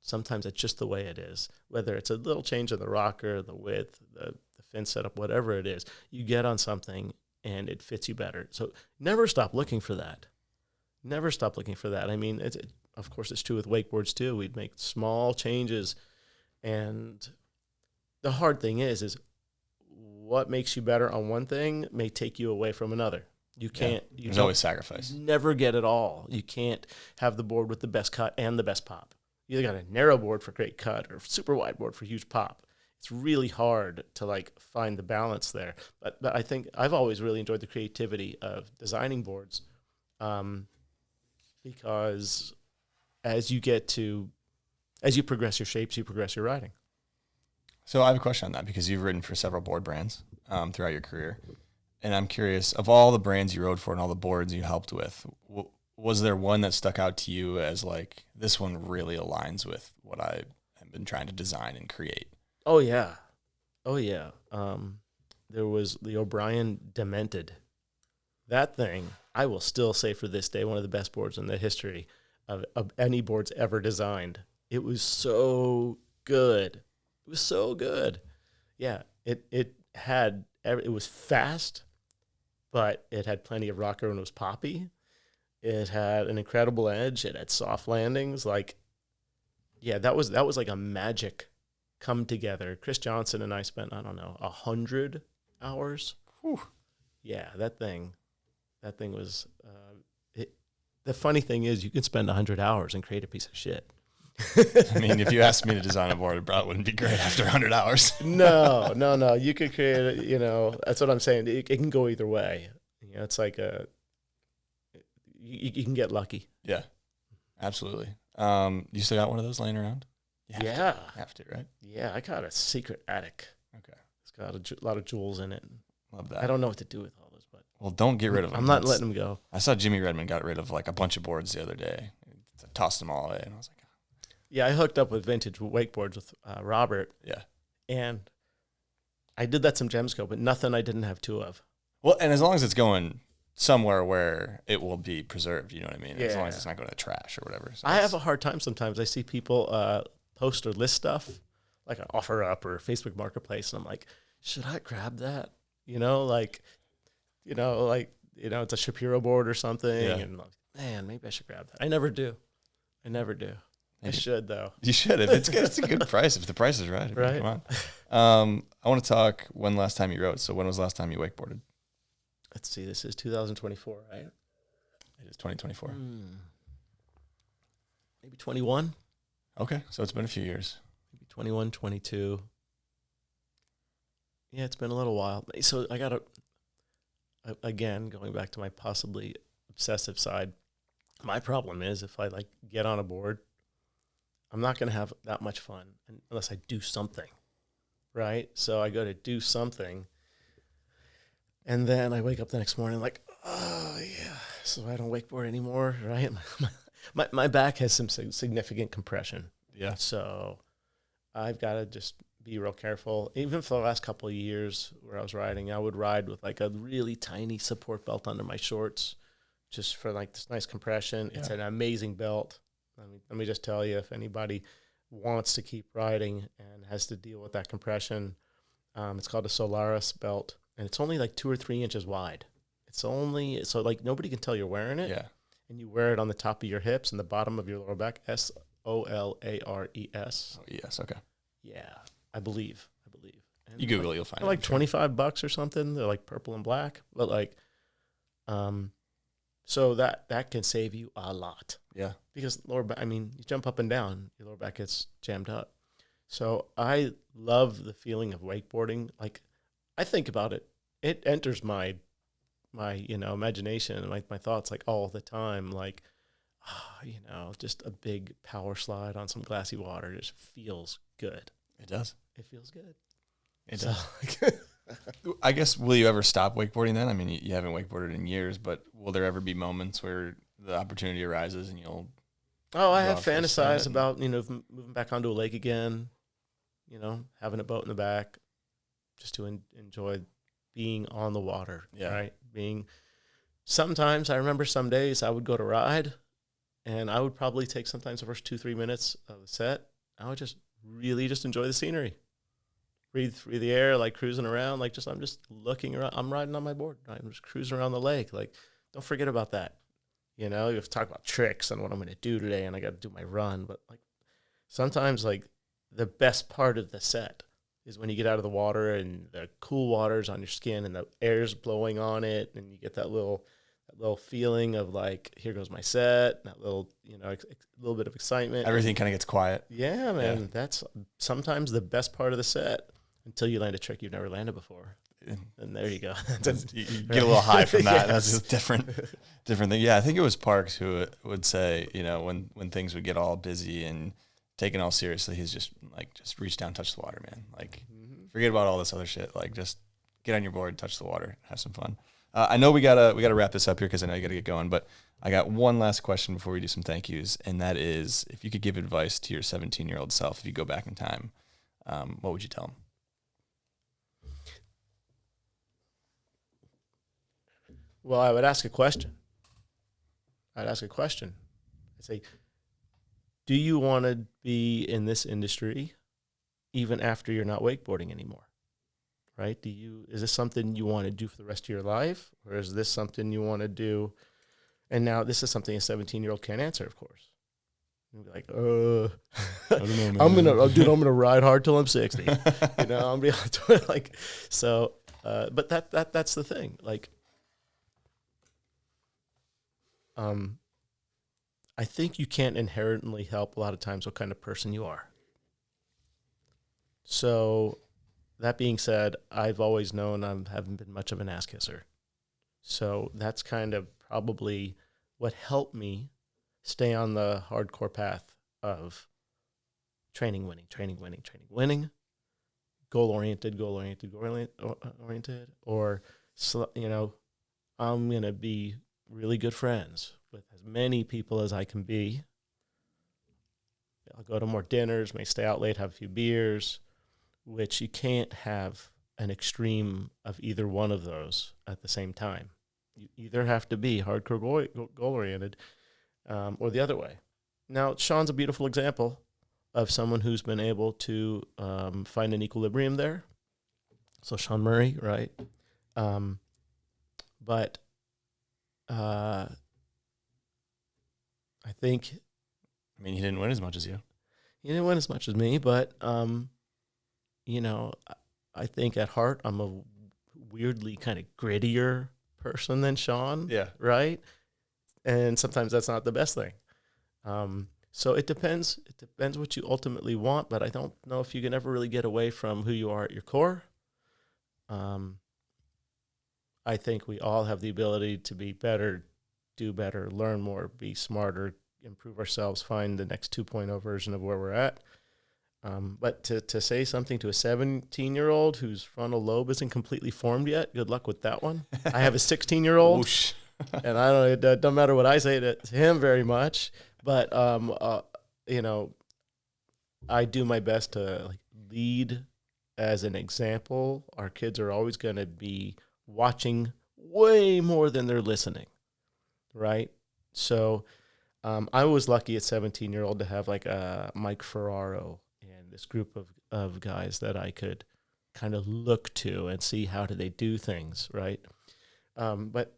Sometimes it's just the way it is. Whether it's a little change in the rocker, the width, the fin setup, whatever it is, you get on something and it fits you better. So never stop looking for that. Never stop looking for that. I mean, of course, it's true with wakeboards too. We'd make small changes, and the hard thing is what makes you better on one thing may take you away from another. You can't. Yeah. There's always sacrifice. Never get it all. You can't have the board with the best cut and the best pop. You either got a narrow board for great cut or super wide board for huge pop. It's really hard to like find the balance there. But I think I've always really enjoyed the creativity of designing boards, because as you progress your shapes, you progress your riding. So I have a question on that, because you've ridden for several board brands throughout your career. And I'm curious, of all the brands you rode for and all the boards you helped with, was there one that stuck out to you as like, this one really aligns with what I have been trying to design and create? Oh, yeah. There was the O'Brien Demented. That thing, I will still say for this day, one of the best boards in the history of any boards ever designed. It was so good. It was so good. Yeah, it was fast, but it had plenty of rocker and it was poppy. It had an incredible edge. It had soft landings. Like, yeah, that was like a magic come together. Chris Johnson and I spent, 100 hours. Whew. Yeah, that thing was, the funny thing is you can spend 100 hours and create a piece of shit. I mean, if you asked me to design a board, it probably wouldn't be great after 100 hours. No. You could create it, that's what I'm saying. It can go either way. It's like you can get lucky. Yeah, absolutely. You still got one of those laying around? Yeah. Have to, right? Yeah, I got a secret attic. Okay. It's got a lot of jewels in it. Love that. I don't know what to do with all those, but well, don't get rid of them. I'm not letting them go. I saw Jimmy Redmond got rid of like a bunch of boards the other day. I tossed them all away, and I was like, yeah, I hooked up with vintage wakeboards with Robert. yeah. And I did that some Gemsco, but nothing I didn't have two of. Well, and as long as it's going somewhere where it will be preserved, you know what I mean? Yeah. As long as it's not going to trash or whatever. So I have a hard time sometimes. I see people post or list stuff, like an offer up or Facebook Marketplace, and I'm like, should I grab that? It's a Shapiro board or something. Yeah. And I'm like, man, maybe I should grab that. I never do. Maybe. I should, though. You should. If it's good, it's a good price. If the price is right. Right. Come on. I want to talk when last time you rode. So when was the last time you wakeboarded? Let's see. This is 2024, right? It is 2024. Maybe 21. Okay. So it's been a few years. Maybe 21, 22. Yeah, it's been a little while. So I got to, again, going back to my possibly obsessive side, my problem is if I get on a board, I'm not going to have that much fun unless I do something, right? So I go to do something, and then I wake up the next morning like, oh, yeah, so I don't wakeboard anymore, right? My back has some significant compression. Yeah. So I've got to just be real careful. Even for the last couple of years where I was riding, I would ride with like a really tiny support belt under my shorts just for like this nice compression. Yeah. It's an amazing belt. Let me just tell you, if anybody wants to keep riding and has to deal with that compression, it's called a Solaris belt, and it's only like 2 or 3 inches wide. So nobody can tell you're wearing it. Yeah. And you wear it on the top of your hips and the bottom of your lower back. Solares. Oh, yes. Okay. Yeah, I believe. And you Google it, you'll find it. Like $25 or something. They're like purple and black, but so that can save you a lot. Yeah. Because lower back, you jump up and down, your lower back gets jammed up. So I love the feeling of wakeboarding. Like, I think about it. It enters my imagination and my thoughts like all the time. Like, just a big power slide on some glassy water just feels good. It does. It feels good. It does. I guess, will you ever stop wakeboarding then? I mean, you haven't wakeboarded in years, but will there ever be moments where the opportunity arises and you'll... Oh, I have fantasized about, moving back onto a lake again, having a boat in the back, just to enjoy being on the water, right? Being sometimes I remember some days I would go to ride, and I would probably take sometimes the first 2-3 minutes of the set. I would just really just enjoy the scenery, breathe through the air, like cruising around, like I'm just looking around. I'm riding on my board. I'm just cruising around the lake. Like, don't forget about that. You know, you have to talk about tricks and what I'm going to do today, and I got to do my run. But like sometimes, like the best part of the set is when you get out of the water and the cool water's on your skin and the air's blowing on it, and you get that little feeling of like, here goes my set, that little, you know, little bit of excitement. Everything kind of gets quiet. Yeah, man. Yeah. That's sometimes the best part of the set until you land a trick you've never landed before. And there you go. You get a little high from that. Yes. That's just different thing. Yeah, I think it was Parks who would say, you know, when things would get all busy and taken all seriously, he's just like, just reach down, touch the water, man. Like, forget about all this other shit. Like, just get on your board, touch the water, have some fun. I know we gotta wrap this up here because I know you gotta get going, but I got one last question before we do some thank yous, and that is, if you could give advice to your 17-year-old self, if you go back in time, what would you tell him? Well, I would ask a question. I'd say, do you want to be in this industry even after you're not wakeboarding anymore? Right? Is this something you want to do for the rest of your life? Or is this something you want to do? And now this is something a 17-year-old can't answer, of course. You'll be like, I don't know, man. I'm gonna ride hard till I'm 60. You know, I'm gonna be able to do it like, so, but that's the thing. Like, I think you can't inherently help a lot of times what kind of person you are. So that being said, I've always known I haven't been much of an ass kisser. So that's kind of probably what helped me stay on the hardcore path of training, winning, goal-oriented, or, you know, I'm going to be really good friends with as many people as I can be. I'll go to more dinners, may stay out late, have a few beers, which you can't have an extreme of either one of those at the same time. You either have to be hardcore goal-oriented or the other way. Now, Sean's a beautiful example of someone who's been able to find an equilibrium there. So Sean Murray, right? But I think... I mean, he didn't win as much as you. He didn't win as much as me, but, you know, I think at heart I'm a weirdly kind of grittier person than Sean. Yeah. Right? And sometimes that's not the best thing. So it depends. It depends what you ultimately want, but I don't know if you can ever really get away from who you are at your core. I think we all have the ability to be better, do better, learn more, be smarter, improve ourselves, find the next 2.0 version of where we're at. But to say something to a 17-year-old whose frontal lobe isn't completely formed yet, good luck with that one. I have a 16-year-old, and it doesn't matter what I say to him very much. But you know, I do my best to like lead as an example. Our kids are always going to be watching way more than they're listening, right? So I was lucky at 17-year-old to have like a Mike Ferraro and this group of guys that I could kind of look to and see how do they do things, right? But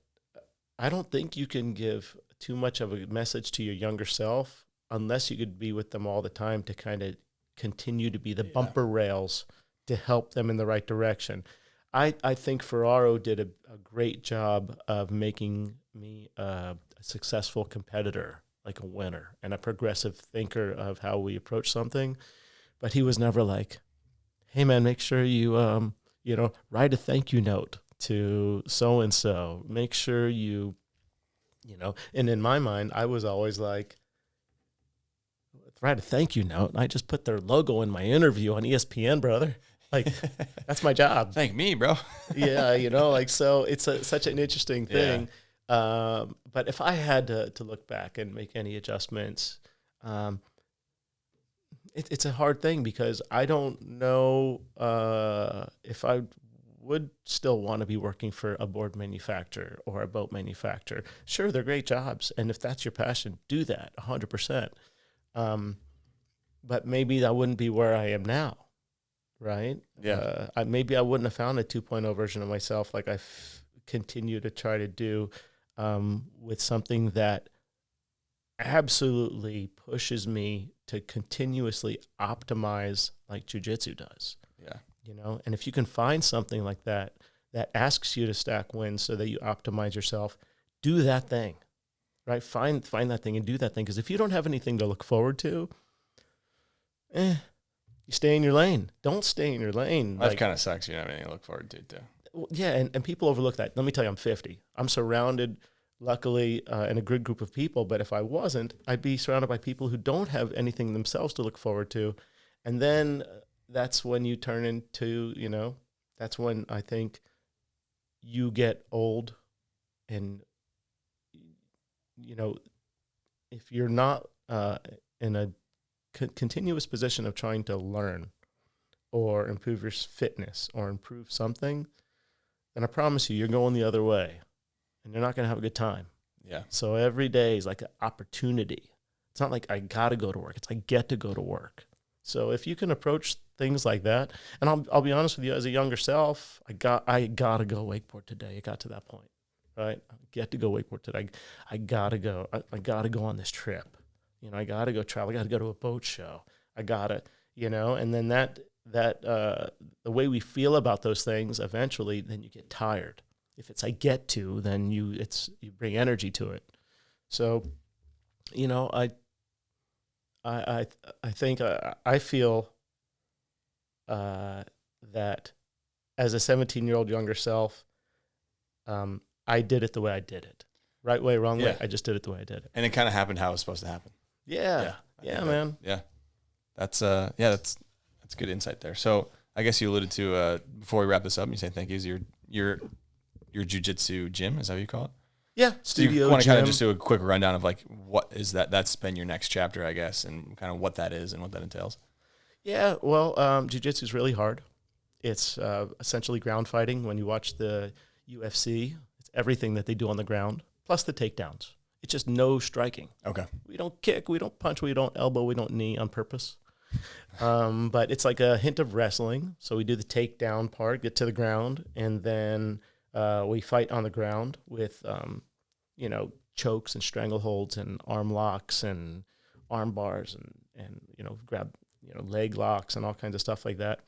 I don't think you can give too much of a message to your younger self unless you could be with them all the time to kind of continue to be the bumper rails to help them in the right direction. I think Ferraro did a great job of making me a successful competitor, like a winner, and a progressive thinker of how we approach something. But he was never like, hey, man, make sure you, write a thank you note to so-and-so. Make sure you know. And in my mind, I was always like, write a thank you note. And I just put their logo in my interview on ESPN, brother. Like, that's my job. Thank me, bro. Yeah, so it's such an interesting thing. Yeah. But if I had to look back and make any adjustments, it's a hard thing because I don't know if I would still want to be working for a board manufacturer or a boat manufacturer. Sure, they're great jobs. And if that's your passion, do that 100%. But maybe that wouldn't be where I am now, right? Yeah. Maybe I wouldn't have found a 2.0 version of myself like I continue to try to do with something that absolutely pushes me to continuously optimize like Jiu Jitsu does. Yeah. You know, and if you can find something like that that asks you to stack wins so that you optimize yourself, do that thing, right? Find that thing and do that thing. Because if you don't have anything to look forward to, you stay in your lane. Don't stay in your lane. That kind of sucks. You don't have anything to look forward to, too. Well, yeah, and people overlook that. Let me tell you, I'm 50. I'm surrounded, luckily, in a good group of people. But if I wasn't, I'd be surrounded by people who don't have anything themselves to look forward to. And then that's when you turn into, you know, that's when I think you get old. And, you know, if you're not in a continuous position of trying to learn or improve your fitness or improve something, then I promise you, you're going the other way and you're not going to have a good time. Yeah. So every day is like an opportunity. It's not like I got to go to work. It's I get to go to work. So if you can approach things like that, and I'll be honest with you, as a younger self, I got to go wakeboard today. It got to that point, right? I get to go wakeboard today. I got to go. I got to go on this trip. You know, I got to go travel. I got to go to a boat show. I got to, you know, and then that the way we feel about those things, eventually, then you get tired. If it's I get to, then you bring energy to it. So, you know, I think I feel that as a 17-year-old younger self, I did it the way I did it. Right way, wrong way. I just did it the way I did it. And it kind of happened how it was supposed to happen. Yeah, man. That's good insight there. So I guess you alluded to before we wrap this up, you say thank you. Your jiu-jitsu gym, is that what you call it? Yeah, studio. So you want to kind of just do a quick rundown of like what is that? That's been your next chapter, I guess, and kind of what that is and what that entails. Yeah, well, jiu-jitsu is really hard. It's essentially ground fighting. When you watch the UFC, it's everything that they do on the ground plus the takedowns. It's just no striking. Okay. We don't kick, we don't punch, we don't elbow, we don't knee on purpose. But it's like a hint of wrestling. So we do the takedown part, get to the ground, and then we fight on the ground with, you know, chokes and strangleholds and arm locks and arm bars and you know, grab, you know, leg locks and all kinds of stuff like that.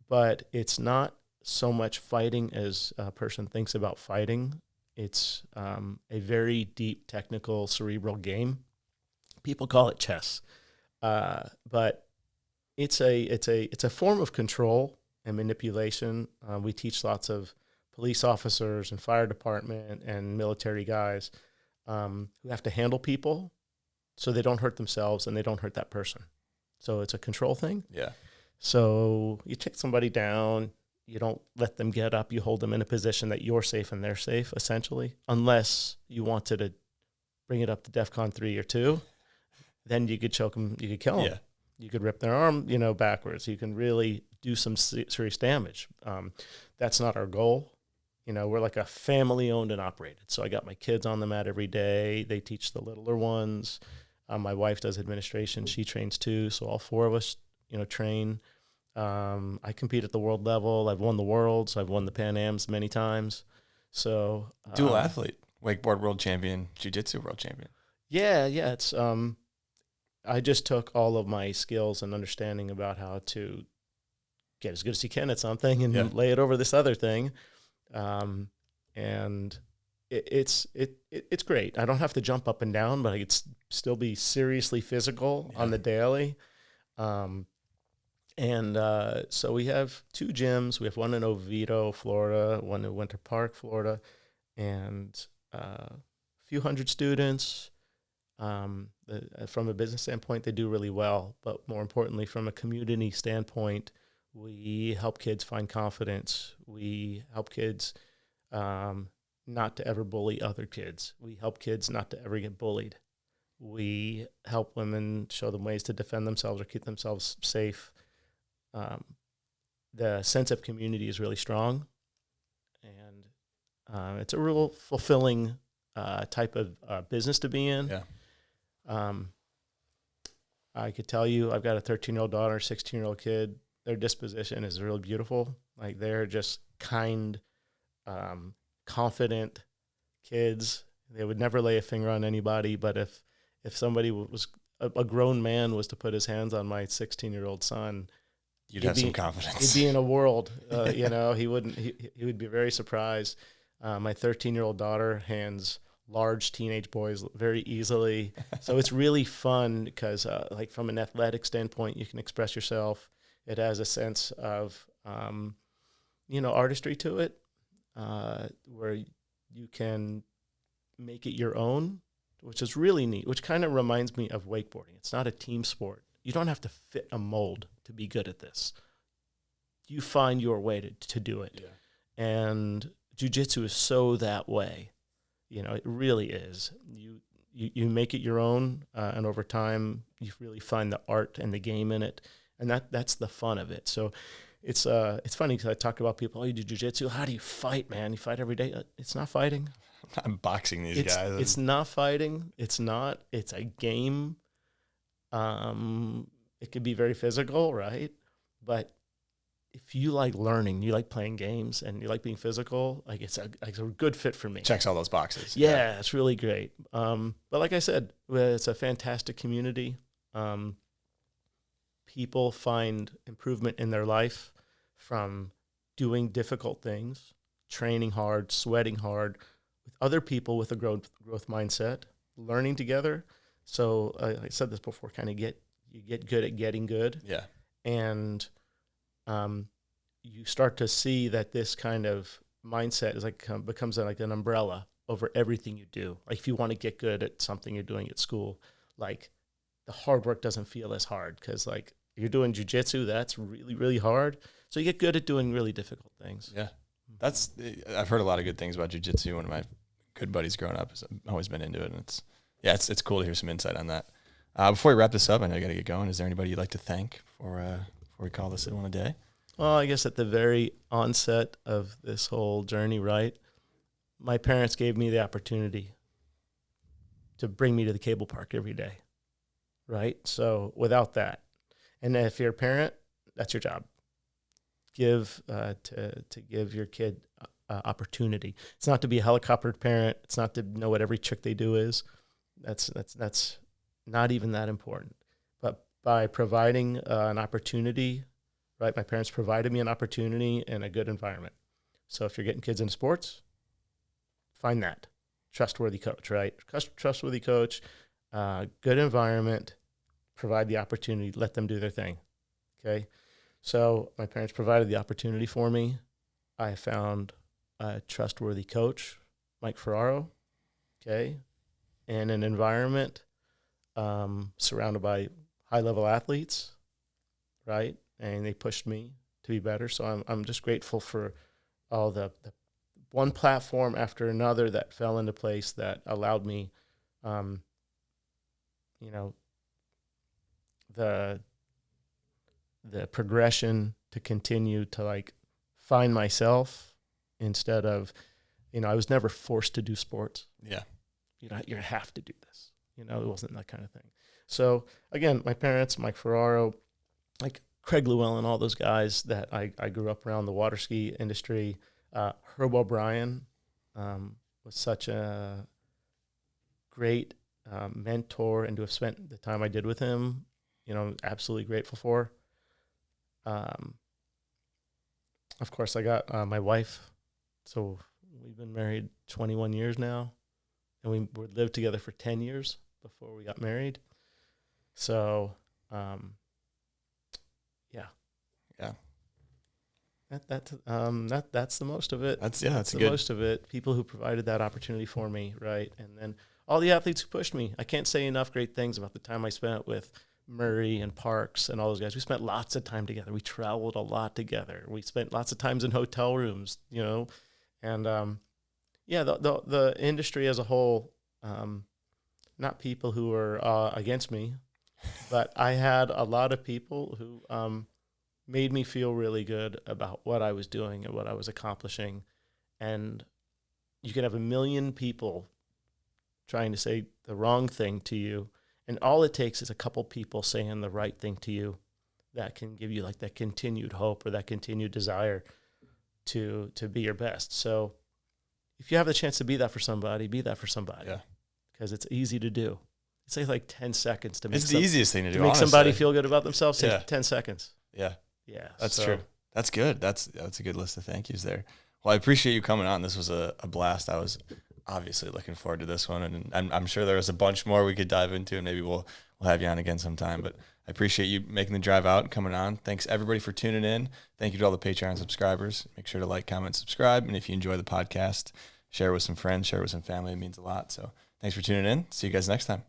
But it's not so much fighting as a person thinks about fighting. It's a very deep, technical, cerebral game. People call it chess, but it's a form of control and manipulation. We teach lots of police officers and fire department and military guys who have to handle people so they don't hurt themselves and they don't hurt that person. So it's a control thing. Yeah. So you take somebody down. You don't let them get up. You hold them in a position that you're safe and they're safe, essentially, unless you wanted to bring it up to DEFCON 3 or 2. Then you could choke them. You could kill them. Yeah. You could rip their arm, you know, backwards. You can really do some serious damage. That's not our goal. You know, we're like a family owned and operated. So I got my kids on the mat every day. They teach the littler ones. My wife does administration. She trains too. So all four of us, you know, train. I compete at the world level. I've won the worlds. I've won the Pan Ams many times. So dual athlete, wakeboard world champion, jiu-jitsu world champion. Yeah. It's I just took all of my skills and understanding about how to get as good as you can at something and lay it over this other thing, and it's great. I don't have to jump up and down, but I could still be seriously physical on the daily. So we have two gyms. We have one in Oviedo, Florida, one in Winter Park, Florida, and a few hundred students. From a business standpoint, they do really well. But more importantly, from a community standpoint, we help kids find confidence. We help kids not to ever bully other kids. We help kids not to ever get bullied. We help women, show them ways to defend themselves or keep themselves safe. the sense of community is really strong, and it's a real fulfilling type of business to be in. Yeah. I could tell you, I've got a 13-year-old daughter, 16-year-old kid. Their disposition is really beautiful. Like, they're just kind, confident kids. They would never lay a finger on anybody, but if somebody was a grown man was to put his hands on my 16-year-old son, You'd have some confidence. He'd be in a world, he would be very surprised. My 13-year-old daughter hands large teenage boys very easily. So it's really fun because, like, from an athletic standpoint, you can express yourself. It has a sense of, artistry to it, where you can make it your own, which is really neat, which kind of reminds me of wakeboarding. It's not a team sport. You don't have to fit a mold to be good at this. You find your way to do it. Yeah. And jiu-jitsu is so that way. It really is. You make it your own, and over time, you really find the art and the game in it, and that's the fun of it. So it's funny because I talk about people, you do jiu-jitsu, how do you fight, man? You fight every day. It's not fighting. I'm boxing these guys. It's not fighting. It's a game. It could be very physical, right? But if you like learning, you like playing games, and you like being physical, like it's a good fit for me. Checks all those boxes. Yeah, it's really great. But like I said, it's a fantastic community. People find improvement in their life from doing difficult things, training hard, sweating hard, with other people with a growth mindset, learning together. So I said this before, you get good at getting good. Yeah. And you start to see that this kind of mindset is becomes like an umbrella over everything you do. Like, if you want to get good at something you're doing at school, like, the hard work doesn't feel as hard because, like, you're doing jiu-jitsu, that's really, really hard. So you get good at doing really difficult things. Yeah. I've heard a lot of good things about jiu-jitsu. One of my good buddies growing up has always been into it, and it's cool to hear some insight on that. Before we wrap this up, I know you got to get going. Is there anybody you'd like to thank before we call this one a day? Well, I guess at the very onset of this whole journey, right, my parents gave me the opportunity to bring me to the cable park every day, right? So without that, and if you're a parent, that's your job. To give your kid opportunity. It's not to be a helicopter parent. It's not to know what every trick they do is. That's not even that important. But by providing an opportunity, right? My parents provided me an opportunity and a good environment. So if you're getting kids into sports, find that trustworthy coach, right? Trustworthy coach, good environment, provide the opportunity, let them do their thing. Okay. So my parents provided the opportunity for me. I found a trustworthy coach, Mike Ferraro, okay, and an environment surrounded by high-level athletes, right? And they pushed me to be better. So I'm just grateful for all the one platform after another that fell into place that allowed me, the progression to continue to, like, find myself instead of, I was never forced to do sports. Yeah. You have to do this. It wasn't that kind of thing. So again, my parents, Mike Ferraro, like Craig Llewellyn, all those guys that I grew up around the water ski industry. Herb O'Brien was such a great mentor, and to have spent the time I did with him, absolutely grateful for. Of course, I got my wife. So we've been married 21 years now, and we lived together for 10 years before we got married. So, yeah. That's the most of it. That's the good. most of it. People who provided that opportunity for me, right? And then all the athletes who pushed me. I can't say enough great things about the time I spent with Murray and Parks and all those guys. We spent lots of time together. We traveled a lot together. We spent lots of times in hotel rooms, and the industry as a whole, not people who were against me, but I had a lot of people who made me feel really good about what I was doing and what I was accomplishing. And you can have a million people trying to say the wrong thing to you, and all it takes is a couple people saying the right thing to you that can give you like that continued hope or that continued desire to be your best. So if you have the chance to be that for somebody, be that for somebody. Yeah. Because it's easy to do. It takes like 10 seconds to make It's the easiest thing to do, make honestly. somebody feel good about themselves. Yeah. Take 10 seconds. Yeah. Yeah. That's true. That's good. That's a good list of thank yous there. Well, I appreciate you coming on. This was a blast. I was obviously looking forward to this one, and I'm sure there was a bunch more we could dive into, and maybe we'll have you on again sometime. But I appreciate you making the drive out and coming on. Thanks everybody for tuning in. Thank you to all the Patreon subscribers. Make sure to like, comment, subscribe, and if you enjoy the podcast, share with some friends, share with some family. It means a lot. So thanks for tuning in. See you guys next time.